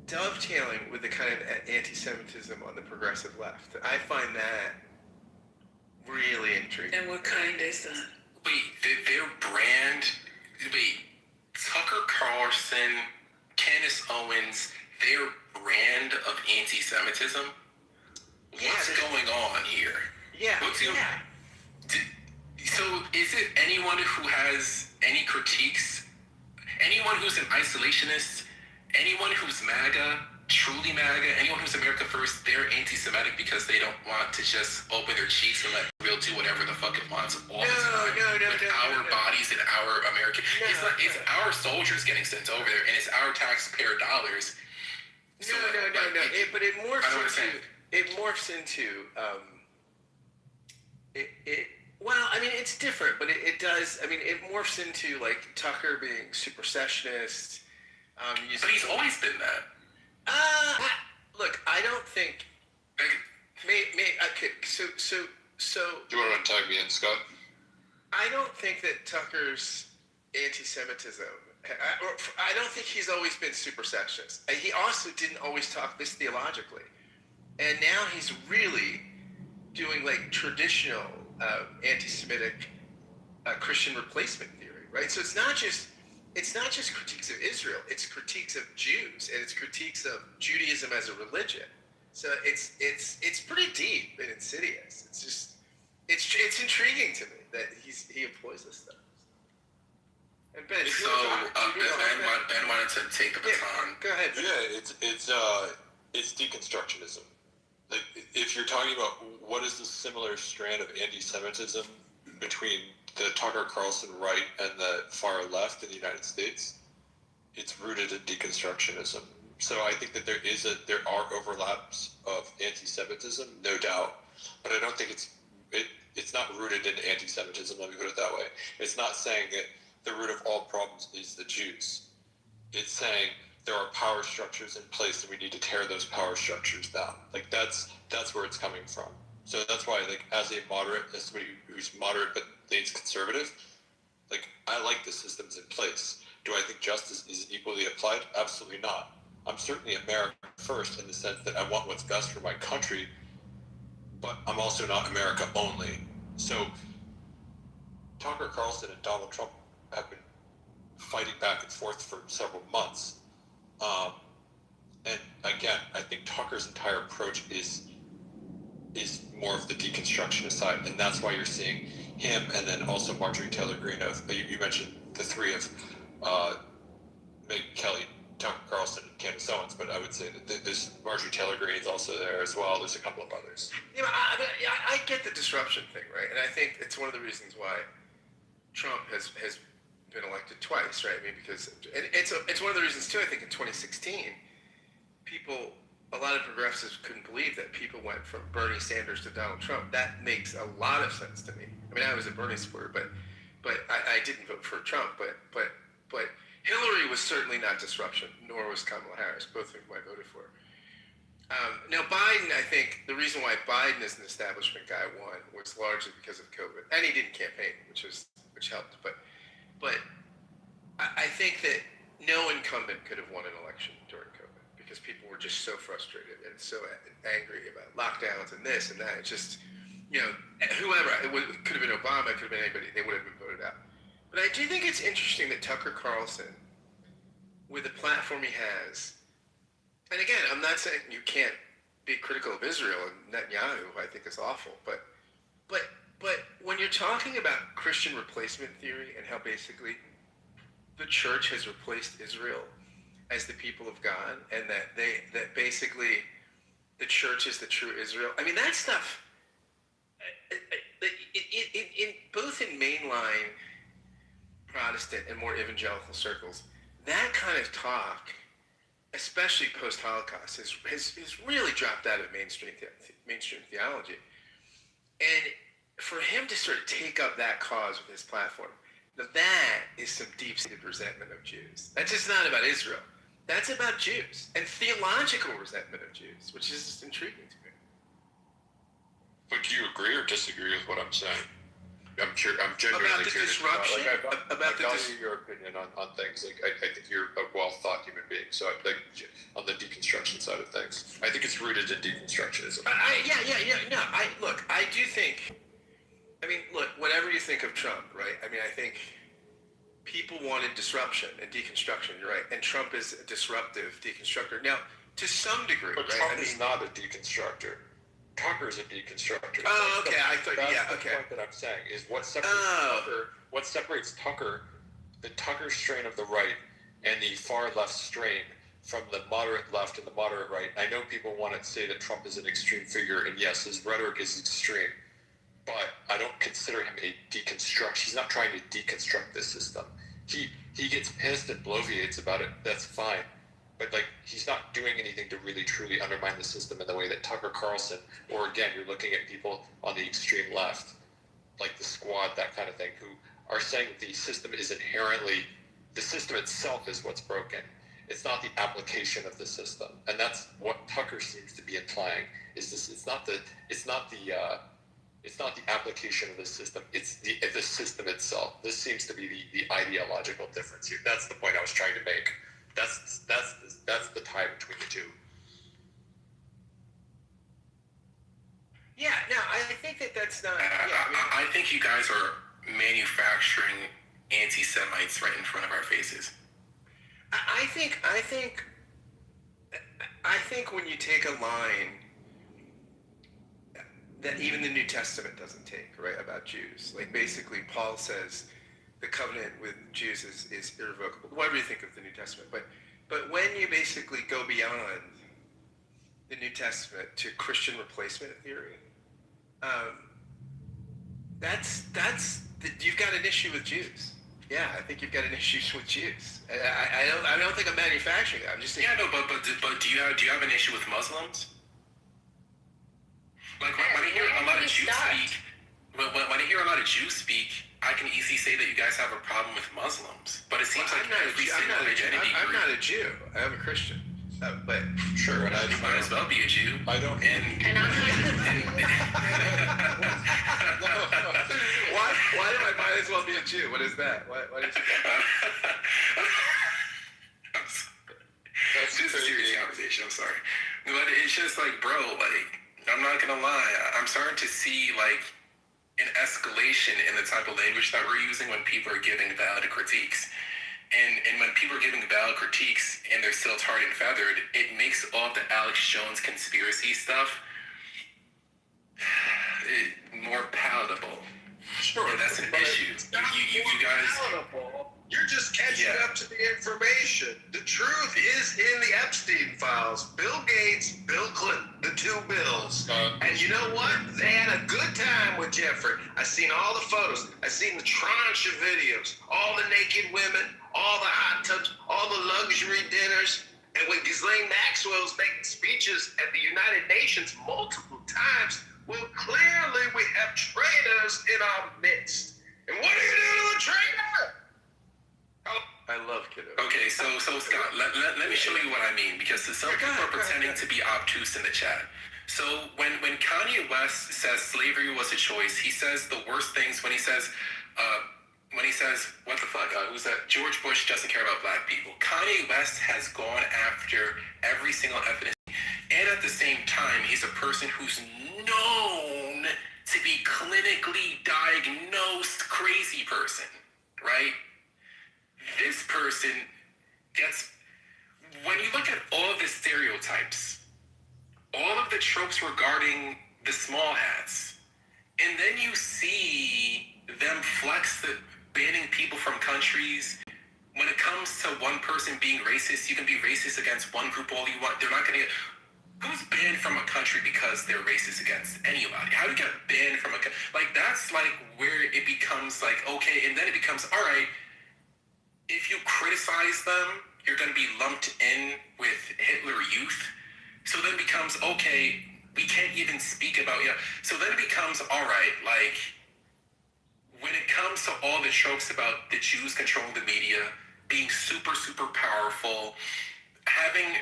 dovetailing with the kind of anti-Semitism on the progressive left. I find that really intriguing. And what kind is that? Wait, their brand. Wait, Tucker Carlson, Candace Owens, their brand of anti-Semitism. What's going on here? Yeah. So is it anyone who has any critiques? Anyone who's an isolationist? Anyone who's MAGA, truly MAGA? Anyone who's America First? They're anti-Semitic because they don't want to just open their cheeks and let Israel do whatever the fuck it wants all the time. With our bodies and our American. It's our soldiers getting sent over there, and it's our taxpayer dollars. But it morphs into. Well, I mean, it's different, but it does. I mean, it morphs into like Tucker being supersessionist. But he's always been that. Look, I don't think. Okay, so. Do you want to tag me in, Scott? I don't think that Tucker's anti-Semitism. I don't think he's always been supersessionist. He also didn't always talk this theologically, and now he's really doing like traditional anti-Semitic Christian replacement theory, right? So it's not just critiques of Israel; it's critiques of Jews, and it's critiques of Judaism as a religion. So it's pretty deep and insidious. It's intriguing to me that he employs this stuff. And Ben, Ben wanted to take the baton. Go ahead. Yeah, it's deconstructionism. Like, if you're talking about what is the similar strand of anti-Semitism between the Tucker Carlson right and the far left in the United States, it's rooted in deconstructionism. So I think that there are overlaps of anti-Semitism, no doubt, but I don't think it's not rooted in anti-Semitism. Let me put it that way. It's not saying that the root of all problems is the Jews. It's saying there are power structures in place and we need to tear those power structures down. Like that's where it's coming from. So that's why, like, as somebody who's moderate but leans conservative, like, I like the systems in place. Do I think justice is equally applied? Absolutely not. I'm certainly America first in the sense that I want what's best for my country, but I'm also not America only. So Tucker Carlson and Donald Trump have been fighting back and forth for several months. And again, I think Tucker's entire approach is more of the deconstructionist side, and that's why you're seeing him, and then also Marjorie Taylor Greene. You mentioned the three of Megyn Kelly, Tucker Carlson, and Candace Owens, but I would say that there's Marjorie Taylor Greene is also there as well. There's a couple of others. Yeah, I get the disruption thing, right? And I think it's one of the reasons why Trump has been elected twice, right? I mean, because it's one of the reasons too. I think in 2016, a lot of progressives couldn't believe that people went from Bernie Sanders to Donald Trump. That makes a lot of sense to me. I mean, I was a Bernie supporter, but I didn't vote for Trump. But Hillary was certainly not disruption, nor was Kamala Harris, both of whom I voted for. Now Biden, I think the reason why Biden as an establishment guy won was largely because of COVID, and he didn't campaign, which helped. But I think that no incumbent could have won an election during COVID because people were just so frustrated and so angry about lockdowns and this and that. It's just, whoever, it could have been Obama, it could have been anybody, they would have been voted out. But I do think it's interesting that Tucker Carlson, with the platform he has, and again, I'm not saying you can't be critical of Israel and Netanyahu, who I think is awful, but when you're talking about Christian replacement theory and how basically the church has replaced Israel as the people of God, and that basically the church is the true Israel. I mean, that stuff, both in mainline Protestant and more evangelical circles, that kind of talk, especially post-Holocaust, has really dropped out of mainstream theology. And for him to sort of take up that cause with his platform, now that is some deep-seated resentment of Jews. That's just not about Israel. That's about Jews and theological resentment of Jews, which is just intriguing to me. But do you agree or disagree with what I'm saying? I'm genuinely about the curious. disruption. I value your opinion on things. Like I think you're a well-thought human being. So like on the deconstruction side of things, I think it's rooted in deconstructionism. No, I do think. I mean, look, whatever you think of Trump, right? I mean, I think people wanted disruption and deconstruction. You're right, and Trump is a disruptive deconstructor. Now, to some degree, but right? Trump is not a deconstructor. Tucker's a deconstructor. Oh, okay. That's the point that I'm saying is what separates Tucker, the Tucker strain of the right, and the far left strain from the moderate left and the moderate right. I know people want to say that Trump is an extreme figure, and yes, his rhetoric is extreme, but I don't consider him a deconstruct. He's not trying to deconstruct this system. He gets pissed and bloviates about it. That's fine. But like he's not doing anything to really truly undermine the system in the way that Tucker Carlson, or again, you're looking at people on the extreme left, like the Squad, that kind of thing, who are saying that the system itself is what's broken. It's not the application of the system, and that's what Tucker seems to be implying. Is this? It's not the application of the system. It's the system itself. This seems to be the ideological difference here. That's the point I was trying to make. That's the tie between the two. Yeah, no, I think that's not. I think you guys are manufacturing anti-Semites right in front of our faces. I think when you take a line that even the New Testament doesn't take, right, about Jews, like basically Paul says the covenant with Jews is irrevocable. Whatever you think of the New Testament, but when you basically go beyond the New Testament to Christian replacement theory, you've got an issue with Jews. Yeah, I think you've got an issue with Jews. I don't think I'm manufacturing that. I'm just saying. Yeah, no, but do you have an issue with Muslims? Like when I hear a lot of Jews speak, when I hear a lot of Jews speak, I can easily say that you guys have a problem with Muslims, but it seems like I'm not a Jew. I'm a Christian. But sure, and you might as well be a Jew. I don't. And I'm why do I might as well be a Jew? What is that? What is That's just a serious conversation. I'm sorry, but it's just like, bro, like I'm not gonna lie, I'm starting to see like an escalation in the type of language that we're using when people are giving valid critiques. And when people are giving valid critiques and they're still tarred and feathered, it makes all the Alex Jones conspiracy stuff more palatable. Sure, and that's an issue. You guys. Palatable. You're just catching up to the information. The truth is in the Epstein files. Bill Gates, Bill Clinton, the two Bills. And you know what? They had a good time with Jeffrey. I seen all the photos. I seen the tranche of videos. All the naked women, all the hot tubs, all the luxury dinners. And when Ghislaine Maxwell's making speeches at the United Nations multiple times, well, clearly we have traitors in our midst. And what do you do to a traitor? I love Kitover. Okay, so Scott, let me show you what I mean, because some people are pretending to be obtuse in the chat. So when Kanye West says slavery was a choice, he says the worst things when he says what the fuck, who's that? George Bush doesn't care about black people. Kanye West has gone after every single ethnicity, and at the same time, he's a person who's known to be clinically diagnosed crazy person, right? This person gets, when you look at all of the stereotypes, all of the tropes regarding the small hats, and then you see them flex the banning people from countries. When it comes to one person being racist, you can be racist against one group all you want. They're not going to get, who's banned from a country because they're racist against anybody? How do you get banned from a country? Like, that's like where it becomes like, okay, and then it becomes, all right, demonize them, you're going to be lumped in with Hitler Youth. So then it becomes, okay, we can't even speak about, so then it becomes, all right, like, when it comes to all the tropes about the Jews controlling the media, being super, super powerful, having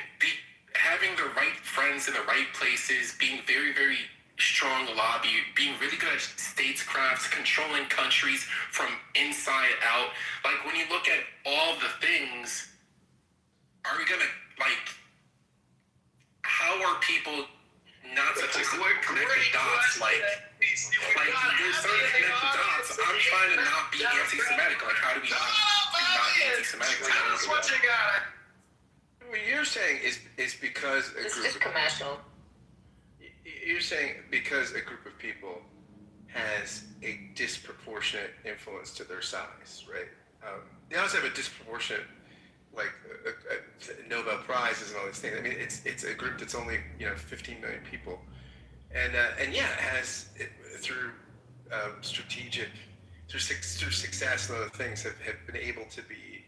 the right friends in the right places, being very, very strong lobby, being really good at statescraft, controlling countries from inside out. Like, when you look at all the things, are we gonna, like, how are people not supposed to connect the dots? Like there's certain connected dots. I'm trying to not be anti-Semitic. Like, how do we not be anti-Semitic? Tell us what you got. What you're saying is because It's just commercial. You're saying because a group of people has a disproportionate influence to their size, right? They also have a disproportionate, like, Nobel Prizes and all these things. I mean, it's a group that's only 15 million people, and it has through success and other things have been able to be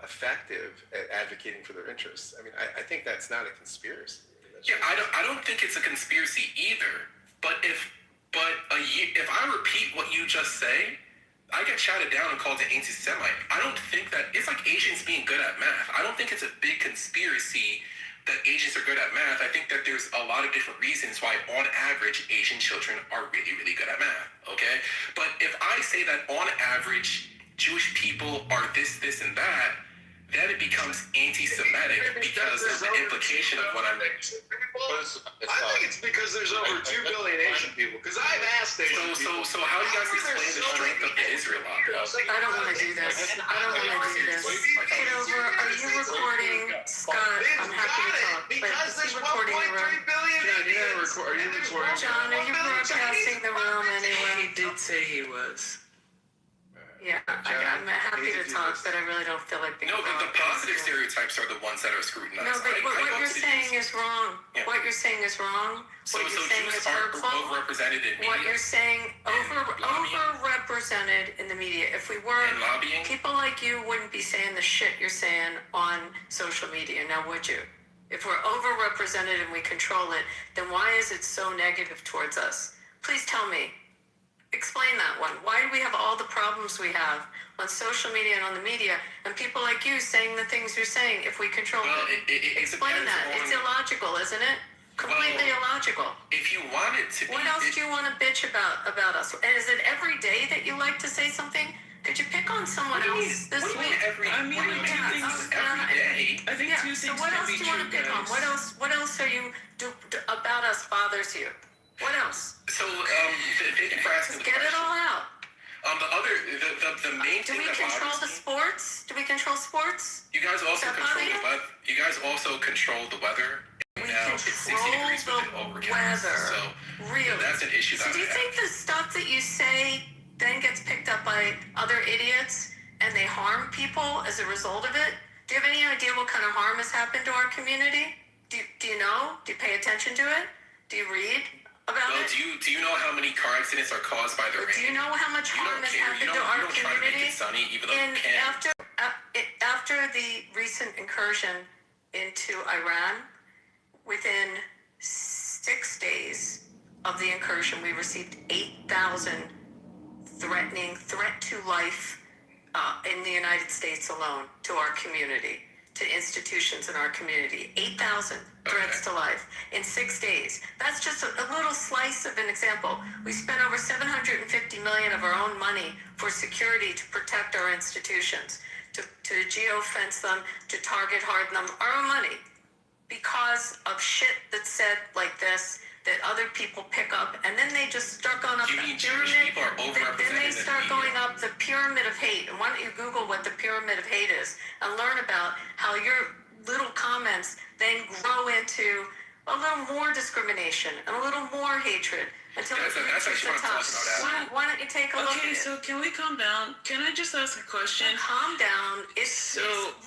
effective at advocating for their interests. I mean, I think that's not a conspiracy. I don't think it's a conspiracy either. But if I repeat what you just say, I get shouted down and called an anti-Semite. I don't think that it's like Asians being good at math. I don't think it's a big conspiracy that Asians are good at math. I think that there's a lot of different reasons why, on average, Asian children are really, really good at math. Okay, but if I say that on average, Jewish people are this, and that, then it becomes anti-Semitic because of the implication of what I'm making. I think it's because there's over 2 billion Asian people. Because I've asked Asian people. So how do you guys explain the strength of the Israel lobby? I don't want to do this. Kitover, are you recording? Scott, I'm happy to talk, but is he recording the room? Are you recording? John, are you broadcasting the room anyway? He did say he was. Yeah, I'm happy to talk, but I really don't feel like being the positive stereotypes are the ones that are scrutinized. No, but what you're saying is wrong. Yeah. What you're saying is wrong. So What you're saying Jews is are hurtful. overrepresented in media. What you're saying overrepresented in the media. If we were, and lobbying. people like you wouldn't be saying the shit you're saying on social media. Now, would you? If we're overrepresented and we control it, then why is it so negative towards us? Please tell me. Explain that one. Why do we have all the problems we have on social media and on the media, and people like you saying the things you're saying if we control it? Explain that. It's illogical, isn't it? Completely illogical. If you want it to be... What else do you want to bitch about us? And is it every day that you like to say something? Could you pick on someone else this week? I think two things So what else do you want to pick on? What else are you about us bothers you? What else? So, thank you for asking. Get it all out. The main thing that bothers me. Do we control the sports? Do we control sports? You guys also control the weather. You guys also control the weather. We now it's 60 degrees with an overcast. Weather. So really? That's an issue. So do you think the stuff that you say then gets picked up by other idiots and they harm people as a result of it? Do you have any idea what kind of harm has happened to our community? Do you know? Do you pay attention to it? Do you read about it? Do you know how many car accidents are caused by the rain? Do you know how much harm has happened to our community? You don't try to make it sunny, even though you can. After the recent incursion into Iran, within 6 days of the incursion, we received 8,000 threat to life in the United States alone to our community, to institutions in our community. 8,000 threats to life in 6 days. That's just a little slice of an example. We spent over $750 million of our own money for security to protect our institutions, to geofence them, to target harden them, our own money, because of shit that's said like this that other people pick up, and then they just start going up the pyramid. Then they start going up the pyramid of hate. And why don't you Google what the pyramid of hate is and learn about how your little comments then grow into a little more discrimination and a little more hatred until That's it reaches actually the what I'm top. talking about. Why don't you take a look at Okay, it? so can we calm down? Can I just ask a question? Calm down. It's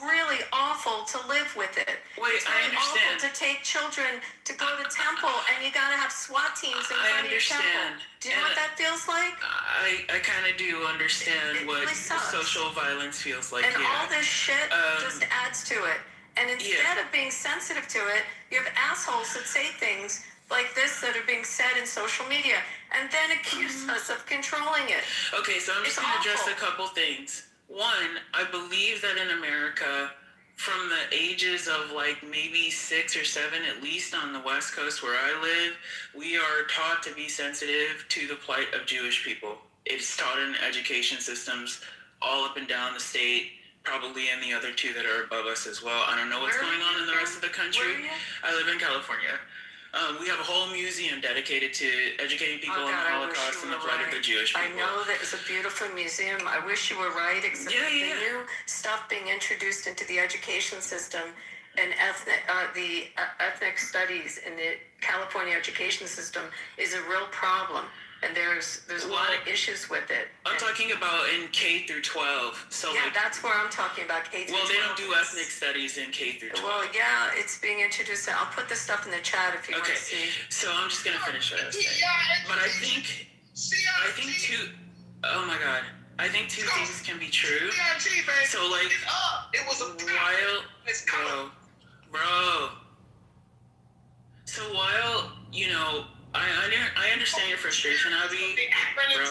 really awful to live with it. Wait, it's really I understand. awful to take children to go to temple and you gotta have SWAT teams in front of your temple. Do you know what that feels like? I kind of do understand It what really sucks. social violence feels like And here. all this shit just adds to it. And instead of being sensitive to it, you have assholes that say things like this that are being said in social media and then accuse us of controlling it. Okay, so I'm just going to address a couple things. One, I believe that in America, from the ages of like maybe 6 or 7, at least on the West Coast where I live, we are taught to be sensitive to the plight of Jewish people. It's taught in education systems all up and down the state, probably in the other 2 that are above us as well. I don't know what's going on in the rest of the country. I live in California. We have a whole museum dedicated to educating people on the Holocaust and the plight of the Jewish people. I know that it's a beautiful museum. I wish you were right, except the new stuff being introduced into the education system and ethnic studies in the California education system is a real problem. And there's a lot of issues with it. I'm talking about in K through 12. So yeah, that's where I'm talking about K through 12. Well, they don't do ethnic studies in K through 12. Well, yeah, it's being introduced. I'll put this stuff in the chat if you want to see. So I'm just gonna finish what I was saying. But I think two. Oh my God. I think 2 things can be true. So like, it was a while, bro. So while I understand your frustration, Abby. Bro,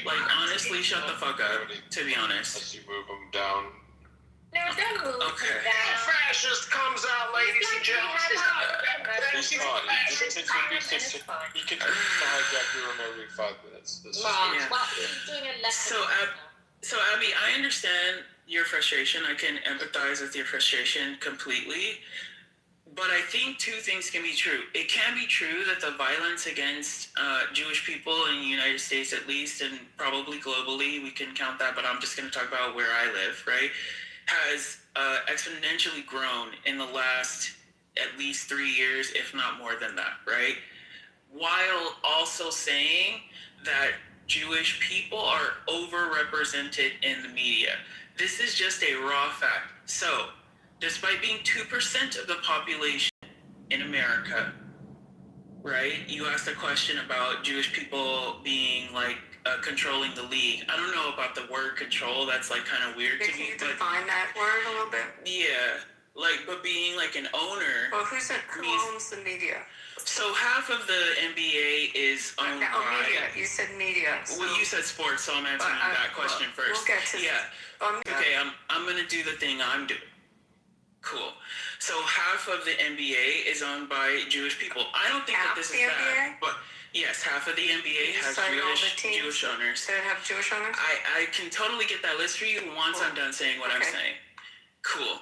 like honestly, shut the fuck up. To be honest. As you move them down. No, don't move Okay. down. Fascist comes out, ladies and gentlemen. He's not. He can hijack your room every 5 minutes. This is So Abby, I understand your frustration. I can empathize with your frustration completely. But I think 2 things can be true. It can be true that the violence against Jewish people in the United States, at least, and probably globally, we can count that, but I'm just going to talk about where I live, right, has exponentially grown in the last at least 3 years, if not more than that, right? While also saying that Jewish people are overrepresented in the media. This is just a raw fact. So, despite being 2% of the population in America, right? You asked a question about Jewish people being like controlling the league. I don't know about the word control. That's like kind of weird to me. Can you define that word a little bit? Yeah, like but being like an owner. Well, who owns the media? So half of the NBA is owned by media. You said media. So. Well, you said sports, so I'm answering that question first. We'll get to Okay, I'm gonna do the thing I'm doing. Cool. So half of the NBA is owned by Jewish people. I don't think that this is bad, but yes, half of the NBA has Jewish owners. That have Jewish owners? I can totally get that list for you once I'm done saying what I'm saying. Cool.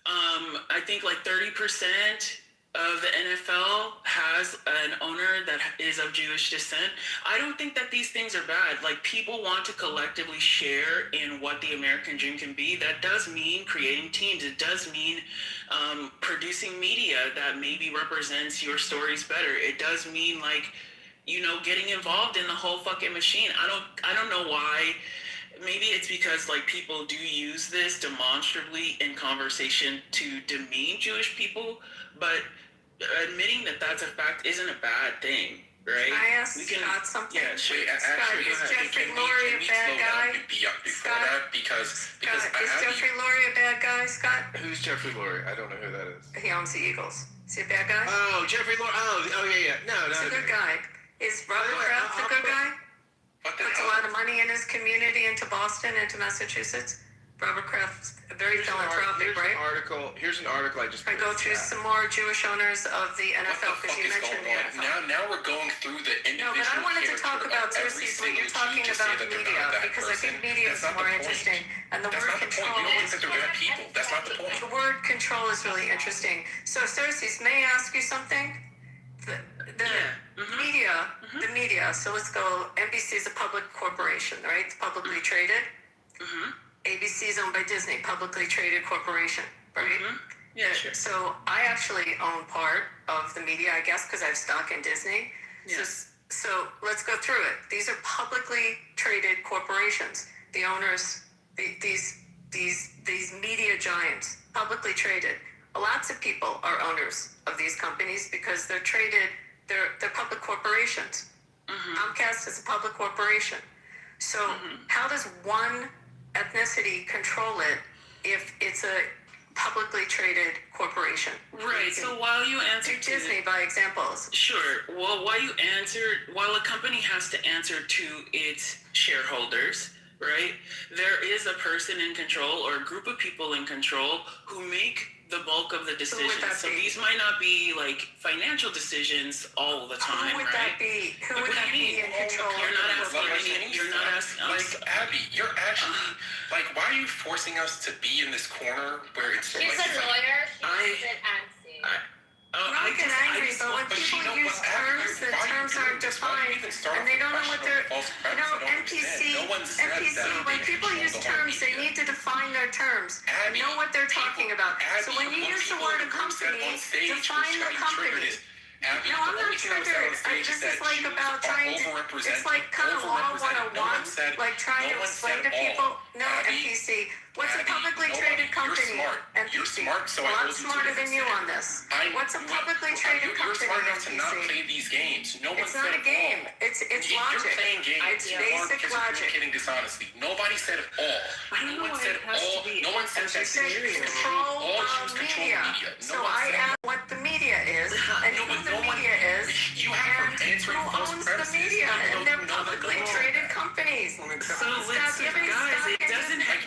I think like 30% of the NFL has an owner that is of Jewish descent. I don't think that these things are bad. Like, people want to collectively share in what the American dream can be. That does mean creating teams. It does mean producing media that maybe represents your stories better. It does mean, like, you know, getting involved in the whole fucking machine. I don't know why. Maybe it's because, like, people do use this demonstrably in conversation to demean Jewish people, but admitting that that's a fact isn't a bad thing, right? Can I ask Scott something? Yeah, sure. Scott, is Jeffrey Lurie a bad guy? Scott, because is Jeffrey Lurie a bad guy, Scott? Who's Jeffrey Lurie? I don't know who that is. He owns the Eagles. Is he a bad guy? Oh, Jeffrey Lurie. Oh, yeah. No. He's a good guy. Is Robert Kraft a good guy? Puts a lot of money in his community, into Boston, into Massachusetts. Robert Kraft's very philanthropic, right? Here's an article I just. I go through some more Jewish owners of the NFL because you mentioned the NFL. Now we're going through the individual. No, but I wanted to talk about seriously what you're talking about media because I think media is more interesting, and the word control. You don't think they're bad people. That's not the point. The word control is really interesting. So, Cersei, may I ask you something? The media. So let's go. NBC is a public corporation, right? It's publicly traded. ABC is owned by Disney, publicly traded corporation, right? Yeah, sure. So I actually own part of the media, I guess, because I have stock in Disney. Yes. So let's go through it. These are publicly traded corporations. The owners, these media giants, publicly traded. Lots of people are owners of these companies because they're traded. They're public corporations. Comcast is a public corporation. So how does one ethnicity control it if it's a publicly traded corporation? Right. So while you answer to Disney by examples. Sure. Well, while a company has to answer to its shareholders, right? There is a person in control or a group of people in control who make the bulk of the decisions. So these might not be like financial decisions all the time, Who would that be? Who would that be in control? You're not asking. You're not asking. Like Abby, you're actually like, why are you forcing us to be in this corner where it's? She's a lawyer. She's an antsy. I get angry, but when people use terms, the terms aren't defined, and they don't know what they're. NPC. When people use terms, they need to define their terms and know what they're talking about. So when you use the word company, define the company. No, I'm not triggered. This is like about trying to. It's like kind of law 101, like trying to explain to people. No, NPC. What's a publicly traded company? You're smart, so I'm smarter than you on this. What's a publicly traded company? You're smart enough to not play these games. No one it's not a game. It's logic. You're playing games. It's basic logic. You're communicating dishonesty. Nobody said all. No one said all. No one said that. Control media. So I asked what the media is, and who the media is, and who owns the media, and they're publicly traded companies. So listen, guys, it doesn't have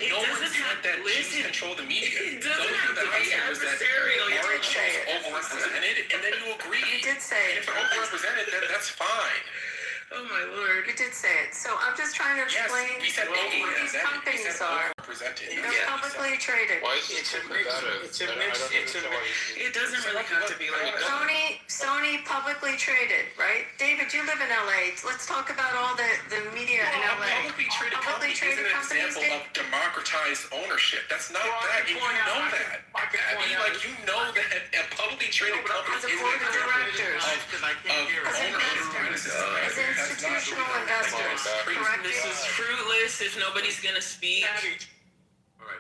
that Jews control the media. It doesn't have to be adversarial. You did say it. Overrepresented, and then you agree. You did say it. If they're overrepresented, that's fine. Oh my lord. You did say it. So I'm just trying to explain we said what these companies are. They're publicly traded. Why is it so combative? It doesn't really have to be like that. Sony publicly traded, right? David, you live in LA. Let's talk about all the media in LA. Publicly traded company is an example of democratized ownership. That's not that. You know that. Abby, like, you know that a publicly traded company is an example of institutional investors, correct? This is fruitless if nobody's gonna speak. All right,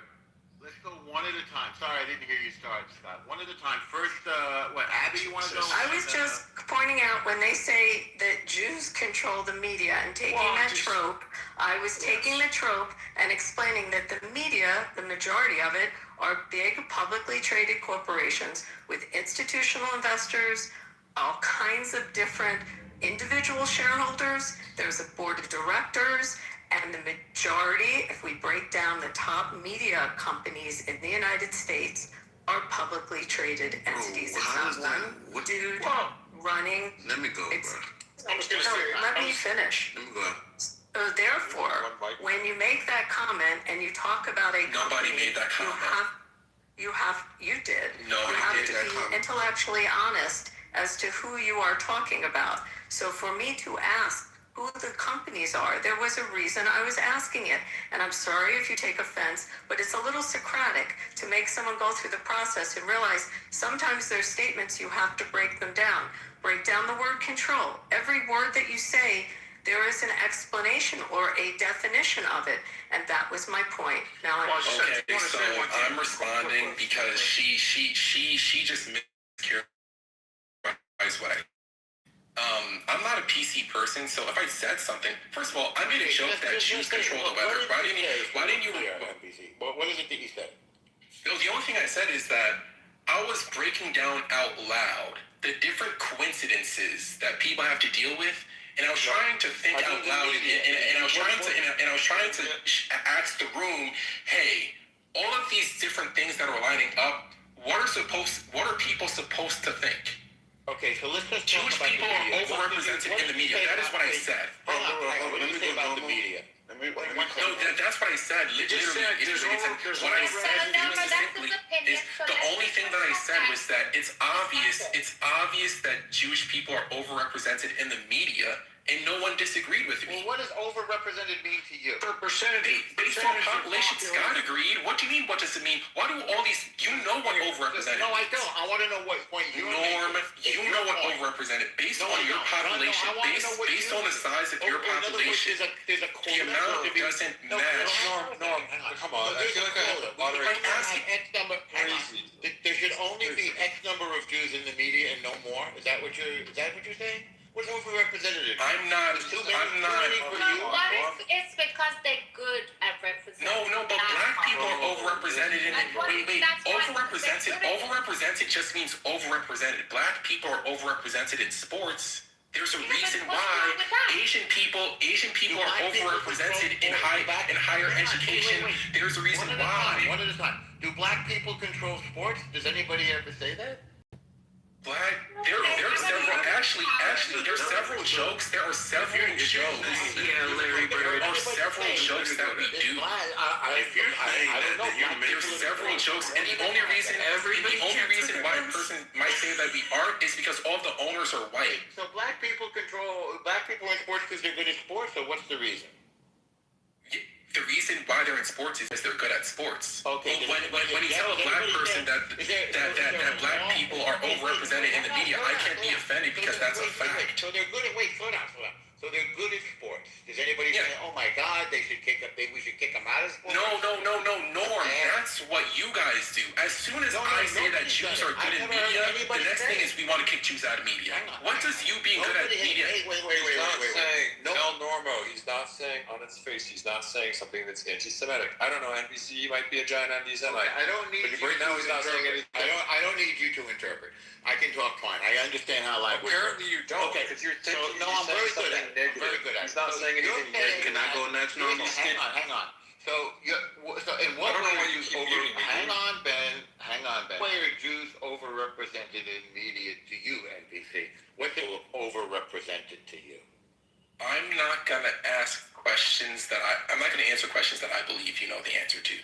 let's go one at a time. Sorry, I didn't hear you start, Scott. One at a time. First, Abby, you want to go? I was just pointing out when they say that Jews control the media and taking that trope, I was taking the trope and explaining that the media, the majority of it, are big publicly traded corporations with institutional investors, all kinds of different individual shareholders. There's a board of directors, and the majority, if we break down the top media companies in the United States, are publicly traded entities. It's not one dude running. Let me go, let me finish. Let me go. So therefore, when you make that comment and you talk about a company, nobody made that comment. You did. Nobody you have made to that be comment. Intellectually honest as to who you are talking about. So for me to ask who the companies are, there was a reason I was asking it. And I'm sorry if you take offense, but it's a little Socratic to make someone go through the process and realize sometimes there's statements you have to break them down. Break down the word control. Every word that you say, there is an explanation or a definition of it. And that was my point. Now okay, so I'm responding because she just mischaracterized what I'm not a PC person, so if I said something, first of all, I made a joke that Jews control the weather. Why didn't you? What is it that you said? The only thing I said is that I was breaking down out loud the different coincidences that people have to deal with, and I was trying to think out loud, and I was trying to ask the room, hey, all of these different things that are lining up, what are people supposed to think? Okay, so let's just Jewish people are overrepresented in the media. That is what I said. What do you say about the media? No, that's what I said. Literally, what I said is the only thing that I said was that it's obvious that Jewish people are overrepresented in the media, and no one disagreed with me. Well, what does overrepresented mean to you? Based on population, Scott agreed. What do you mean? What does it mean? Why do all these? You know what overrepresented? No, I don't. I want to know what point you're Norm, making. you know what overrepresented based on your population, based on the size of your population. There's a The amount doesn't match. Norm, come on. I feel like I have a lot of There should only be X number of Jews in the media and no more. Is that what you're saying? What's overrepresented? I'm not. It's because they're good at representing. No, but black people are overrepresented in it. Wait, overrepresented just means overrepresented. Black people are overrepresented in sports. There's a reason why Asian people are overrepresented in higher education. There's a reason why. One at a time. Do black people control sports? Does anybody ever say that? There are several. Actually, there's several jokes. There are several jokes. Yeah, Larry Bird. There are several jokes that we do. If you're saying that you're There's several jokes, and the only reason why a person might say that we aren't is because all the owners are white. So black people in sports because they're good at sports, or what's the reason? The reason why they're in sports is they're good at sports. Okay. When you tell a black person that black people are overrepresented in the media, I can't be offended because that's a fact. So they're good at slow down. So they're good at sports. Does anybody say, oh my God, we should kick them out of sports? No, Norm. That's what you guys do. As soon as I say that Jews are good in media, the next thing is we want to kick Jews out of media. What does you being good at media? Wait. Tell Normo, he's not saying on its face, he's not saying something that's anti-Semitic. I don't know, NBC might be a giant anti-Semite. I don't need you. Right now, he's not saying anything. I don't need you to interpret. I can talk fine. I understand how life works. Apparently you don't. Okay. Because you're thinking I'm very good at it. negative. Very good at it. He's not saying anything negative. Can I go next? Hang on. So in what way are you hang on, Ben. Why are Jews overrepresented in media to you, NBC? What's overrepresented to you? I'm not gonna ask questions I'm not gonna answer questions that I believe you know the answer to.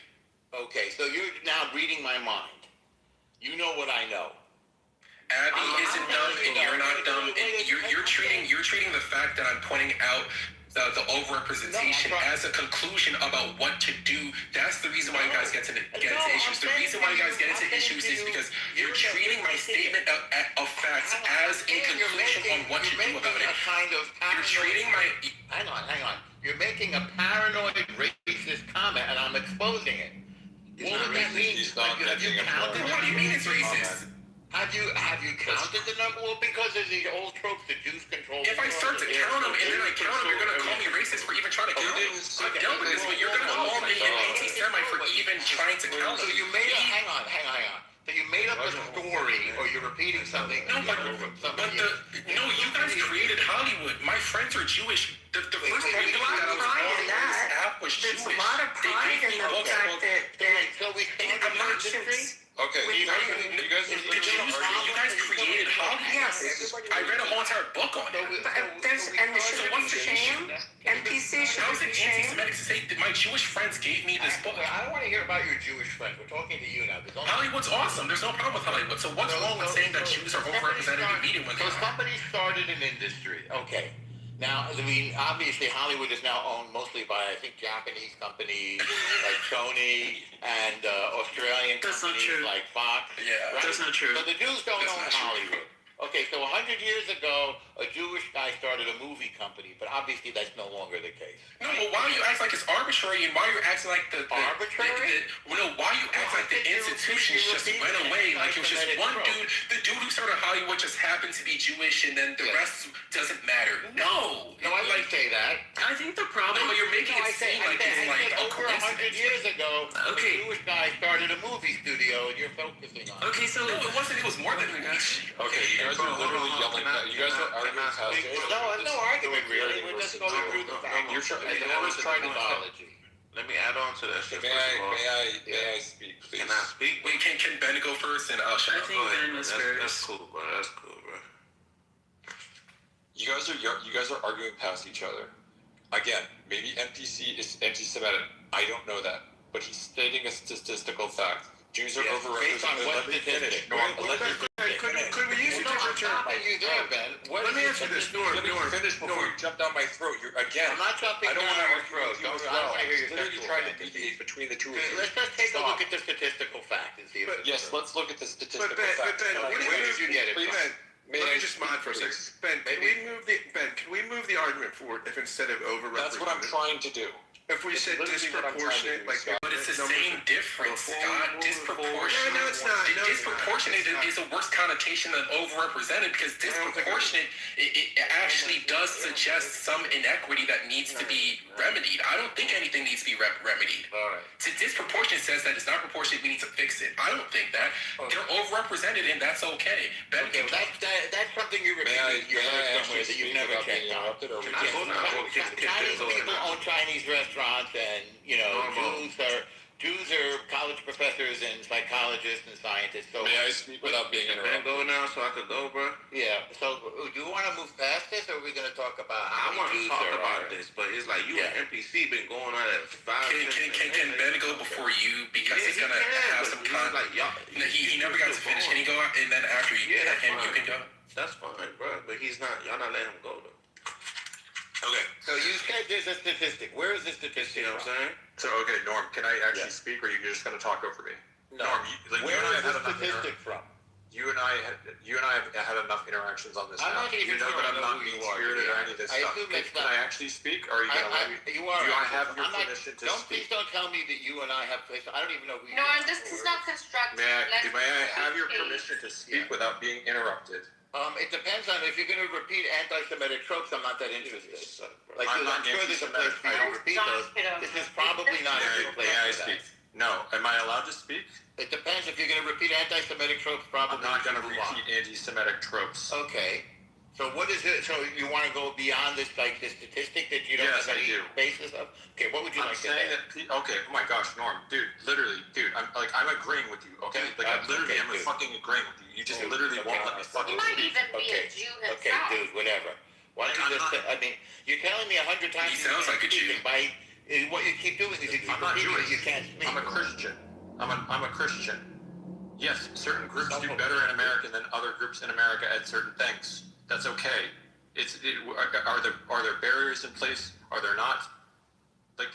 Okay, so you're now reading my mind. You know what I know. Abby isn't dumb, and you're not dumb, and you're treating the fact that I'm pointing out the overrepresentation as a conclusion about what to do. That's the reason why you guys get into issues. The reason why you guys get into issues is because you're treating my statement of facts as a conclusion on what to do about it. You're treating my... Hang on. You're making a paranoid, racist comment, and I'm exposing it. What would that mean? Have you counted? What do you mean it's racist? Have you counted the number? Well, because there's these old tropes that Jews control. If I start to count them and then I count them, you're going to call me racist for even trying to count them. I'm done with this, but you're going to call me an anti-Semite for even trying to count them. So you made hang on. So you made up a story, or you're repeating something. No, you guys created Hollywood. My friends are Jewish. The first movie that I was on this app was Jewish. There's a lot of pride in the fact that merchants... Okay, you guys created Hollywood. Yes. I read a whole entire book on it. And there shouldn't be shame. NPC shouldn't be shame. Anti-Semitic to say that my Jewish friends gave me this book. I don't want to hear about your Jewish friends. We're talking to you now. Hollywood's awesome. There's no problem with Hollywood. So what's wrong with saying that Jews are overrepresented in media when they are? Somebody started an industry. Okay. Now, I mean, obviously Hollywood is now owned mostly by, I think, Japanese companies like Sony and Australian companies like Fox. Yeah, right? that's not true. So the Jews don't own Hollywood. Okay, so 100 years ago, a Jewish guy started a movie company, but obviously that's no longer the case. No, but why you act like it's arbitrary, and why you're acting like arbitrary? Why you act like the institutions just went away, like it was just one dude. The dude who started Hollywood just happened to be Jewish, and then the rest doesn't matter. No, I wouldn't say that. I think the problem. No, you're making it seem like it's like a over 100 years ago, a Jewish guy started a movie studio, and you're focusing on. Okay, so no, it wasn't. It was more than that. Okay, you guys are literally yelling at. You guys are arguing past it. No argument really. We're just going through the facts. You're trying to mythology. Let me add on to that. May I speak, please? Can I speak? Wait, can Ben go first, and I'll shut up. I think Ben was first. That's cool, bro. That's cool, bro. You guys are arguing past each other. Again, maybe NPC is anti-Semitic. I don't know that, but he's stating a statistical fact. Jews are overrepresented. Based on what statistic? Could we use stopping you there, Ben. Let me answer this. Let me finish before you jump down my throat. I'm not jumping down your throat. I don't want to hear your Literally sexual trying to fantasy. mediate between the two of you. Let's just take a look at the statistical fact and see if it's Yes, true. let's look at the statistical But Ben, facts. Where did you get it from? Ben, let me just mod for a second. Ben, can we move the argument forward if instead of overrepresented? That's what I'm trying to do. If we said disproportionate, like, But it's the same difference, Scott. Disproportionate. No, it's not. No, it's not. Disproportionate is a worse connotation than overrepresented because disproportionate it actually does suggest some inequity that needs to be remedied. I don't think anything needs to be remedied. All right. So disproportionate says that it's not proportionate. We need to fix it. I don't think that. They're overrepresented and that's okay. Ben Okay, that's something you repeated. You heard somewhere that you've never checked out. Chinese people own Chinese restaurants, and Jews are college professors and psychologists and scientists. So May I speak without being interrupted? Go now, so I could go, bro. Yeah. So do you want to move past this, or are we going to talk about how many Jews there are? this, but it's like you and NPC been going on at 5. Can Ben go before you because he's gonna have some time? Like y'all, He never got to finish. Can he go out and then after you get him, you can go? That's fine, bro. But he's not. Y'all not letting him go though. Okay. So you said there's a statistic. Where is the statistic? You know what I'm saying? So, okay, Norm, can I actually speak, or are you just going to talk over me? No. Norm, Where is the statistic from? You and I have had enough interactions on this I'm now. not even You know sure that I I'm know not who you mean-spirited are. or any of this I stuff. assume it's Can not. I actually speak, or are you going to let me? You are. Do I have your I'm not- permission to Please speak? don't tell me that you and I have. I don't even know who you No, are. and this is not constructive. May I have your permission to speak without being interrupted? It depends on if you're going to repeat anti-Semitic tropes. I'm not that interested. Like, I'm I'm not sure there's a place for you to repeat those. This is probably not a good place May I for that. speak? No. Am I allowed to speak? It depends. If you're going to repeat anti-Semitic tropes, probably. I'm not going to move on. repeat anti-Semitic tropes. Okay. So what is it? So you want to go beyond this, like the statistic that you don't Yes, have I any do. basis of? Okay, what would you I'm like to saying say? that. Okay. Oh my gosh, Norm, dude. Literally, dude. I'm agreeing with you. Okay. Like I'm literally, I'm fucking agreeing with you. You just literally won't let me He fucking. might even be a Jew himself. Okay, dude, whatever. Why don't you just? I mean, you're telling me 100 times. He sounds like a Jew. By what you keep doing is you keep I'm not repeating Jewish. it. You can't speak. I'm a Christian. I'm a Christian. Yes, certain groups do better in America than other groups in America at certain things. That's okay. Are there barriers in place? Are there not? Like,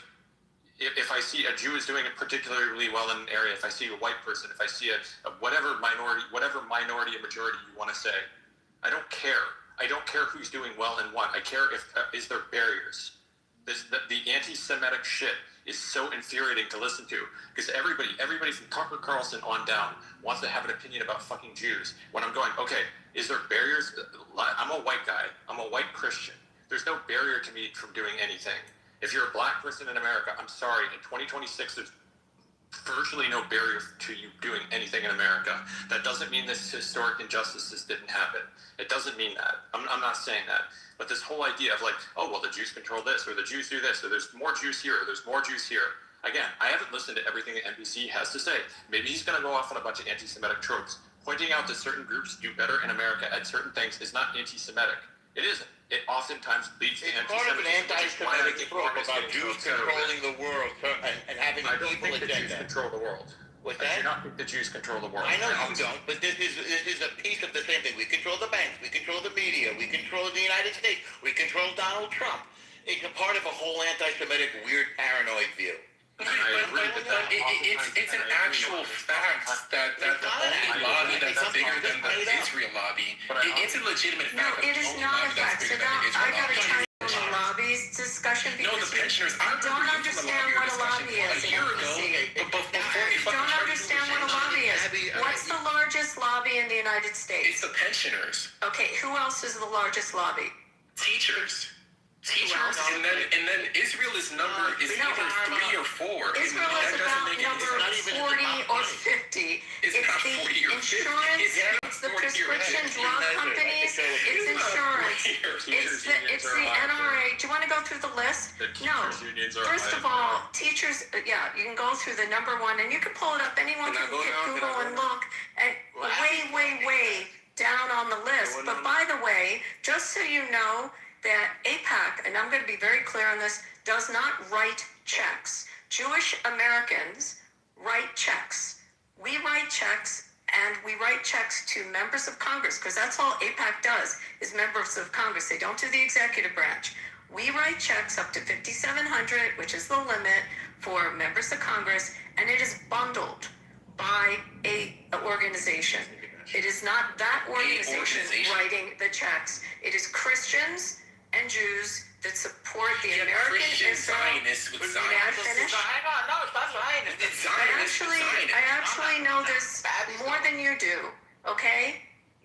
if I see a Jew is doing it particularly well in an area, if I see a white person, if I see a whatever minority or majority you want to say, I don't care. I don't care who's doing well and what. I care if is there barriers. The anti-Semitic shit is so infuriating to listen to because everybody from Tucker Carlson on down wants to have an opinion about fucking Jews. When I'm going, okay, is there barriers? I'm a white guy. I'm a white Christian. There's no barrier to me from doing anything. If you're a black person in America, I'm sorry. In 2026, there's virtually no barrier to you doing anything in America. That doesn't mean this historic injustices didn't happen. It doesn't mean that. I'm not saying that. But this whole idea of like, oh, well, the Jews control this, or the Jews do this, or there's more Jews here, or there's more Jews here. Again, I haven't listened to everything that NBC has to say. Maybe he's going to go off on a bunch of anti-Semitic tropes. Pointing out that certain groups do better in America at certain things is not anti-Semitic. It isn't. It oftentimes leads to Part of anti-Semitism. an anti-Semitic trope about Jews controlling the world and having an evil agenda. I don't think the Jews control the world. What's I that? do not think the Jews control the world. I know you don't, but this is a piece of the same thing. We control the banks, we control the media, we control the United States, we control Donald Trump. It's a part of a whole anti-Semitic, weird, paranoid view. It's an actual fact that the only lobby that's bigger than the Israel lobby, it's a legitimate fact. No, it is not a fact. So now I got to try on the lobbies discussion because the pensioners. I don't understand what a lobby is. A year ago, before you don't understand what a lobby is. What's the largest lobby in the United States? It's the pensioners. Okay, who else is the largest lobby? Teachers, and then Israel's number is either 3 or 4. Israel is about number 40 or 50. It's the insurance, it's the prescription drug companies, it's insurance, it's the NRA. Do you want to go through the list? No. First of all, teachers, you can go through the number one, and you can pull it up. Anyone can hit Google and look at way down on the list. But by the way, just so you know, that AIPAC, and I'm going to be very clear on this, does not write checks. Jewish Americans write checks. We write checks, and we write write checks to members of Congress, because that's all AIPAC does, is members of Congress. They don't do the executive branch. We write checks up to $5,700, which is the limit for members of Congress, and it is bundled by a organization. It is not that organization writing the checks. It is Christians and Jews that support the American Israel. Zionists with May I finish? I actually know this more than you do, okay?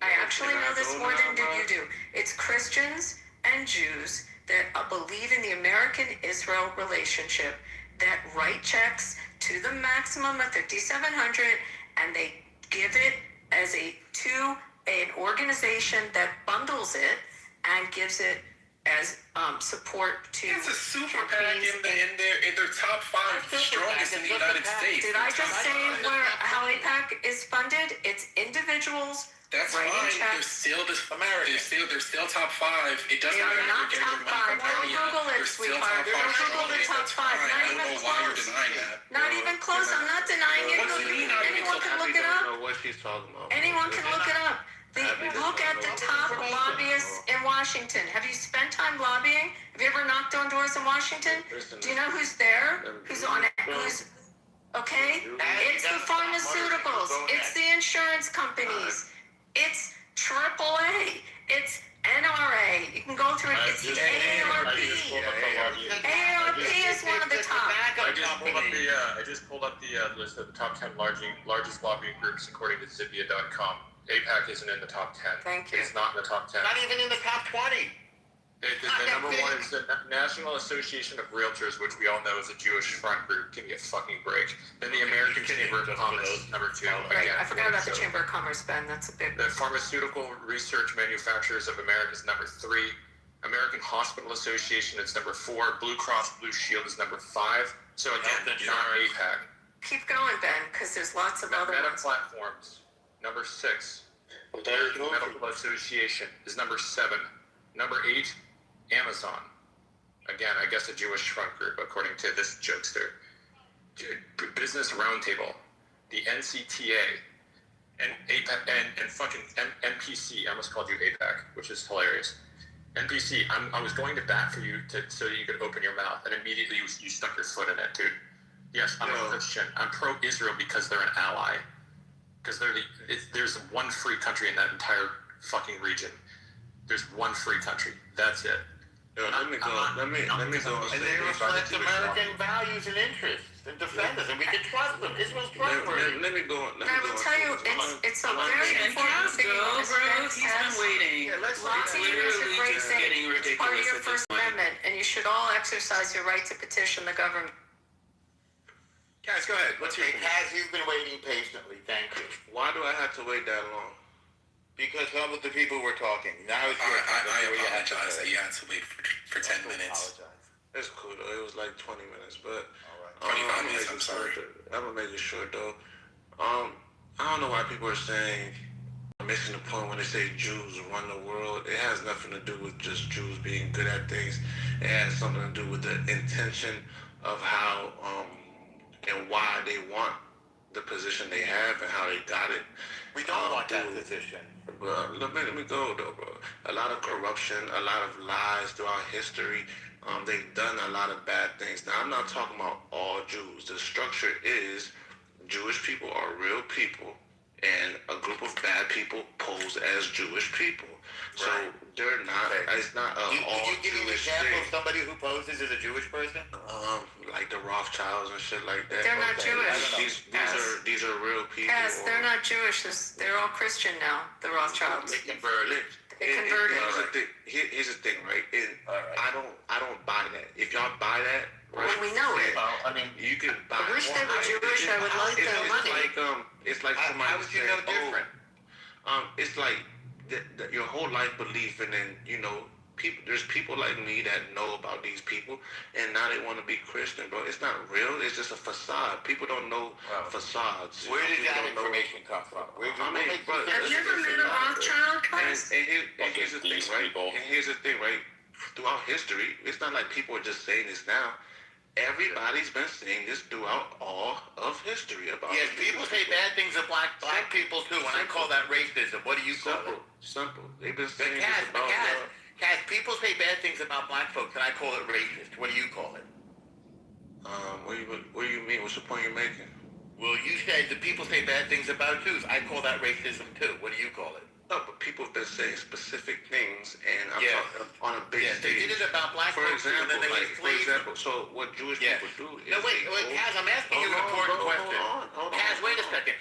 I actually know this more than you do. It's Christians and Jews that believe in the American-Israel relationship that write checks to the maximum of $5,700, and they give it as to an organization that bundles it and gives it as support to. It's a super PAC in their top 5 strongest in the United States. Did I just say how AIPAC is funded? It's individuals. That's fine. They're still top 5. It doesn't They are matter. not top 5. Don't Google it, sweetheart. Don't Google the top 5. Not even close. Not even close. I'm not denying it. Anyone can look it up. What she's talking about. Anyone can look it up. Look at the top lobbyists in Washington. Have you spent time lobbying? Have you ever knocked on doors in Washington? Do you know who's there? Who's on it? Who's okay? It's the pharmaceuticals. It's the insurance companies. It's AAA. It's NRA. You can go through it. It's the AARP. AARP is one of the top. I just pulled up the list of the top 10 largest lobbying groups according to Zibia.com. AIPAC isn't in the top 10. Thank you. It's not in the top 10. Not even in the top 20. The number one is the National Association of Realtors, which we all know is a Jewish front group. Give me a fucking break. Then the American Chamber of Commerce, number 2. Right, I forgot about the Chamber of Commerce, Ben. That's a big. The Pharmaceutical Research Manufacturers of America is number 3. American Hospital Association is number 4. Blue Cross Blue Shield is number 5. So again, not AIPAC. Keep going, Ben, because there's lots of other Meta ones. Platforms, number 6. American Medical Association is number 7. Number 8, Amazon. Again, I guess a Jewish front group, according to this jokester. Business Roundtable, the NCTA, and APAC, and fucking NPC. I almost called you APAC, which is hilarious. NPC, I was going to bat for you so you could open your mouth, and immediately you stuck your foot in it, dude. Yes, I'm a Christian. I'm pro-Israel because they're an ally. Because there's one free country in that entire fucking region. There's one free country. That's it. Let me go. And they reflect American values and interests and defend us, and we can trust them. Israel's trustworthy. I will tell you, it's a very important thing. He's been waiting. Lobbying is a great thing. It's part of your First Amendment, and you should all exercise your right to petition the government. Guys, go ahead. You've been waiting patiently. Thank you. Why do I have to wait that long? Because some of the people were talking. Now it's your turn. I apologize that you had to wait for 10 minutes. It's cool though. It was like 20 minutes, but 25 minutes. I'm sorry. I'm gonna make it short though. I don't know why people are saying missing the point when they say Jews run the world. It has nothing to do with just Jews being good at things. It has something to do with the intention of how and why they want the position they have and how they got it. We don't want that position. But let me go though, bro. A lot of corruption, a lot of lies throughout history. They've done a lot of bad things. Now, I'm not talking about all Jews. The structure is Jewish people are real people, and a group of bad people pose as Jewish people. So they're not. It's not all Can you give me an Jewish example thing. of somebody who poses as a Jewish person? Like the Rothschilds and shit like that. They're not Jewish. These are real people. Yes, they're not Jewish. They're all Christian now, the Rothschilds. They converted. Here's the thing, right? I don't buy that. If y'all buy that, right? Well, we know it. I mean, you could buy. I wish they were Jewish. I would like their money. It's like somebody How would you know different? It's like your whole life belief, and then there's people like me that know about these people, and now they want to be Christian, bro. It's not real. It's just a facade. People don't know facades. Where did that information come from? Have you ever met a Rothschild, guys? And here's the thing, right? Throughout history, it's not like people are just saying this now. Everybody's been saying this throughout all of history about. Yes, people say bad things of black people too, and I call that racism. What do you call it? Simple. They've been But saying this about. Kaz, people say bad things about black folks, and I call it racist. What do you call it? What do you mean? What's the point you're making? Well, you said that people say bad things about Jews. I call that racism too. What do you call it? No, but people have been saying specific things, and I'm Yes. talking on a big Yes, they stage. did it about black For folks too, and example, then they for example, so what Jewish Yes. people do is No, wait, Kaz, I'm asking you an important question. Kaz, wait a second.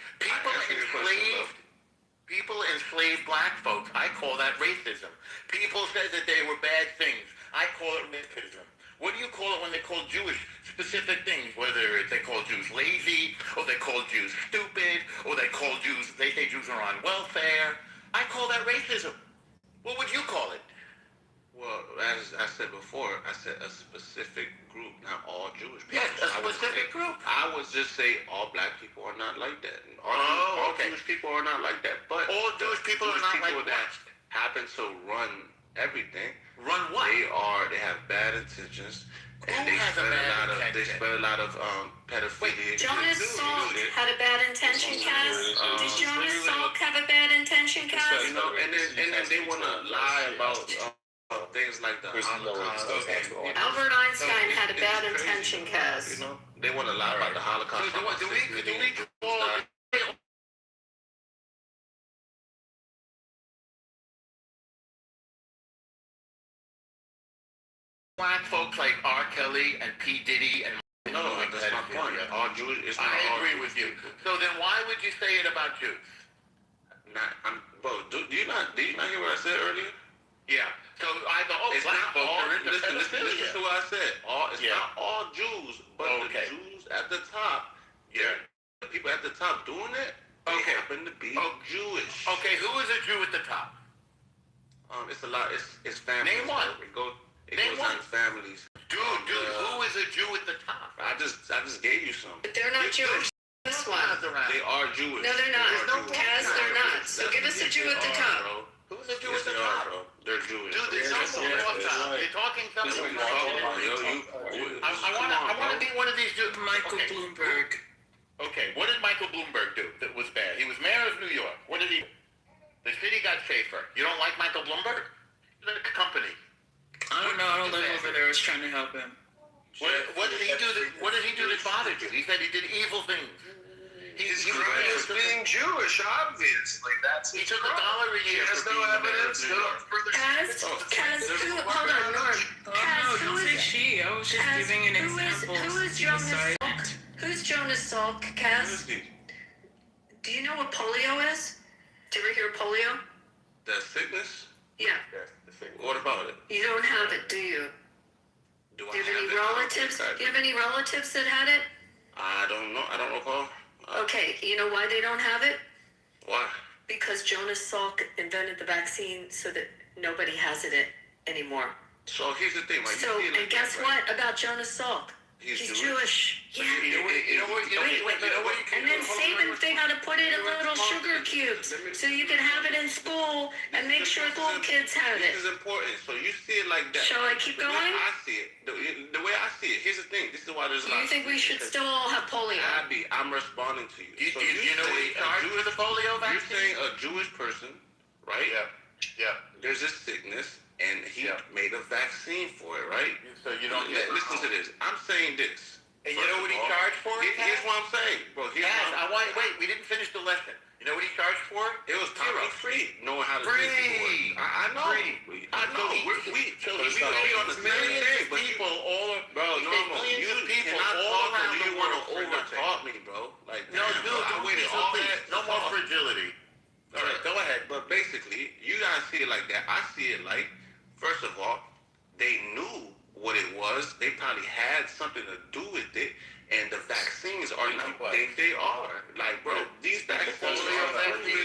People enslaved black folks. I call that racism. People said that they were bad things. I call it racism. What do you call it when they call Jewish specific things? Whether they call Jews lazy, or they call Jews stupid, or they say Jews are on welfare. I call that racism. What would you call it? Well, as I said before, I said a specific group, not all Jewish people. Yes, a specific group. I would just say all black people are not like that. All Jewish people are not like that. But all Jewish people are not like that what? happen to run everything. Run what? They have bad intentions. Who has a bad intention? They spread a lot of pedophilia. Jonas Salk had a bad intention, Kaz? Did Jonas Salk have a bad intention, Kaz? You know, and then they want to lie about things like the Holocaust. Albert Einstein had a bad intention, Kaz. You know, they want to lie about the Holocaust. So do we call black folks like R. Kelly and P. Diddy and no, that's my point. All Jews is not I all agree Jewish with you. people. So then why would you say it about Jews? Bro, did you not hear what I said earlier? Yeah. So I go, it's black not folks all. are into Listen pedophilia. to what I said. It's not all Jews, but the Jews at the top. Yeah. The people at the top doing it. They happen to be Jewish. Okay, who is a Jew at the top? It's a lot. It's families. Name one. It goes on families. Dude, who is a Jew at the top? I just gave you some. But they're not Jewish. This one. They are Jewish. No, they're not. Kaz, they're not. So give us a Jew at the top. Who's a Jew at the top? Bro. They're Jewish. Dude, there's something wrong. You're talking something wrong. I want to be one of these Jews. Michael Bloomberg. Okay, what did Michael Bloomberg do that was bad? He was mayor of New York. What did he do? The city got safer. You don't like Michael Bloomberg? The company. I don't know. I don't live over there. I was trying to help him. What did he do? What did he do that bothered you? He said he did evil things. His crime was being Jewish, obviously. That's he took $1 a year. He has no evidence. Kaz, hold on, Norm. Kaz, don't say she. I was just giving an example. Who is Jonas Salk? Who's Jonas Salk, Kaz? Do you know what polio is? Did you ever hear of polio? The sickness? Yeah. What about it? You don't have it, do you? Do you have any relatives? Do you have any relatives that had it? I don't know. I don't recall. Okay, you know why they don't have it? Why? Because Jonas Salk invented the vaccine so that nobody has it anymore. So here's the thing, So, and guess what about Jonas Salk? He's Jewish. Yeah. And then Saban, they gotta put it in little sugar cubes so you can have it in school and make sure school kids have it. This is important. So you see it like that. Shall I keep going? I see it. The way I see it. Here's the thing. This is why there's a Do lot. you think we should still all have polio? Abby, I'm responding to you. Do you know what he charged for the polio vaccine? You're saying a Jewish person, right? Yeah. There's a sickness, and he made a vaccine for it, right? So you don't listen to this. I'm saying this. And you know what he charged for it? Here's what I'm saying, bro. Wait, we didn't finish the lesson. You know what he charged for it? It was totally free. Knowing how to do it. I know. I know. We on the same thing, but people all bro, no, you cannot talk and you want to over-talk me, bro. Like, no, dude, I waited all that. No more fragility. All right, go ahead. But basically, you guys see it like that. I see it like, first of all, they knew what it was. They probably had something to do with it. And the vaccines are not, they are. Like, bro, these vaccines are Holy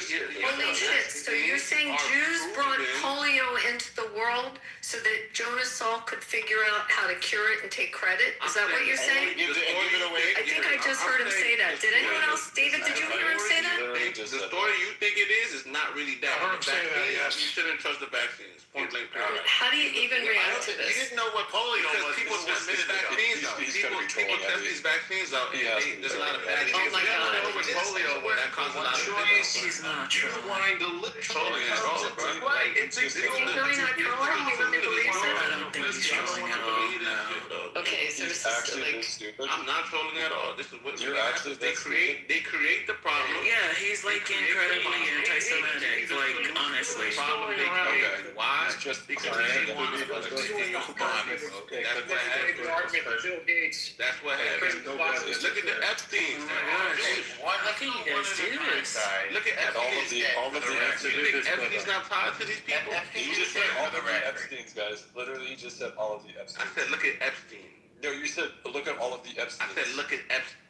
shit. So you're saying Jews brought polio into the world so that Jonas Salk could figure out how to cure it and take credit? Is that what you're saying? I think I just heard him say that. Did anyone else? David, did you hear him say that? The story you think it is not really that. I heard him say that, Vaccines, yes. You shouldn't trust the vaccines. Point blank period. How do you even react to You this? didn't know what polio was. People just test these vaccines out. People test these vaccines out, and there's a lot of bad Oh my You don't God. know what polio was. That caused a lot of business. He's not You're trolling. wanting to live Trolling at all, bro. Right, it's exactly. He's really not trolling. He really believes I it. don't think he's trolling at all. No. Okay, so this is like. I'm not trolling at all. This is what You're actually they create the problem. Yeah, he's like incredibly anti-Semitic. Like honestly. Problem they create. Why? It's just Because they want to that's what happened. Bill Gates. That's what happened. Look at the Epstein. Oh my gosh. How can you guys do this? Look at Epstein. all of the You think Epstein's not tied to these people? He just said all of the Epsteins, guys. Literally, he just said all of the I Epsteins. said, look at Epstein. No, you said look at all of the I Epsteins. said, look at Epstein.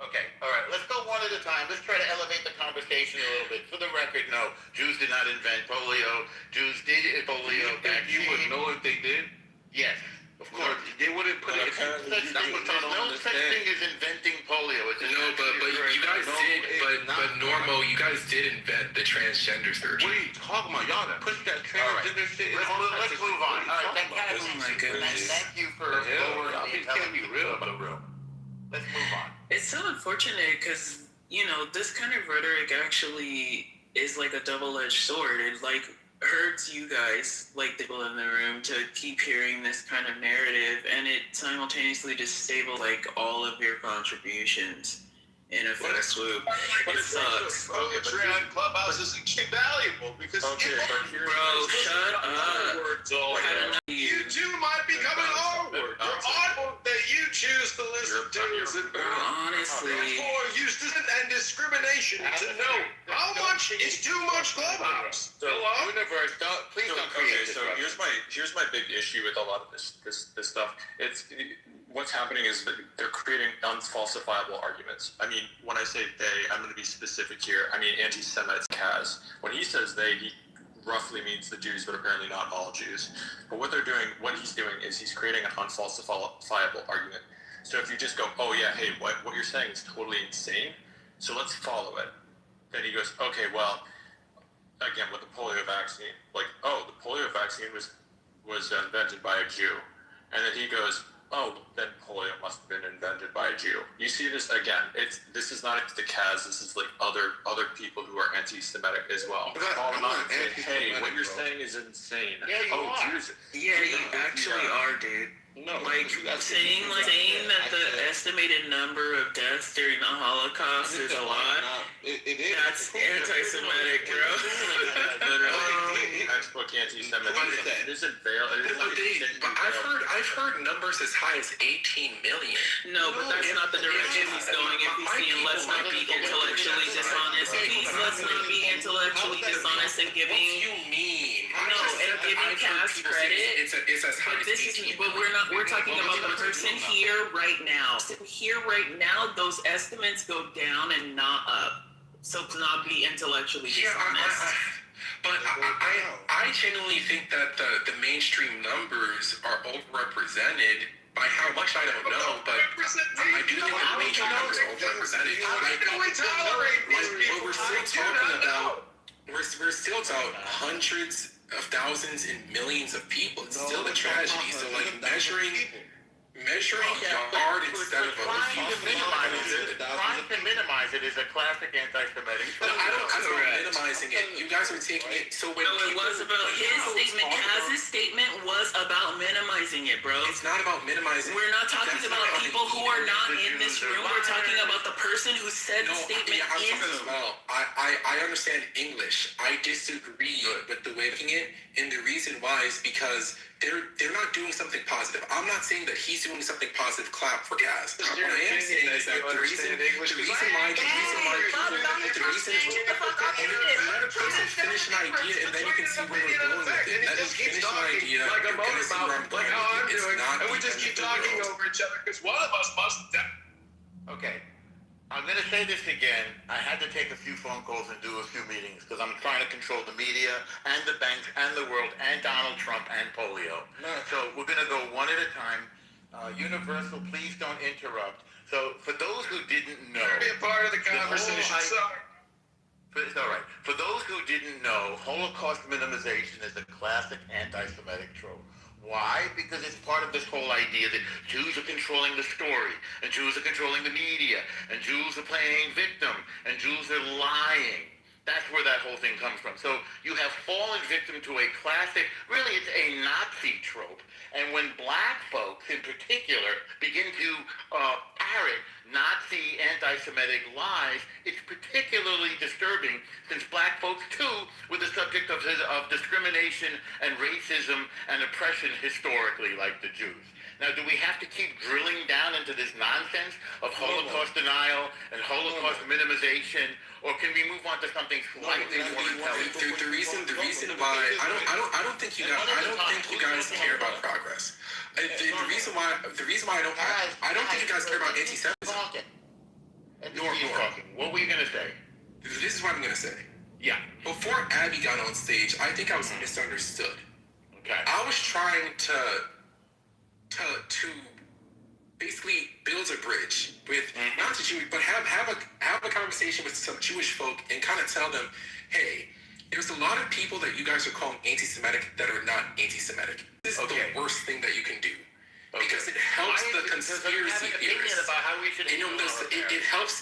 Okay, all right, let's go one at a time. Let's try to elevate the conversation a little bit. For the record, no, Jews did not invent polio. Jews did polio vaccine. You would know if they did? Yes, of course. They wouldn't put it. Apparently There's no such thing as inventing polio. It's No, but you guys did, but Normo, you guys did invent the transgender surgery. What are you talking about? Y'all push that transgender shit. Let's move on. All right, Oh my goodness. thank you for lowering the intelligence of the room. Let's move on. It's so unfortunate because, you know, this kind of rhetoric actually is like a double-edged sword. It like hurts you guys, like the people in the room, to keep hearing this kind of narrative, and it simultaneously disables like all of your contributions in a fast swoop. It sucks. Poetry on Clubhouse is invaluable because Bro, shut up. you too might be coming onward. Your art that you choose to listen to is honestly. for use and discrimination to know how much is too much Clubhouse. So, Universe, please don't create So here's my big issue with a lot of this stuff. What's happening is that they're creating unfalsifiable arguments. I mean, when I say they, I'm going to be specific here. I mean, anti-Semites, Kaz. When he says they, he roughly means the Jews, but apparently not all Jews. But what he's doing is he's creating an unfalsifiable argument. So if you just go, oh yeah, hey, what you're saying is totally insane, so let's follow it. Then he goes, okay, well, again, with the polio vaccine, like, oh, the polio vaccine was invented by a Jew. And then he goes, oh, then polio must have been invented by a Jew. You see this again. This is not the Kaz. This is like other people who are anti-Semitic as well. I'm not Hey, what you're saying is insane. Yeah, you are. Jews. Yeah, you actually are, dude. No, Like saying that the estimated number of deaths during the Holocaust is a lot. It is. That's anti-Semitic, bro. Literally, textbook anti-Semitism. It isn't veil. But I've heard numbers as high as 18 million. No, but that's not the direction he's going. If he's saying let's not be intellectually dishonest, let's not be intellectually dishonest and giving. What do you mean? No, and giving Cass credit. It's as high as 18 million. But we're talking about the person here right now. Here right now, those estimates go down and not up. So to not be intellectually dishonest. But I genuinely think that the mainstream numbers are overrepresented. By how much I don't know, but I do think the mainstream numbers are overrepresented. What we're still talking about, we're still about hundreds of thousands and millions of people. It's still a tragedy. So like measuring hard instead of Trying to minimize it is a classic anti-Semitic. I don't minimizing it. You guys are taking it so when it was about his statement. Kaz's statement was about minimizing it, bro. It's not about minimizing. We're not talking about people who are not in this room. We're talking about the person who said the statement. I understand English. I disagree with the way of it, and the reason why is because they're not doing something positive. I'm not saying that he's doing something positive. Clap for Kaz. What I am saying is that the reason why let a person finish an idea and then you can see where we're going with it. Let him finish an idea. Like You're gonna see where I'm going with it. It's not and we just keep talking over each other because one of us must. Okay, I'm going to say this again. I had to take a few phone calls and do a few meetings because I'm trying to control the media and the banks and the world and Donald Trump and polio. So we're going to go one at a time. Universal, please don't interrupt. So for those who didn't know, be a part of the conversation. It's all right. For those who didn't know, Holocaust minimization is a classic anti-Semitic trope. Why? Because it's part of this whole idea that Jews are controlling the story, and Jews are controlling the media, and Jews are playing victim, and Jews are lying. That's where that whole thing comes from. So you have fallen victim to a classic, really it's a Nazi trope. And when black folks in particular begin to parrot Nazi anti-Semitic lies, it's particularly disturbing since black folks too were the subject of discrimination and racism and oppression historically, like the Jews. Now, do we have to keep drilling down into this nonsense of Holocaust denial and Holocaust minimization, or can we move on to something slightly more intelligent? The reason why I don't think you guys care about progress. The reason why I don't think you guys care about anti-Semitism. What were you gonna say? This is what I'm gonna say. Yeah. Before Abby got on stage, I think I was misunderstood. Okay. I was trying to basically build a bridge with not the Jewish, but have a conversation with some Jewish folk and kind of tell them, hey, there's a lot of people that you guys are calling anti-Semitic that are not anti-Semitic. This is the worst thing that you can do. Because it helps the conspiracy theorists.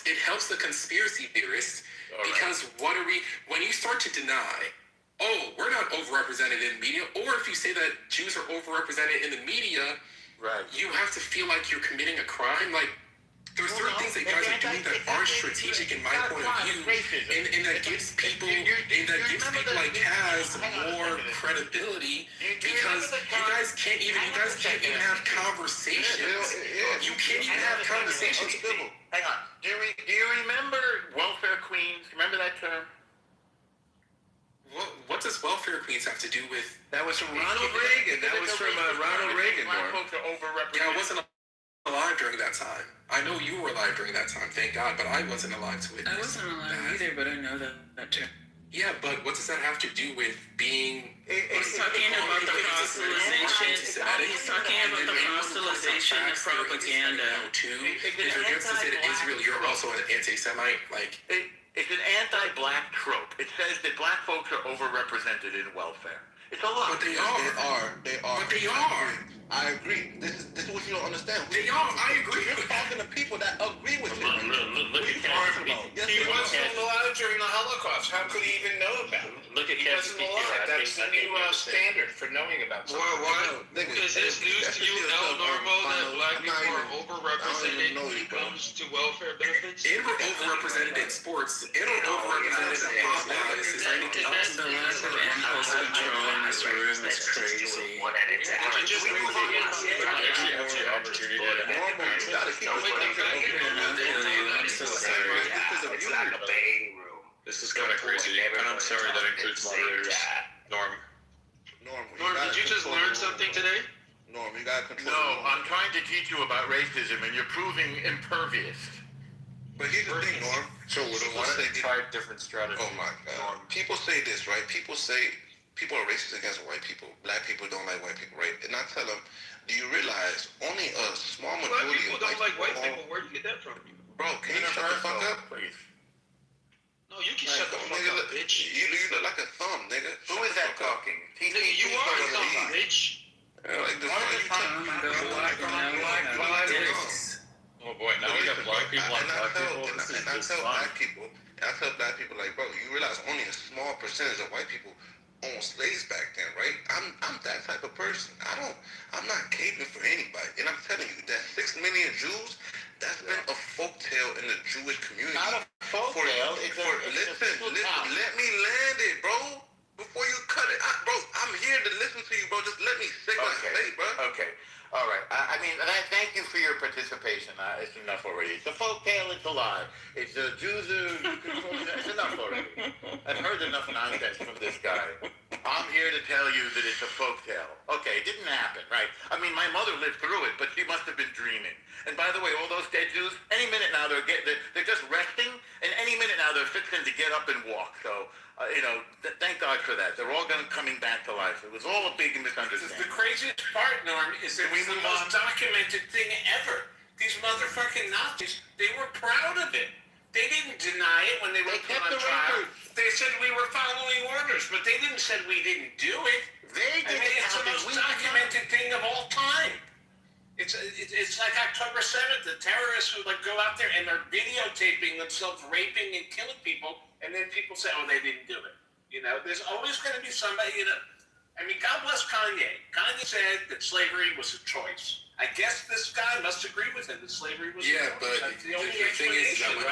It helps the conspiracy theorists because when you start to deny, oh, we're not overrepresented in media, or if you say that Jews are overrepresented in the media, you have to feel like you're committing a crime. Like, there's certain things that you guys are doing that aren't strategic in my point of view, and that gives people like Kaz more credibility because you guys can't even have conversations. You can't even have conversations. Hang on. Do you remember welfare queens? Remember that term? What does welfare queens have to do with? That was from Ronald Reagan. That was from Ronald Reagan. Yeah, I wasn't alive during that time. I know you were alive during that time, thank God, but I wasn't alive to witness. I wasn't alive either, but I know that term. Yeah, but what does that have to do with being? He's talking about the proselytization. He's talking about the proselytization of propaganda. If you're against Israel, you're also an anti-Semite. Like, it's an anti-black trope. It says that black folks are overrepresented in welfare. It's a lie. But they are. They are. But they are. I agree. This is what you don't understand. They are. I agree. You're talking to people that agree with you. Look at Kaz. He wasn't alive during the Holocaust. How could he even know about it? Look at He wasn't alive. That's the new standard for knowing about something. Is this news to you now normal that black people are overrepresented when it comes to welfare benefits? And we're overrepresented in sports. And we're overrepresented in pop lives. Is there anything else? The lack of impulse control in this room is crazy. I'm so sorry. It's like a bang room. This is kind of crazy, and I'm sorry that includes moderators. Norm, did you just learn something today? Norm, you gotta control. No, I'm trying to teach you about racism, and you're proving impervious. But here's the thing, Norm. So why don't they try different strategies? Oh my God. People say this, right? People say people are racist against white people. Black people don't like white people, right? And I tell them, do you realize only a small majority Black people don't like white people. Where do you get that from? Bro, can you shut the fuck up? Please. No, you can shut the fuck up, bitch. You look like a thumb, nigga. Who is that talking? Nigga, you are a thumb, bitch. Like this. Oh boy, now we got black people on black people. And I tell black people, like, bro, you realize only a small percentage of white people owned slaves back then, right? I'm that type of person. I'm not caping for anybody. And I'm telling you, that 6 million Jews, that's been a folktale in the Jewish community. Not a folktale. Let me land it, bro. Before you cut it, bro, I'm here to listen to you, bro. Just let me say my say, bro. Okay. All right. I mean, thank you for your participation. It's enough already. It's a folktale. It's a lie. It's the Jews are controlling. It's enough already. I've heard enough nonsense from this guy. I'm here to tell you that it's a folktale. Okay, it didn't happen, right? I mean, my mother lived through it, but she must have been dreaming. And by the way, all those dead Jews, any minute now they're just resting, and any minute now they're fixing to get up and walk. So, thank God for that. They're all coming back to life. It was all a big misunderstanding. The craziest part, Norm, is that it's the most documented thing ever. These motherfucking Nazis, they were proud of it. They didn't deny it when they were put on trial. said we were following orders, but they didn't say we didn't do it. They did it. It's the most documented thing of all time. It's like October 7th, the terrorists who like go out there and they're videotaping themselves raping and killing people, and then people say, oh, they didn't do it. You know, there's always going to be somebody, you know. I mean, God bless Kanye. Kanye said that slavery was a choice. I guess this guy must agree with him that slavery was a choice. Yeah, but the thing is that when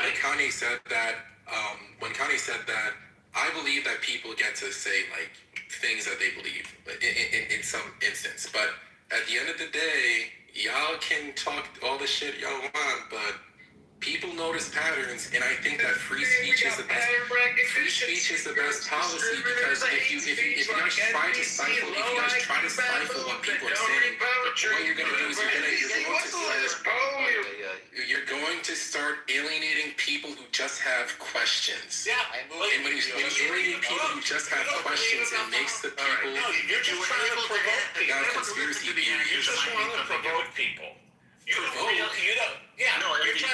Kanye said that, I believe that people get to say like things that they believe in some instance. But at the end of the day, y'all can talk all the shit y'all want, but people notice patterns, and I think that free speech is the best. Free speech is the best policy because if you guys try to stifle what people are saying, what you're going to do is you're going to start alienating people who just have questions. Yeah, and when you alienate people who just have questions, it makes the people. You're just trying to provoke people. Conspiracy theories. You just want to provoke people. You're trying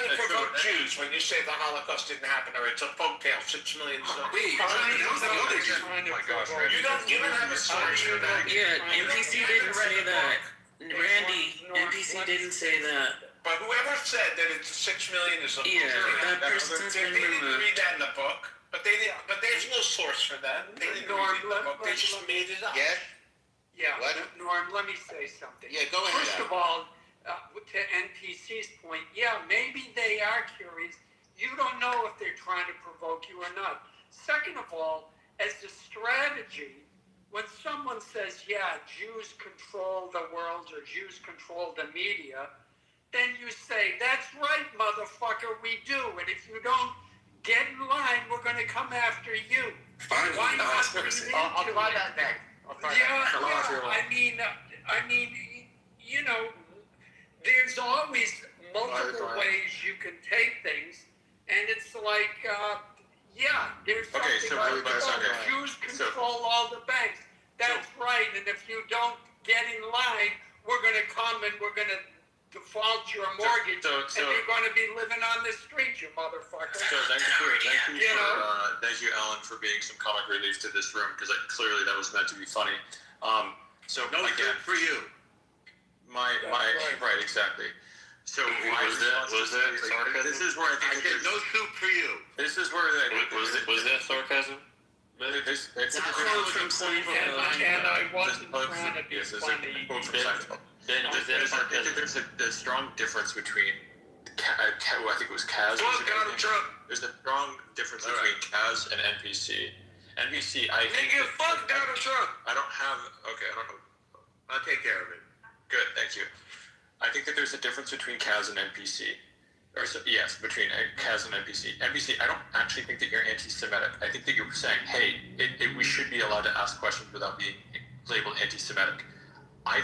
to provoke Jews when you say the Holocaust didn't happen or it's a folktale, 6 million. Wait, that was another Jew. Oh my gosh, Randy. You don't have a source for that. Yeah, NPC didn't say that. Randy, NPC didn't say that. But whoever said that it's 6 million is a that person's they didn't read that in the book. But there's no source for that. They didn't read it in the book. They just made it up. Yes? Yeah, Norm, let me say something. Yeah, go ahead. First of all, to NPC's point, yeah, maybe they are curious. You don't know if they're trying to provoke you or not. Second of all, as a strategy, when someone says, yeah, Jews control the world or Jews control the media, then you say, that's right, motherfucker, we do. And if you don't get in line, we're going to come after you. Finally, why not I'll try that next. I mean, you know, there's always multiple ways you can take things, and it's like, there's something Jews control all the banks. That's right, and if you don't get in line, we're going to come and we're going to default your mortgage, and you're going to be living on the street, you motherfucker. So thank you, Alan, for being some comic relief to this room, because clearly that was meant to be funny. Again, for you. Right, exactly. So was that sarcasm? This is where I think no soup for you. This is where was that sarcasm? It's a quote from Seinfeld. And I wasn't trying to be funny. There's a strong difference between I think it was Kaz. There's a strong difference between Kaz and NPC. NPC, I think. Fuck Donald Trump. I don't know. I'll take care of it. Good, thank you. I think that there's a difference between Kaz and NPC. Between Kaz and NPC. NPC, I don't actually think that you're anti-Semitic. I think that you're saying, hey, we should be allowed to ask questions without being labeled anti-Semitic. I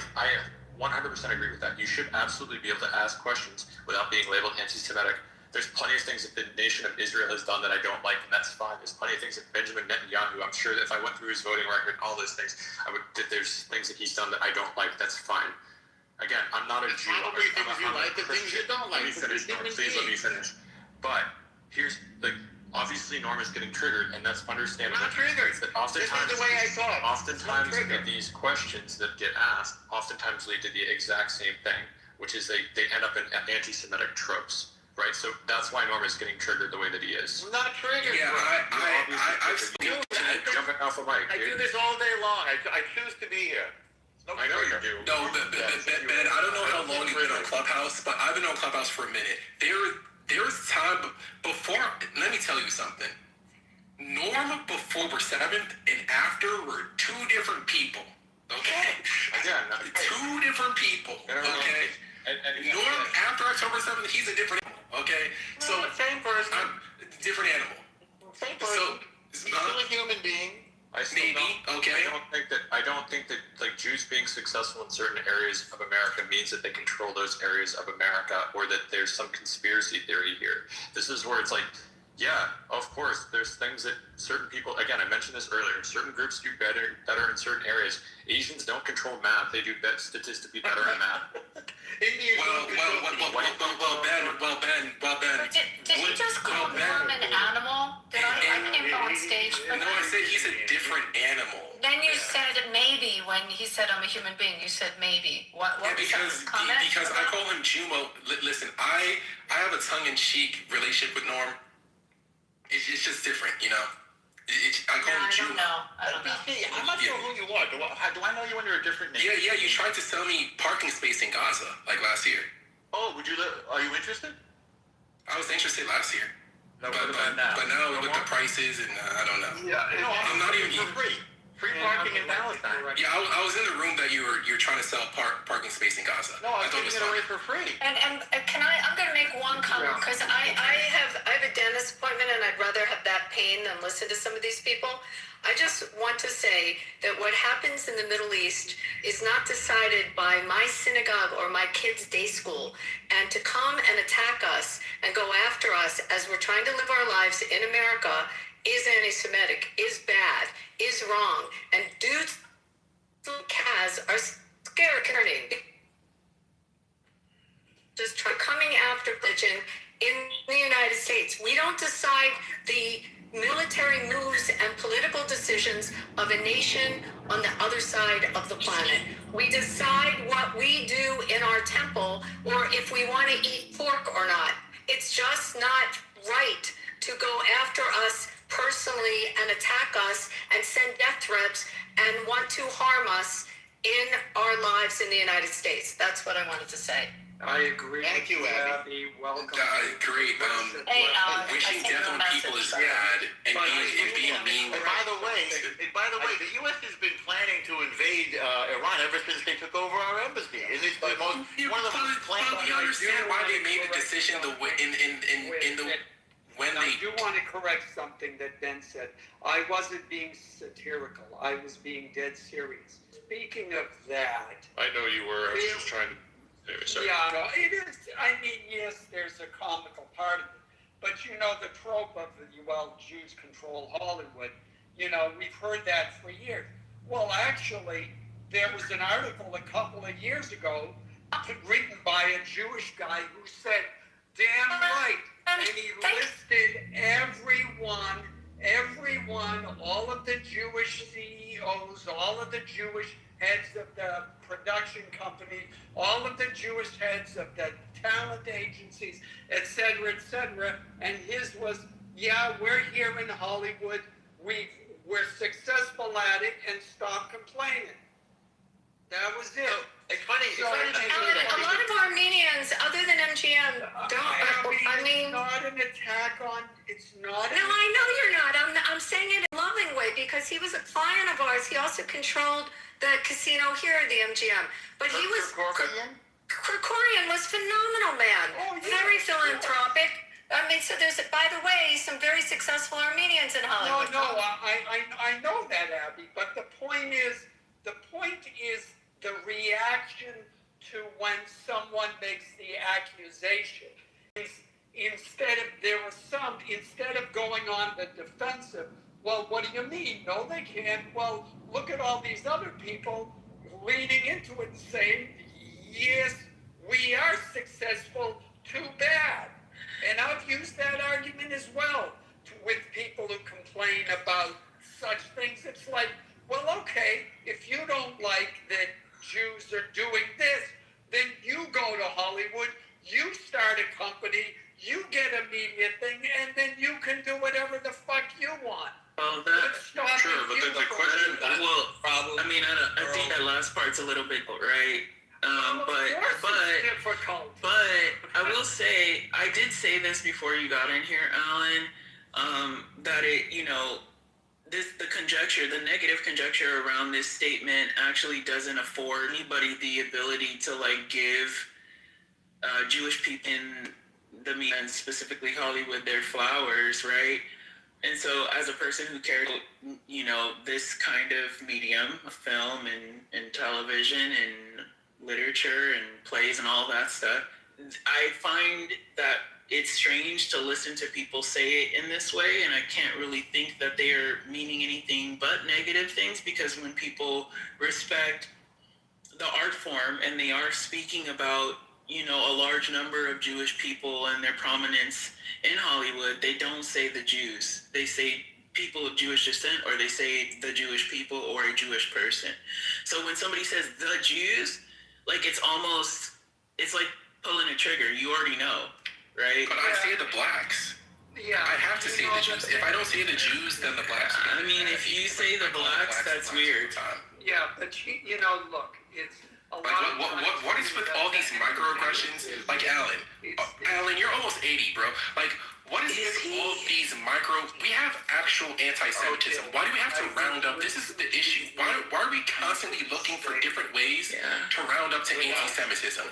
100% agree with that. You should absolutely be able to ask questions without being labeled anti-Semitic. There's plenty of things that the nation of Israel has done that I don't like, and that's fine. There's plenty of things that Benjamin Netanyahu, I'm sure that if I went through his voting record and all those things, there's things that he's done that I don't like. That's fine. Again, I'm not a Jew. Probably things you like and things you don't like. Please let me finish. But here's obviously Norm is getting triggered, and that's understandable. I'm not triggered. Oftentimes, this is the way I saw it. Oftentimes, these questions that get asked oftentimes lead to the exact same thing, which is they end up in anti-Semitic tropes. Right, so that's why Norm is getting triggered the way that he is. I'm not triggered. Yeah, I feel that. Jumping off a mic. I do this all day long. I choose to be here. I know you do. No, Ben, I don't know how long you've been on Clubhouse, but I've been on Clubhouse for a minute. There's time before. Let me tell you something. Norm before we're 7th and after were two different people. Okay. Again, two different people. Okay. And Norm after October 7th, he's a different animal. Okay. So same person. Different animal. Same person. So he's still a human being. Maybe. Okay. I don't think that like Jews being successful in certain areas of America means that they control those areas of America, or that there's some conspiracy theory here. This is where it's like, yeah, of course, there's things that certain people. Again, I mentioned this earlier. Certain groups do better in certain areas. Asians don't control math; they do statistically better in math. Ben. Did you just call Norm an animal? I can't go on stage. it's a different animal. Then you said maybe when he said I'm a human being. You said maybe. What was that comment? Because I call him Jumo. Listen, I have a tongue-in-cheek relationship with Norm. It's just different, you know. I call him Jumo. I don't know. I'm not sure who you are. Do I know you under a different name? Yeah. You tried to sell me parking space in Gaza like last year. Oh, are you interested? I was interested last year. No, but now with the prices and I don't know. Yeah, I'm not even free parking in Palestine. Yeah, I was in the room that you're trying to sell parking space in Gaza. No, I was giving it away for free. And can I'm going to make one comment because I have a dentist appointment and I'd rather have that pain than listen to some of these people. I just want to say that what happens in the Middle East is not decided by my synagogue or my kids' day school. And to come and attack us and go after us as we're trying to live our lives in America is anti-Semitic, is bad, is wrong. And dudes like Kaz are scared turning. Just try coming after religion in the United States. We don't decide the military moves and political decisions of a nation on the other side of the planet. We decide what we do in our temple or if we want to eat pork or not. It's just not right to go after us personally and attack us and send death threats and want to harm us in our lives in the United States. That's what I wanted to say. I agree. Thank you, Abby. Welcome. Great. Wishing death on people is bad, and being mean. And by the way, the U.S. has been planning to invade Iran ever since they took over our embassy. And it's the most one of the most planned. But we understand why they made the decision when I do want to correct something that Ben said. I wasn't being satirical. I was being dead serious. Speaking of that, I know you were. I was just trying to. Anyway, sorry. Yeah, no, it is. I mean, yes, there's a comical part of it, but you know the trope of Jews control Hollywood. You know, we've heard that for years. Well, actually, there was an article a couple of years ago written by a Jewish guy who said, "Damn right," and he listed everyone, all of the Jewish CEOs, all of the Jewish heads of the production company, all of the Jewish heads of the talent agencies, etc., and his was, yeah, we're here in Hollywood, we're successful at it, and stop complaining. That was it. It's funny. A lot of Armenians, other than MGM, don't. It's not an attack on. It's not. No, I know you're not. I'm saying it in a loving way because he was a client of ours. He also controlled the casino here at the MGM. But he was. Krikorian was phenomenal, man. Oh, yeah. Very philanthropic. I mean, so there's, by the way, some very successful Armenians in Hollywood. No, I know that, Abby. But the point is the reaction to when someone makes the accusation. Instead of going on the defensive, well, what do you mean? No, they can't. Well, look at all these other people leading into it and saying, yes, we are successful, too bad. And I've used that argument as well with people who complain about such things. It's like, well, okay, if you don't like that Jews are doing this, then you go to Hollywood, you start a company, you get a media thing, and then you can do whatever the fuck you want. Well, that's true, but then the question. I mean, I think that last part's a little bit right. But I will say, I did say this before you got in here, Alan, that the negative conjecture around this statement actually doesn't afford anybody the ability to give Jewish people in the media, and specifically Hollywood, their flowers, right? And so as a person who cares, this kind of medium, film and television and literature and plays and all that stuff, I find that it's strange to listen to people say it in this way, and I can't really think that they are meaning anything but negative things, because when people respect the art form and they are speaking about, a large number of Jewish people and their prominence in Hollywood, they don't say the Jews. They say people of Jewish descent, or they say the Jewish people or a Jewish person. So when somebody says the Jews, like it's like pulling a trigger. You already know, right? But I say the blacks. Yeah, I have to say the Jews. If I don't say the Jews, then the blacks. I mean, if you say the blacks, that's weird. Yeah, but you know, look, it's a lot. What is with all these microaggressions? Like Alan, you're almost 80, bro. Like, what is with all these we have actual anti-Semitism. Why do we have to round up? This is the issue. Why are we constantly looking for different ways to round up to anti-Semitism?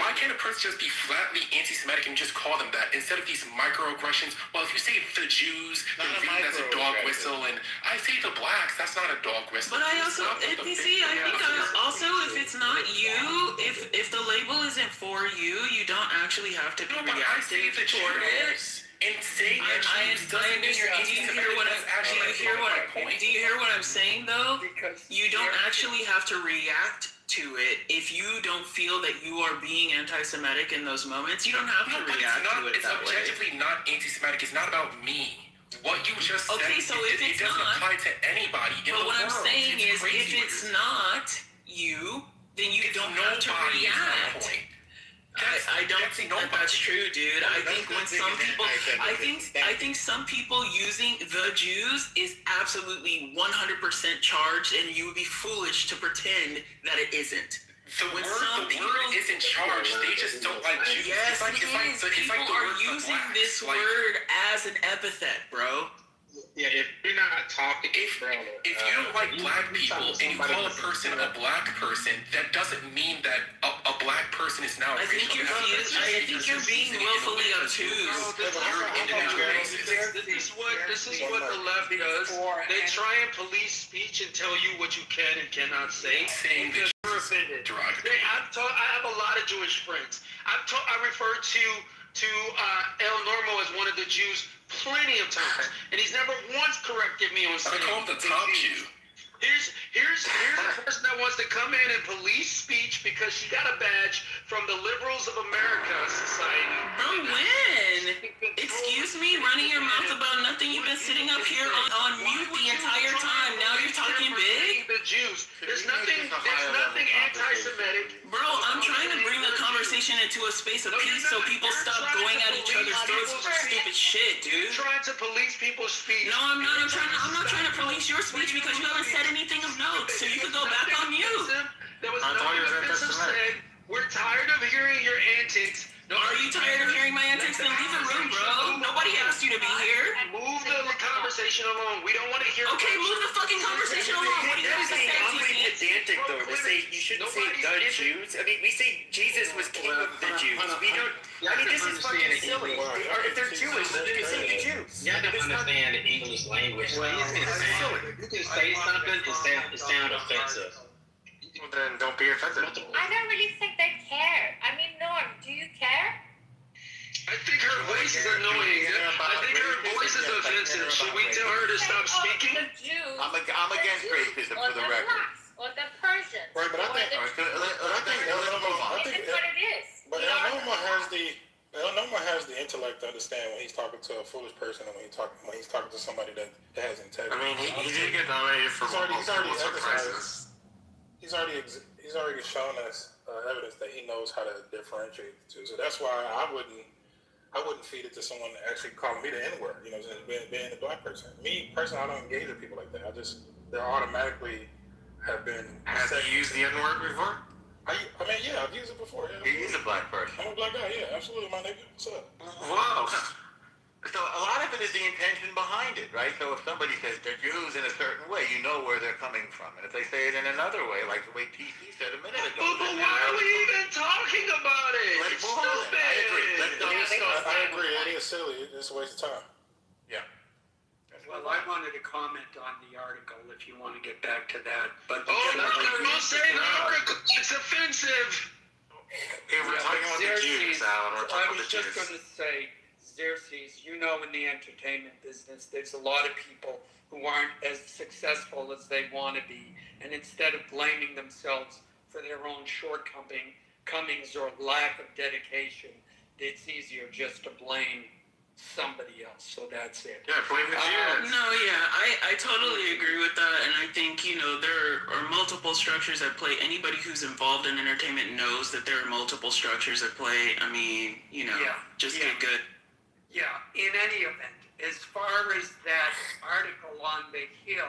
Why can't a person just be flatly anti-Semitic and just call them that instead of these microaggressions? Well, if you say the Jews, then maybe that's a dog whistle, and I say the blacks, that's not a dog whistle. But I also, if it's not you, if the label isn't for you, you don't actually have to be reactive toward it. And saying that Jews doesn't mean you're anti-Semitic. Do you hear what I'm saying though? You don't actually have to react to it if you don't feel that you are being anti-Semitic in those moments. You don't have to react to it that way. It's objectively not anti-Semitic. It's not about me. What you just said, so if it doesn't apply to anybody in the world. But what I'm saying is, if it's not you, then you don't have to react. I don't think that's true, dude. I think some people using the Jews is absolutely 100% charged, and you would be foolish to pretend that it isn't. The word isn't charged. They just don't like Jews. Yes, people are using this word as an epithet, bro. Yeah, if you're not talking, if you don't like black people and you call a person a black person, that doesn't mean that a black person is now. I think you're being willfully obtuse. This is what the left does. They try and police speech and tell you what you can and cannot say. Saying that you're offended. I have a lot of Jewish friends. I refer to El Normo as one of the Jews plenty of times, and he's never once corrected me on saying. I call him the top Jew. Here's a person that wants to come in and police speech because she got a badge from the Liberals of America Society. Bro, when? Excuse me, running your mouth about nothing. You've been sitting up here on mute the entire time. Now you're talking big? The Jews. There's nothing anti-Semitic. Bro, I'm trying to bring the conversation into a space of peace so people stop going at each other's throats for stupid shit, dude. You're trying to police people's speech. No, I'm not. I'm not trying to police your speech because you haven't said anything of note, so you can go back on mute. There was nothing offensive said. We're tired of hearing your antics. Are you tired of hearing my antics? Then leave the room, bro. Nobody asked you to be here. Move the conversation along. We don't want to hear. Okay, move the fucking conversation along. What do you have to say? I'm pretty pedantic though to say you shouldn't say the Jews. I mean, we say Jesus was king of the Jews. We don't. I mean, this is fucking silly. Or if they're Jewish, you can say the Jews. You have to understand the English language. Well, you can say something and sound offensive. Well, then don't be offended. I don't really think they care. I mean, Norm, do you care? I think her voice is annoying. I think her voice is offensive. Should we tell her to stop speaking? I'm against racism for the record. Or the Persians. Right, but I think what it is. But El Norma has the intellect to understand when he's talking to a foolish person and when he's talking to somebody that has integrity. I mean, he did get nominated for multiple prizes. He's already shown us evidence that he knows how to differentiate the two. So that's why I wouldn't feed it to someone actually calling me the N-word. You know, being a black person. Me personally, I don't engage with people like that. They're automatically have been. Have you used the N-word before? I mean, yeah, I've used it before. Yeah. He's a black person. I'm a black guy. Yeah, absolutely, my nigga. What's up? Whoa. So a lot of it is the intention behind it, right? So if somebody says they're Jews in a certain way, you know where they're coming from. And if they say it in another way, like the way TC said a minute ago. But why are we even talking about it? Let's move on. I agree. It is silly. It's a waste of time. Yeah. Well, I wanted to comment on the article if you want to get back to that. But don't say the article. It's offensive. Hey, we're talking about the Jews, Alan. I was just going to say, Xerxes, you know, in the entertainment business, there's a lot of people who aren't as successful as they want to be. And instead of blaming themselves for their own shortcomings or lack of dedication, it's easier just to blame somebody else. So that's it. Yeah, blame the Jews. No, yeah, I totally agree with that, and I think, there are multiple structures at play. Anybody who's involved in entertainment knows that there are multiple structures at play. I mean, just get good. Yeah, in any event, as far as that article on the Hill,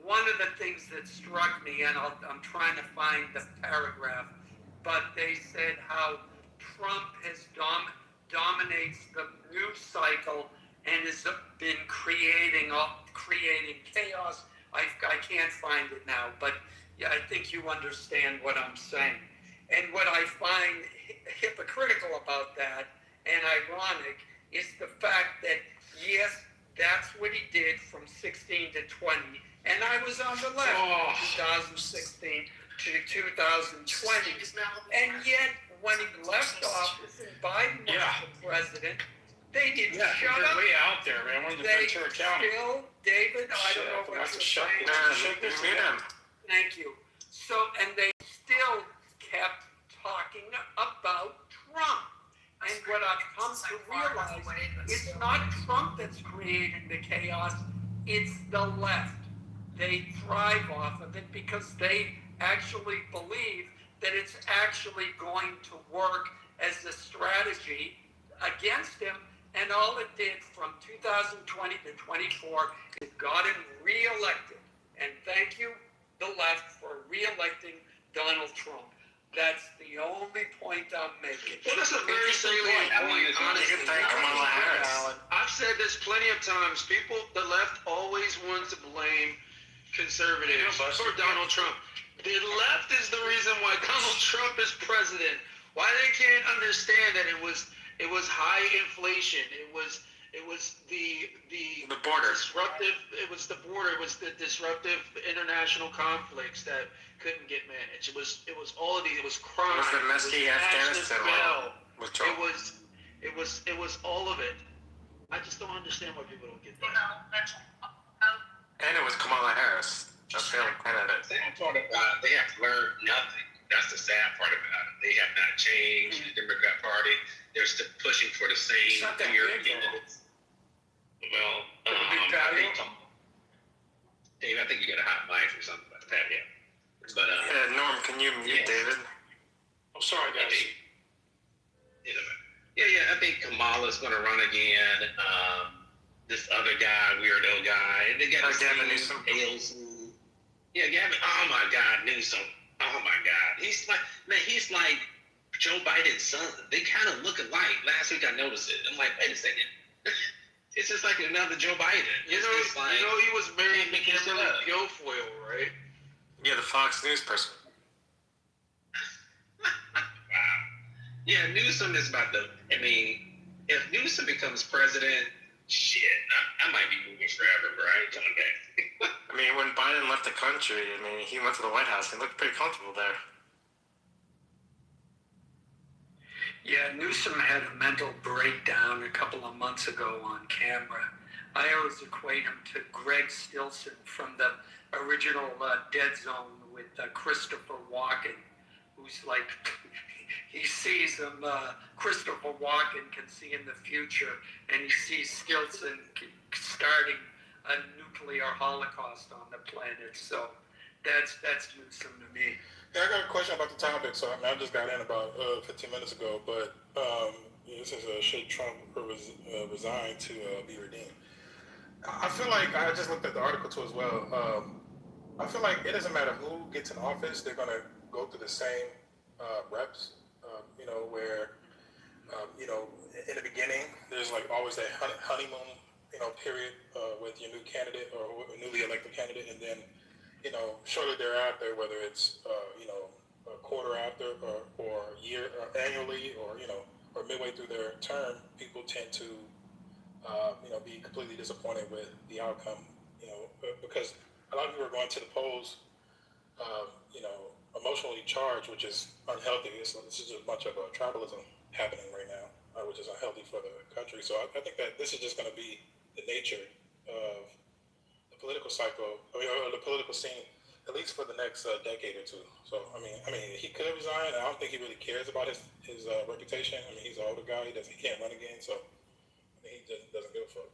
one of the things that struck me, and I'm trying to find the paragraph, but they said how Trump has dominates the news cycle and has been creating chaos. I can't find it now, but yeah, I think you understand what I'm saying. And what I find hypocritical about that and ironic is the fact that, yes, that's what he did from 16 to 20, and I was on the left, 2016 to 2020, and yet when he left office and Biden was the president, they didn't shut up. Way out there, man. We're in Ventura County. Still, David, I don't know what you're saying. Thank you. So, and they still kept talking about Trump. And what I've come to realize, it's not Trump that's creating the chaos, it's the left. They thrive off of it because they actually believe that it's actually going to work as a strategy against him. And all it did from 2020 to 24 is got him reelected. And thank you, the left, for reelecting Donald Trump. That's the only point I'm making. Well, that's a very salient point, honestly. I've said this plenty of times. The left always wants to blame conservatives for Donald Trump. The left is the reason why Donald Trump is president. Why they can't understand that it was high inflation. It was the border disruptive. It was the border. It was the disruptive international conflicts that couldn't get managed. It was all of these. It was crime. It was the messy Afghanistan war with Trump. It was all of it. I just don't understand why people don't get that. And it was Kamala Harris, a failed candidate. The sad part about it, they have learned nothing. That's the sad part about it. They have not changed the Democrat Party. They're still pushing for the same candidates. Well, Dave, I think you got a hot mic or something like that here. But Norm, can you mute David? I'm sorry, guys. I think Kamala's going to run again. This other guy, weirdo guy, and they got Gavin Newsom. Gavin. Oh my God, Newsom. Oh my God, he's like Joe Biden's son. They kind of look alike. Last week I noticed it. I'm like, wait a second. It's just like another Joe Biden. He was married to Kimberly Guilfoyle, right? Yeah, the Fox News person. Wow. Yeah, Newsom is about to. If Newsom becomes president, shit, I might be moving forever, bro. I ain't coming back. When Biden left the country, he went to the White House. He looked pretty comfortable there. Yeah, Newsom had a mental breakdown a couple of months ago on camera. I always equate him to Greg Stilson from the original Dead Zone with Christopher Walken, who's like, he sees him, Christopher Walken can see in the future, and he sees Stilson starting a nuclear holocaust on the planet. So that's Newsom to me. Yeah, I got a question about the topic. So I just got in about 15 minutes ago, but this is should Trump resign to be redeemed? I feel like I just looked at the article too as well. I feel like it doesn't matter who gets in office; they're gonna go through the same reps. Where in the beginning there's like always that honeymoon period with your new candidate or newly elected candidate, and then shortly thereafter, whether it's a quarter after or year or annually or midway through their term, people tend to be completely disappointed with the outcome. Because a lot of people are going to the polls, emotionally charged, which is unhealthy. This is just a bunch of tribalism happening right now, which is unhealthy for the country. So I think that this is just going to be the nature of the political cycle, or the political scene, at least for the next decade or two. So he could resign. I don't think he really cares about his reputation. He's an older guy. He can't run again. So he doesn't give a fuck.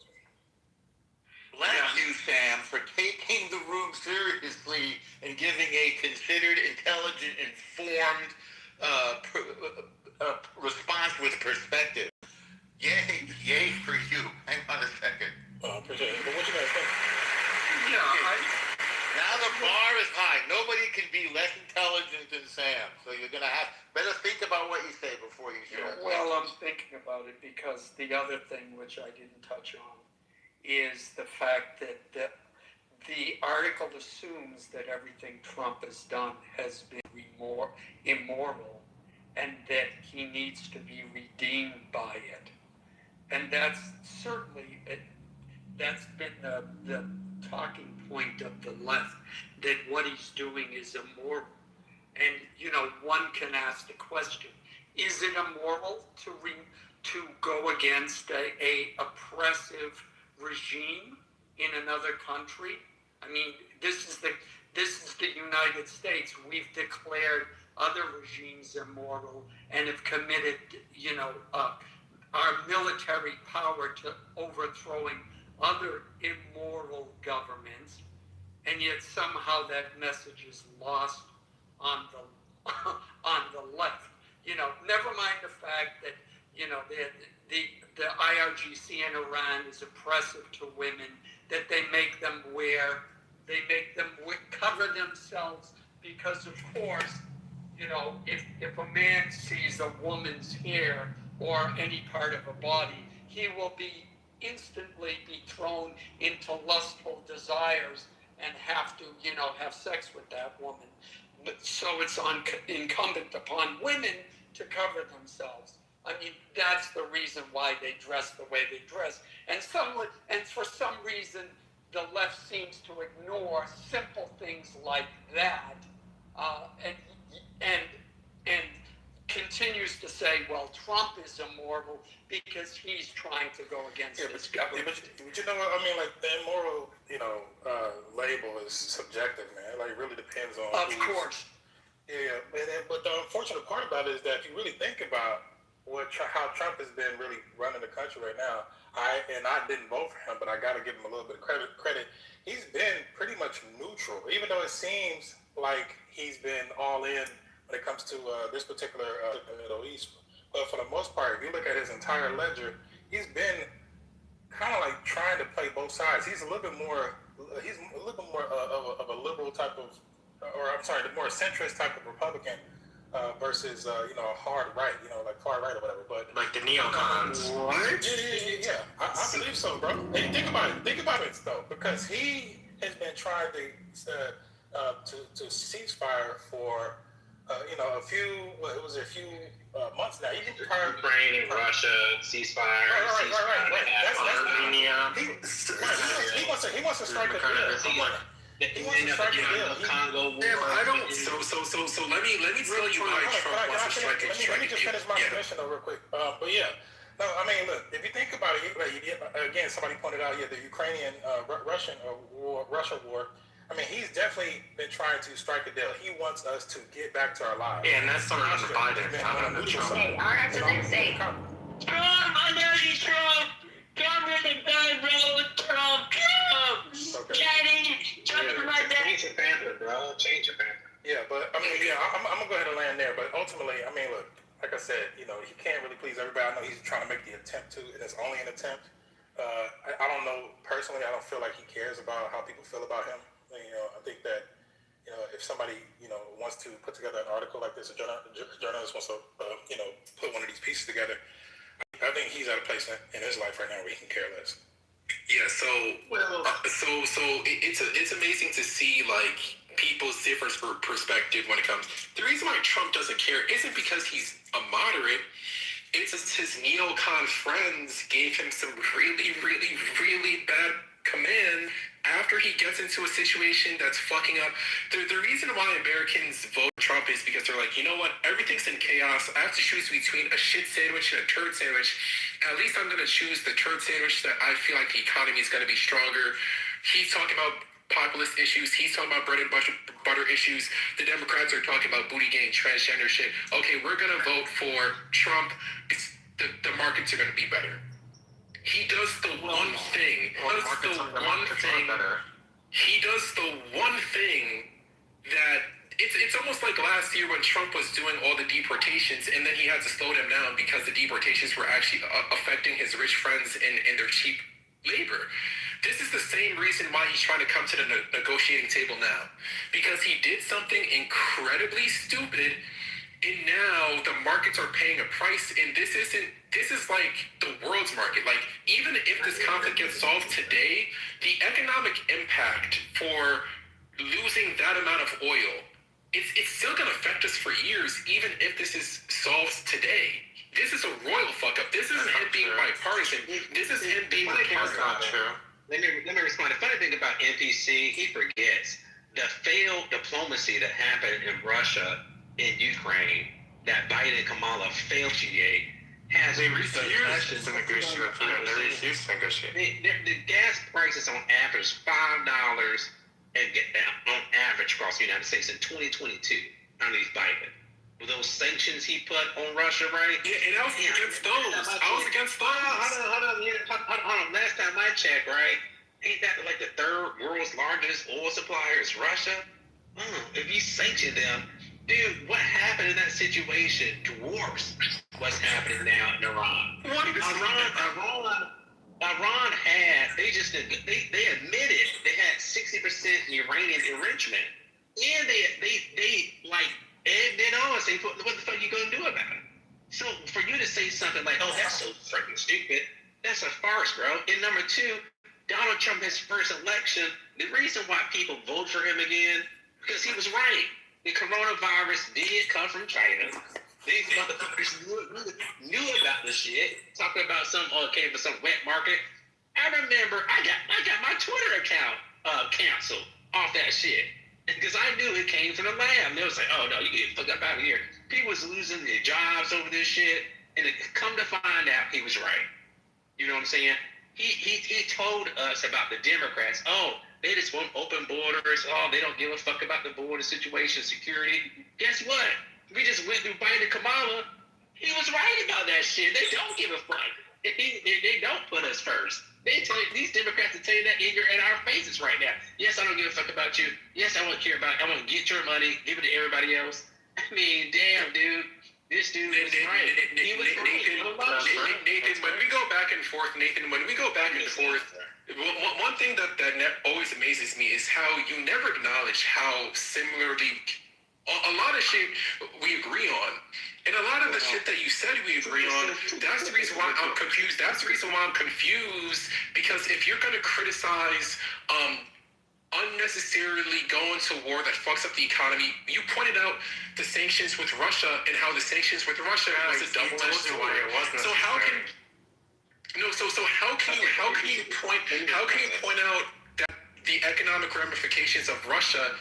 Bless you, Sam, for taking the room seriously and giving a considered, intelligent, informed response with perspective. Yay for you. Hang on a second. Oh, I appreciate it. But what you guys think? Yeah, now the bar is high. Nobody can be less intelligent than Sam. So you're gonna better think about what you say before you share. Well, I'm thinking about it because the other thing which I didn't touch on is the fact that the article assumes that everything Trump has done has been immoral and that he needs to be redeemed by it. And that's certainly, that's been the talking point of the left, that what he's doing is immoral. And, you know, one can ask the question, is it immoral to go against a oppressive regime in another country? I mean, this is the United States. We've declared other regimes immoral and have committed, you know, our military power to overthrowing other immoral governments, and yet somehow that message is lost on the left. You know, never mind the fact that, you know, the IRGC in Iran is oppressive to women, that they make them cover themselves because, of course, you know, if a man sees a woman's hair or any part of a body, he will instantly be thrown into lustful desires and have to, you know, have sex with that woman. So it's incumbent upon women to cover themselves. I mean, that's the reason why they dress the way they dress. And for some reason, the left seems to ignore simple things like that, and continues to say, well, Trump is immoral because he's trying to go against his government. But you know what I mean? Like, the immoral, you know, label is subjective, man. Like, it really depends on. Of course. Yeah, but the unfortunate part about it is that if you really think about how Trump has been really running the country right now, I didn't vote for him, but I got to give him a little bit of credit. He's been pretty much neutral, even though it seems like he's been all in when it comes to this particular Middle East. But for the most part, if you look at his entire ledger, he's been kind of like trying to play both sides. He's a little bit more of a liberal type of, or I'm sorry, the more centrist type of Republican versus you know, a hard right, you know, like far right or whatever. But like the neocons. What? Yeah. I believe so, bro. Hey, think about it though, because he has been trying to ceasefire for you know, a few months now. Even Ukraine and Russia ceasefire. Right. That's Armenia. He wants to strike a deal. He wants to strike a deal. Congo war. I don't. So let me tell you why Trump wants to strike a deal. Let me just finish my submission though, real quick. But yeah. No, I mean, look. If you think about it, again, somebody pointed out here the Ukrainian Russia war. I mean, he's definitely been trying to strike a deal. He wants us to get back to our lives. Yeah, and that's something on the Biden. Okay, our representative say, Trump, I'm ready, Trump. Come with the bad road, Trump. Daddy, jump in my bed. Change your panther, bro. Change your panther. Yeah, but I mean, I'm gonna go ahead and land there. But ultimately, I mean, look, like I said, you know, he can't really please everybody. I know he's trying to make the attempt to, and it's only an attempt. I don't know personally. I don't feel like he cares about how people feel about him. You know, I think that, you know, if somebody, you know, wants to put together an article like this, a journalist wants to, you know, put one of these pieces together, I think he's at a place in his life right now where he can care less. Yeah, so it's amazing to see like people's different perspective when it comes. The reason why Trump doesn't care isn't because he's a moderate. It's just his neocon friends gave him some really, really, really bad command after he gets into a situation that's fucking up. The reason why Americans vote Trump is because they're like, you know what, everything's in chaos. I have to choose between a shit sandwich and a turd sandwich. At least I'm going to choose the turd sandwich that I feel like the economy is going to be stronger. He's talking about populist issues. He's talking about bread and butter issues. The Democrats are talking about booty gang, transgender shit. Okay, we're going to vote for Trump. The markets are going to be better. he does the one thing. He does the one thing that it's almost like last year when Trump was doing all the deportations, and then he had to slow them down because the deportations were actually affecting his rich friends and their cheap labor. This is the same reason why he's trying to come to the negotiating table now, because he did something incredibly stupid. And now the markets are paying a price, and this is like the world's market. Like, even if this conflict gets solved today, the economic impact for losing that amount of oil, it's still going to affect us for years, even if this is solved today. This is a royal fuck up. This isn't him being bipartisan. This is him being bipartisan. Let me respond. The funny thing about NPC, he forgets the failed diplomacy that happened in Russia, in Ukraine, that Biden and Kamala failed to create, has repercussions. The gas prices on average $5 on average across the United States in 2022 underneath Biden. With those sanctions he put on Russia, right? Yeah, and I was against those. Hold on. Last time I checked, right? Ain't that like the third world's largest oil supplier is Russia? If you sanction them, dude, what happened in that situation dwarfs what's happening now in Iran. Iran had, they admitted they had 60% uranium enrichment. And they like egged it on, saying, what the fuck are you going to do about it? So for you to say something like, oh, that's so freaking stupid, that's a farce, bro. And number two, Donald Trump, his first election, the reason why people vote for him again, because he was right. The coronavirus did come from China. These motherfuckers knew about the shit. Talking about it came from some wet market. I remember I got my Twitter account canceled off that shit. Because I knew it came from the lab. And they was like, oh no, you get the fuck up out of here. People was losing their jobs over this shit. And come to find out, he was right. You know what I'm saying? He told us about the Democrats. Oh, they just want open borders. Oh, they don't give a fuck about the border situation, security. Guess what? We just went through Biden and Kamala. He was right about that shit. They don't give a fuck. They don't put us first. They tell you, these Democrats will tell you that in our faces right now. Yes, I don't give a fuck about you. Yes, I won't care about it. I want to get your money, give it to everybody else. I mean, damn, dude. This dude was right. He was right. Nathan, when we go back and forth, one thing that always amazes me is how you never acknowledge how similarly a lot of shit we agree on. And a lot of the shit that you said we agree on, that's the reason why I'm confused. That's the reason why I'm confused, because if you're going to criticize unnecessarily going to war that fucks up the economy, you pointed out the sanctions with Russia and how the sanctions with Russia was a double-edged sword. So how can you point out that the economic ramifications of Russia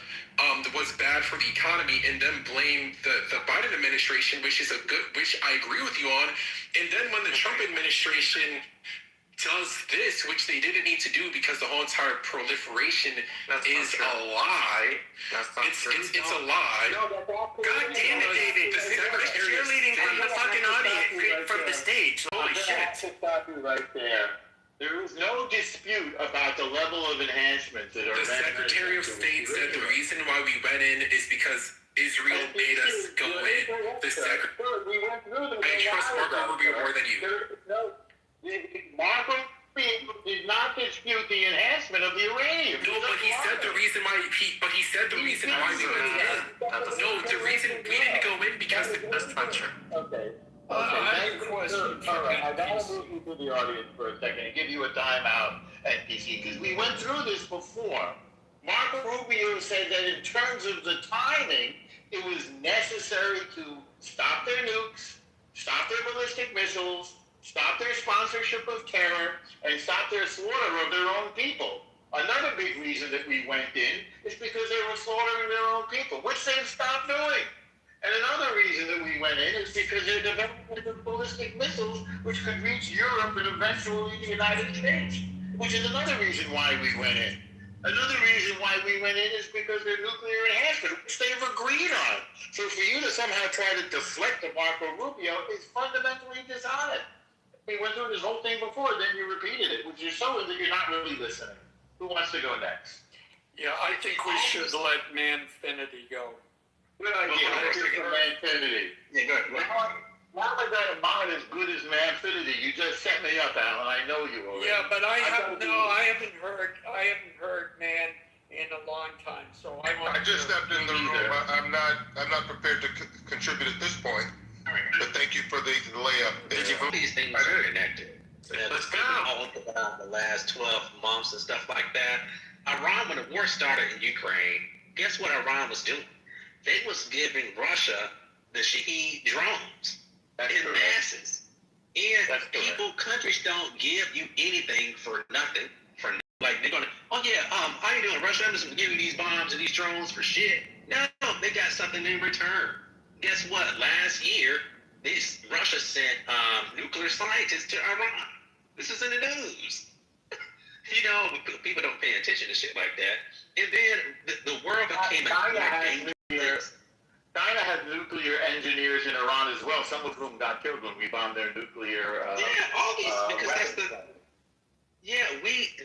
was bad for the economy, and then blame the Biden administration, which I agree with you on, and then when the Trump administration does this, which they didn't need to do because the whole entire proliferation is a lie. It's a lie. God damn it, David! You're cheerleading from the fucking audience, from the stage. Holy shit! To stop you right there. There is no dispute about the level of enhancement that are. The Secretary of State said the reason why we went in is because Israel made us go in. I trust Marco Rubio more than you. Marco Rubio did not dispute the enhancement of the uranium. No, but he said the reason why. He said the reason why we went in. No, the reason we didn't go in because that's not true. Okay. All right, I gotta move you to the audience for a second and give you a timeout, NPC, because we went through this before. Marco Rubio said that in terms of the timing, it was necessary to stop their nukes, stop their ballistic missiles, stop their sponsorship of terror, and stop their slaughter of their own people. Another big reason that we went in is because they were slaughtering their own people, which they've stopped doing. And another reason that we went in is because they're developing ballistic missiles which could reach Europe and eventually the United States, which is another reason why we went in. Another reason why we went in is because they're nuclear enhancement, which they've agreed on. So for you to somehow try to deflect to Marco Rubio is fundamentally dishonest. We went through this whole thing before, then you repeated it, which is showing that you're not really listening. Who wants to go next? Yeah, I think we should let Manfinity go. Good idea. Let's get Manfinity. Yeah, go ahead. Now I got a mind as good as Manfinity. You just set me up, Alan. I know you already. Yeah, but I haven't heard Man in a long time, so I just stepped in the room. I'm not prepared to contribute at this point. But thank you for the layup. Did you vote? These things are connected. Let's go. All about the last 12 months and stuff like that. Iran, when the war started in Ukraine, guess what Iran was doing? They was giving Russia the Shahed drones in masses. And countries don't give you anything for nothing. Like they're gonna, how you doing, Russia? I'm just gonna give you these bombs and these drones for shit. No, they got something in return. Guess what? Last year, Russia sent nuclear scientists to Iran. This is in the news. People don't pay attention to shit like that. And then the world became China has nuclear engineers in Iran as well, some of whom got killed when we bombed their nuclear all these, because that's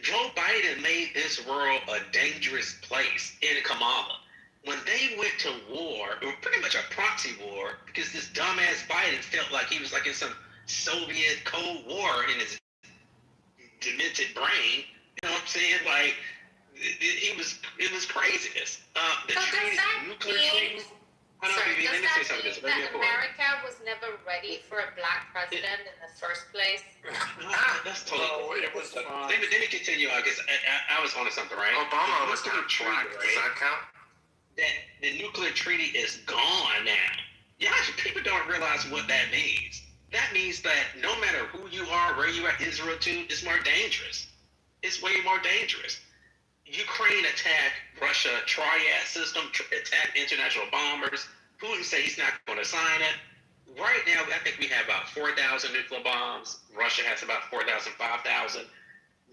Joe Biden made this world a dangerous place in Kamala. When they went to war, it was pretty much a proxy war, because this dumbass Biden felt like he was like in some Soviet Cold War in his demented brain. You know what I'm saying? Like, it was craziness. The nuclear treaties. Does that mean that America was never ready for a black president in the first place? That's totally. It was. Let me continue. I guess I was onto something, right? Obama was not black. Does that count? That the nuclear treaty is gone now. Yeah, people don't realize what that means. That means that no matter who you are, where you are, Israel too, it's more dangerous. It's way more dangerous. Ukraine attacked Russia triad system, attacked international bombers. Putin said he's not going to sign it. Right now, I think we have about 4,000 nuclear bombs. Russia has about 4,000, 5,000.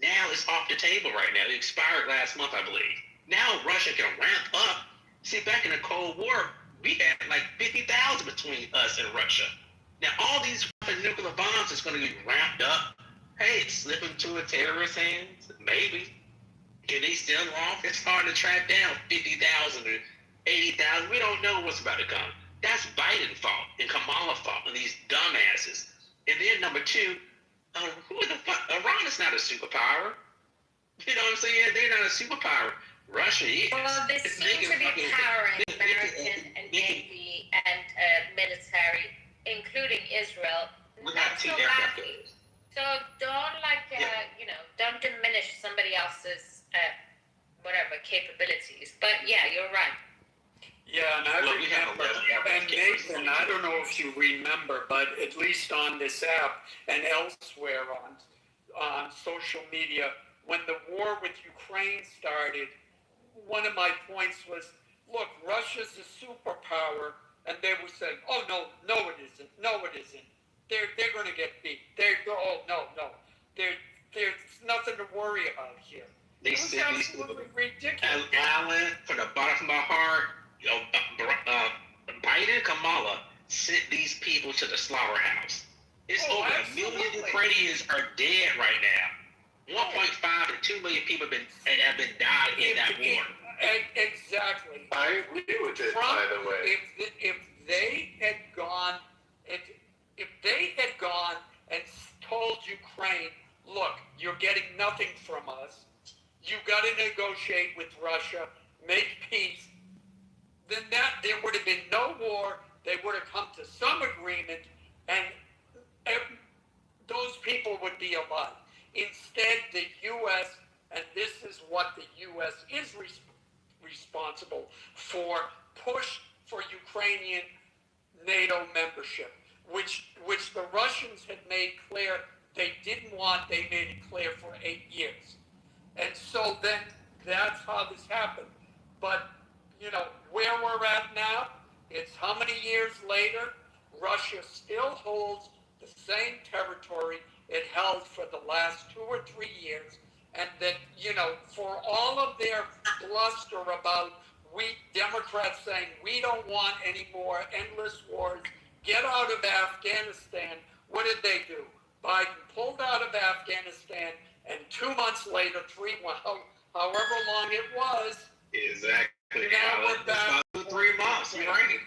Now it's off the table right now. It expired last month, I believe. Now Russia can ramp up. See, back in the Cold War, we had like 50,000 between us and Russia. Now all these nuclear bombs is going to be ramped up. Hey, it's slipping to a terrorist hands? Maybe. Can they still off? It's hard to track down 50,000 or 80,000. We don't know what's about to come. That's Biden's fault and Kamala's fault and these dumbasses. And then number two, who the fuck? Iran is not a superpower. You know what I'm saying? They're not a superpower. Russia is. Well, they seem to be powering American and Navy and military, including Israel. Not so badly. So don't don't diminish somebody else's capabilities. But yeah, you're right. Yeah, and I remember, and Nathan, I don't know if you remember, but at least on this app and elsewhere on social media, when the war with Ukraine started, one of my points was, look, Russia's a superpower, and they were saying, oh, no, it isn't. No, it isn't. They're going to get beat. No. There's nothing to worry about here. They it was absolutely ridiculous. Alan, from the bottom of my heart, Biden, Kamala sent these people to the slaughterhouse. It's over absolutely. 1 million Ukrainians are dead right now. 1.5 to 2 million people have been died in that war. Exactly. I agree with it, by the way. If they had gone and told Ukraine, look, you're getting nothing from us. You got to negotiate with Russia, make peace. Then there would have been no war. They would have come to some agreement, and those people would be alive. Instead, the U.S., and this is what the U.S. is responsible for, push for Ukrainian NATO membership, which the Russians had made clear they didn't want. They made it clear for 8 years. And so then that's how this happened. But, where we're at now, it's how many years later, Russia still holds the same territory it held for the last 2 or 3 years. And that, for all of their bluster about Democrats saying we don't want any more endless wars, get out of Afghanistan, what did they do? Biden pulled out of Afghanistan, and 2 months later, however long it was, Exactly. now we're back. About 3 months, right?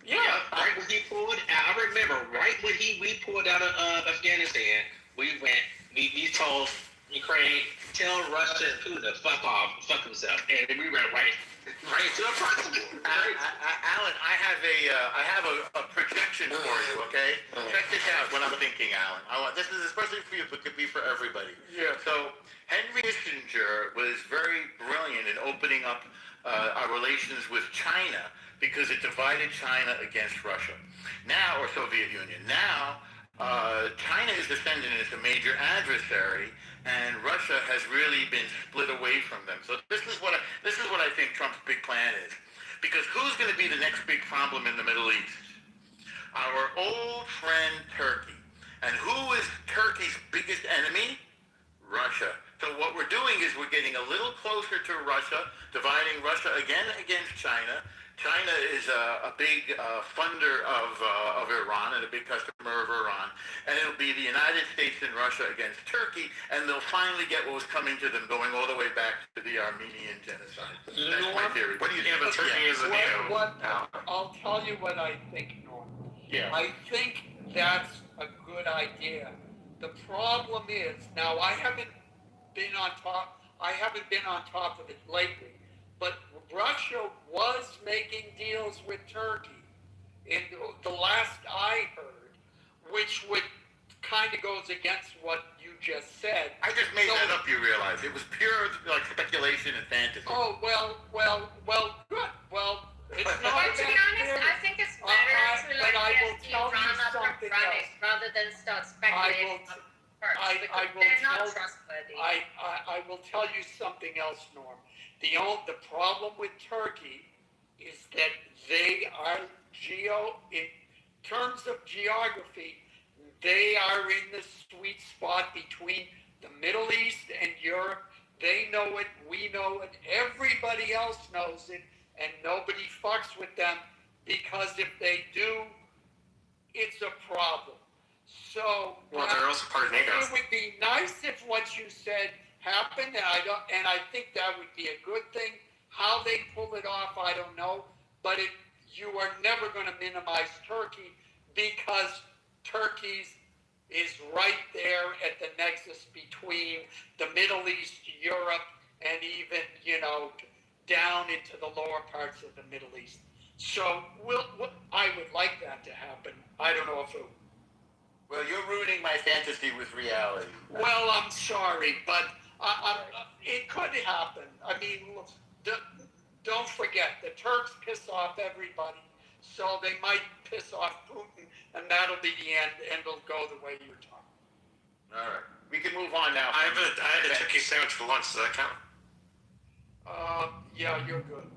Yeah. Right when he pulled, I remember right when we pulled out of Afghanistan, we told Ukraine, tell Russia and Putin to fuck off, fuck himself, and we went right to a principle. Alan, I have a projection for you. Okay, check this out. What I'm thinking, Alan. This is especially for you, but could be for everybody. Yeah. So Henry Kissinger was very brilliant in opening up our relations with China because it divided China against Russia. Now, or Soviet Union. Now, China is descended as a major adversary, and Russia has really been split away from them. So this is what I think Trump's big plan is. Because who's going to be the next big problem in the Middle East? Our old friend Turkey. And who is Turkey's biggest enemy? Russia. So what we're doing is we're getting a little closer to Russia, dividing Russia again against China. China is a big funder of Iran and a big customer of Iran. And it'll be the United States and Russia against Turkey, and they'll finally get what was coming to them going all the way back to the Armenian genocide. That's my theory. What do you think about Turkey as a I'll tell you what I think, Norm. Yeah. I think that's a good idea. The problem is, now I haven't been on top of it lately, but Russia was making deals with Turkey in the last I heard, which would kind of goes against what you just said. I just made that up, you realize. It was pure speculation and fantasy. Oh, well, good. Well, it's not But to be honest, I think it's better to get Iran up and running rather than start speculating on first, because they're not trustworthy. I will tell you something else, Norm. The problem with Turkey is that they are in terms of geography, they are in the sweet spot between the Middle East and Europe. They know it, we know it, everybody else knows it, and nobody fucks with them, because if they do, it's a problem. So, well, they're also part of NATO. It would be nice if what you said happened, and I think that would be a good thing. How they pull it off, I don't know, but you are never going to minimize Turkey, because Turkey is right there at the nexus between the Middle East, Europe, and even, down into the lower parts of the Middle East. So I would like that to happen. I don't know if it... Well, you're ruining my fantasy with reality. Well, I'm sorry, but it could happen. I mean, don't forget, the Turks piss off everybody, so they might piss off Putin, and that'll be the end, and it'll go the way you're talking. All right. We can move on now. I had a turkey sandwich for lunch. Does that count? Yeah, you're good.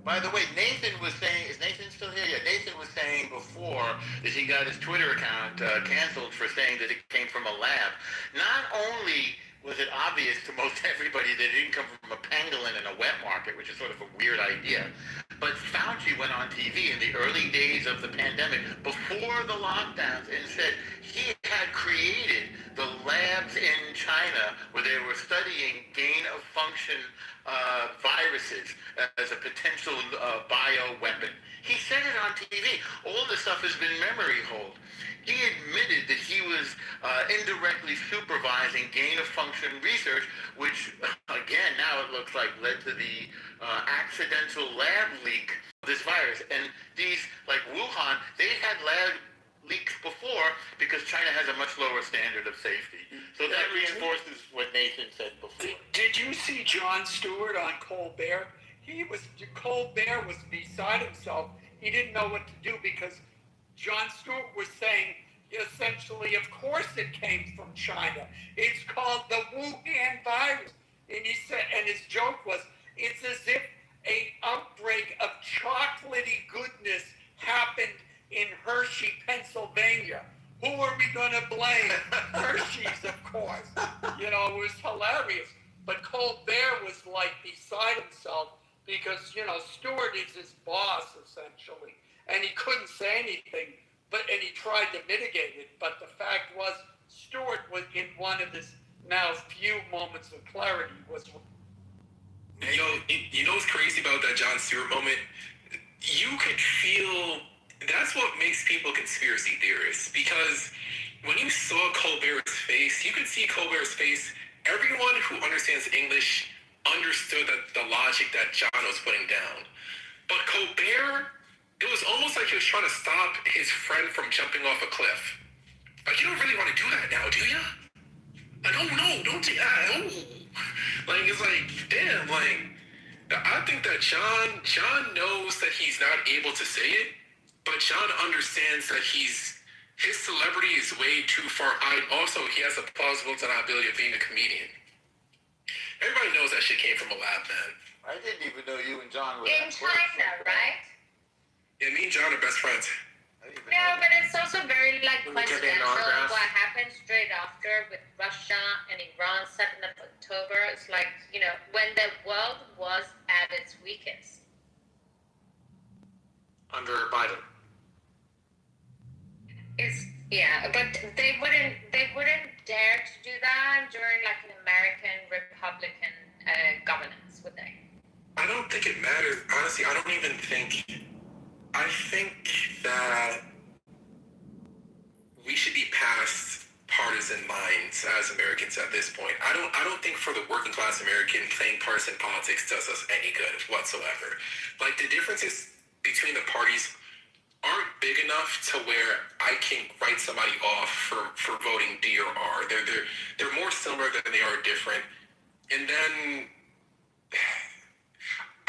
By the way, Nathan was saying, is Nathan still here? Yeah, Nathan was saying before that he got his Twitter account canceled for saying that it came from a lab. Not only was it obvious to most everybody that it didn't come from a pangolin in a wet market, which is sort of a weird idea, but Fauci went on TV in the early days of the pandemic, before the lockdowns, and said he had created the labs in China where they were studying gain-of-function viruses as a potential bioweapon. He said it on TV. All this stuff has been memory hold. He admitted that he was indirectly supervising gain-of-function research, which, again, now it looks like led to the accidental lab leak of this virus. And these, like Wuhan, they had lab leaks before because China has a much lower standard of safety. So that reinforces what Nathan said before. Did you see Jon Stewart on Colbert? Colbert was beside himself. He didn't know what to do because Jon Stewart was saying, essentially, of course it came from China. It's called the Wuhan virus. And he said, and his joke was, it's as if an outbreak of chocolatey goodness happened in Hershey, Pennsylvania. Who are we going to blame? Hershey's, of course. It was hilarious. But Colbert was like beside himself because, Stewart is his boss, essentially. And he couldn't say anything, and he tried to mitigate it. But the fact was, Stewart was in one of his now few moments of clarity was. You know what's crazy about that Jon Stewart moment? You could feel that's what makes people conspiracy theorists, because when you saw Colbert's face, you could see Colbert's face. Everyone who understands English understood that the logic that John was putting down. But Colbert, it was almost like he was trying to stop his friend from jumping off a cliff. Like, you don't really want to do that now, do you? Like, oh no, don't do that. Oh. Like, it's like, damn, like, I think that John knows that he's not able to say it, but John understands that his celebrity is way too far out. Also, he has a plausible deniability of being a comedian. Everybody knows that shit came from a lab, man. I didn't even know you and John were In China, right? Yeah, me and John are best friends. Yeah, but it's also very coincidental what happened straight after with Russia and Iran, 7th of October. It's like, when the world was at its weakest. Under Biden. But they wouldn't dare to do that during an American Republican governance, would they? I don't think it matters. Honestly, I think that we should be past partisan lines as Americans at this point. I don't think for the working class American, playing partisan politics does us any good whatsoever. Like, the differences between the parties aren't big enough to where I can write somebody off for voting D or R. They're more similar than they are different. And then,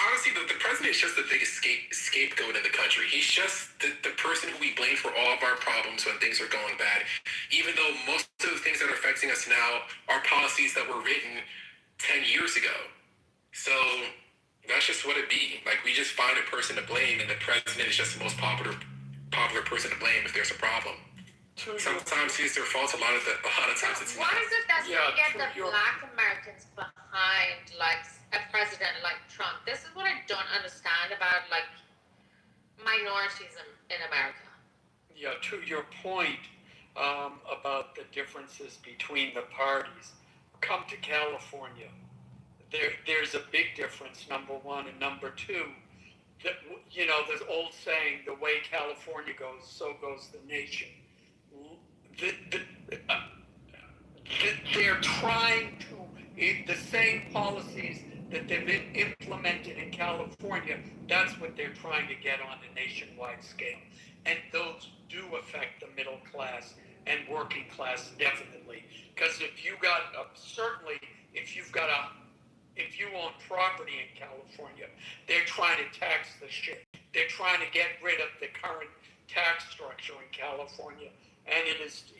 honestly, the president is just the biggest scapegoat in the country. He's just the person who we blame for all of our problems when things are going bad, even though most of the things that are affecting us now are policies that were written 10 years ago. So that's just what it be. Like, we just find a person to blame, and the president is just the most popular person to blame if there's a problem. Sometimes it's their fault. A lot of times it's not. Why is it that we get the Black Americans behind a president like Trump? This is what I don't understand about minorities in America. Yeah, to your point about the differences between the parties, come to California. There's a big difference, number one, and number two, that, there's old saying, the way California goes, so goes the nation. They're trying to, the same policies that they've implemented in California, that's what they're trying to get on a nationwide scale. And those do affect the middle class and working class, definitely. Because if you own property in California, they're trying to tax the shit. They're trying to get rid of the current tax structure in California, and it is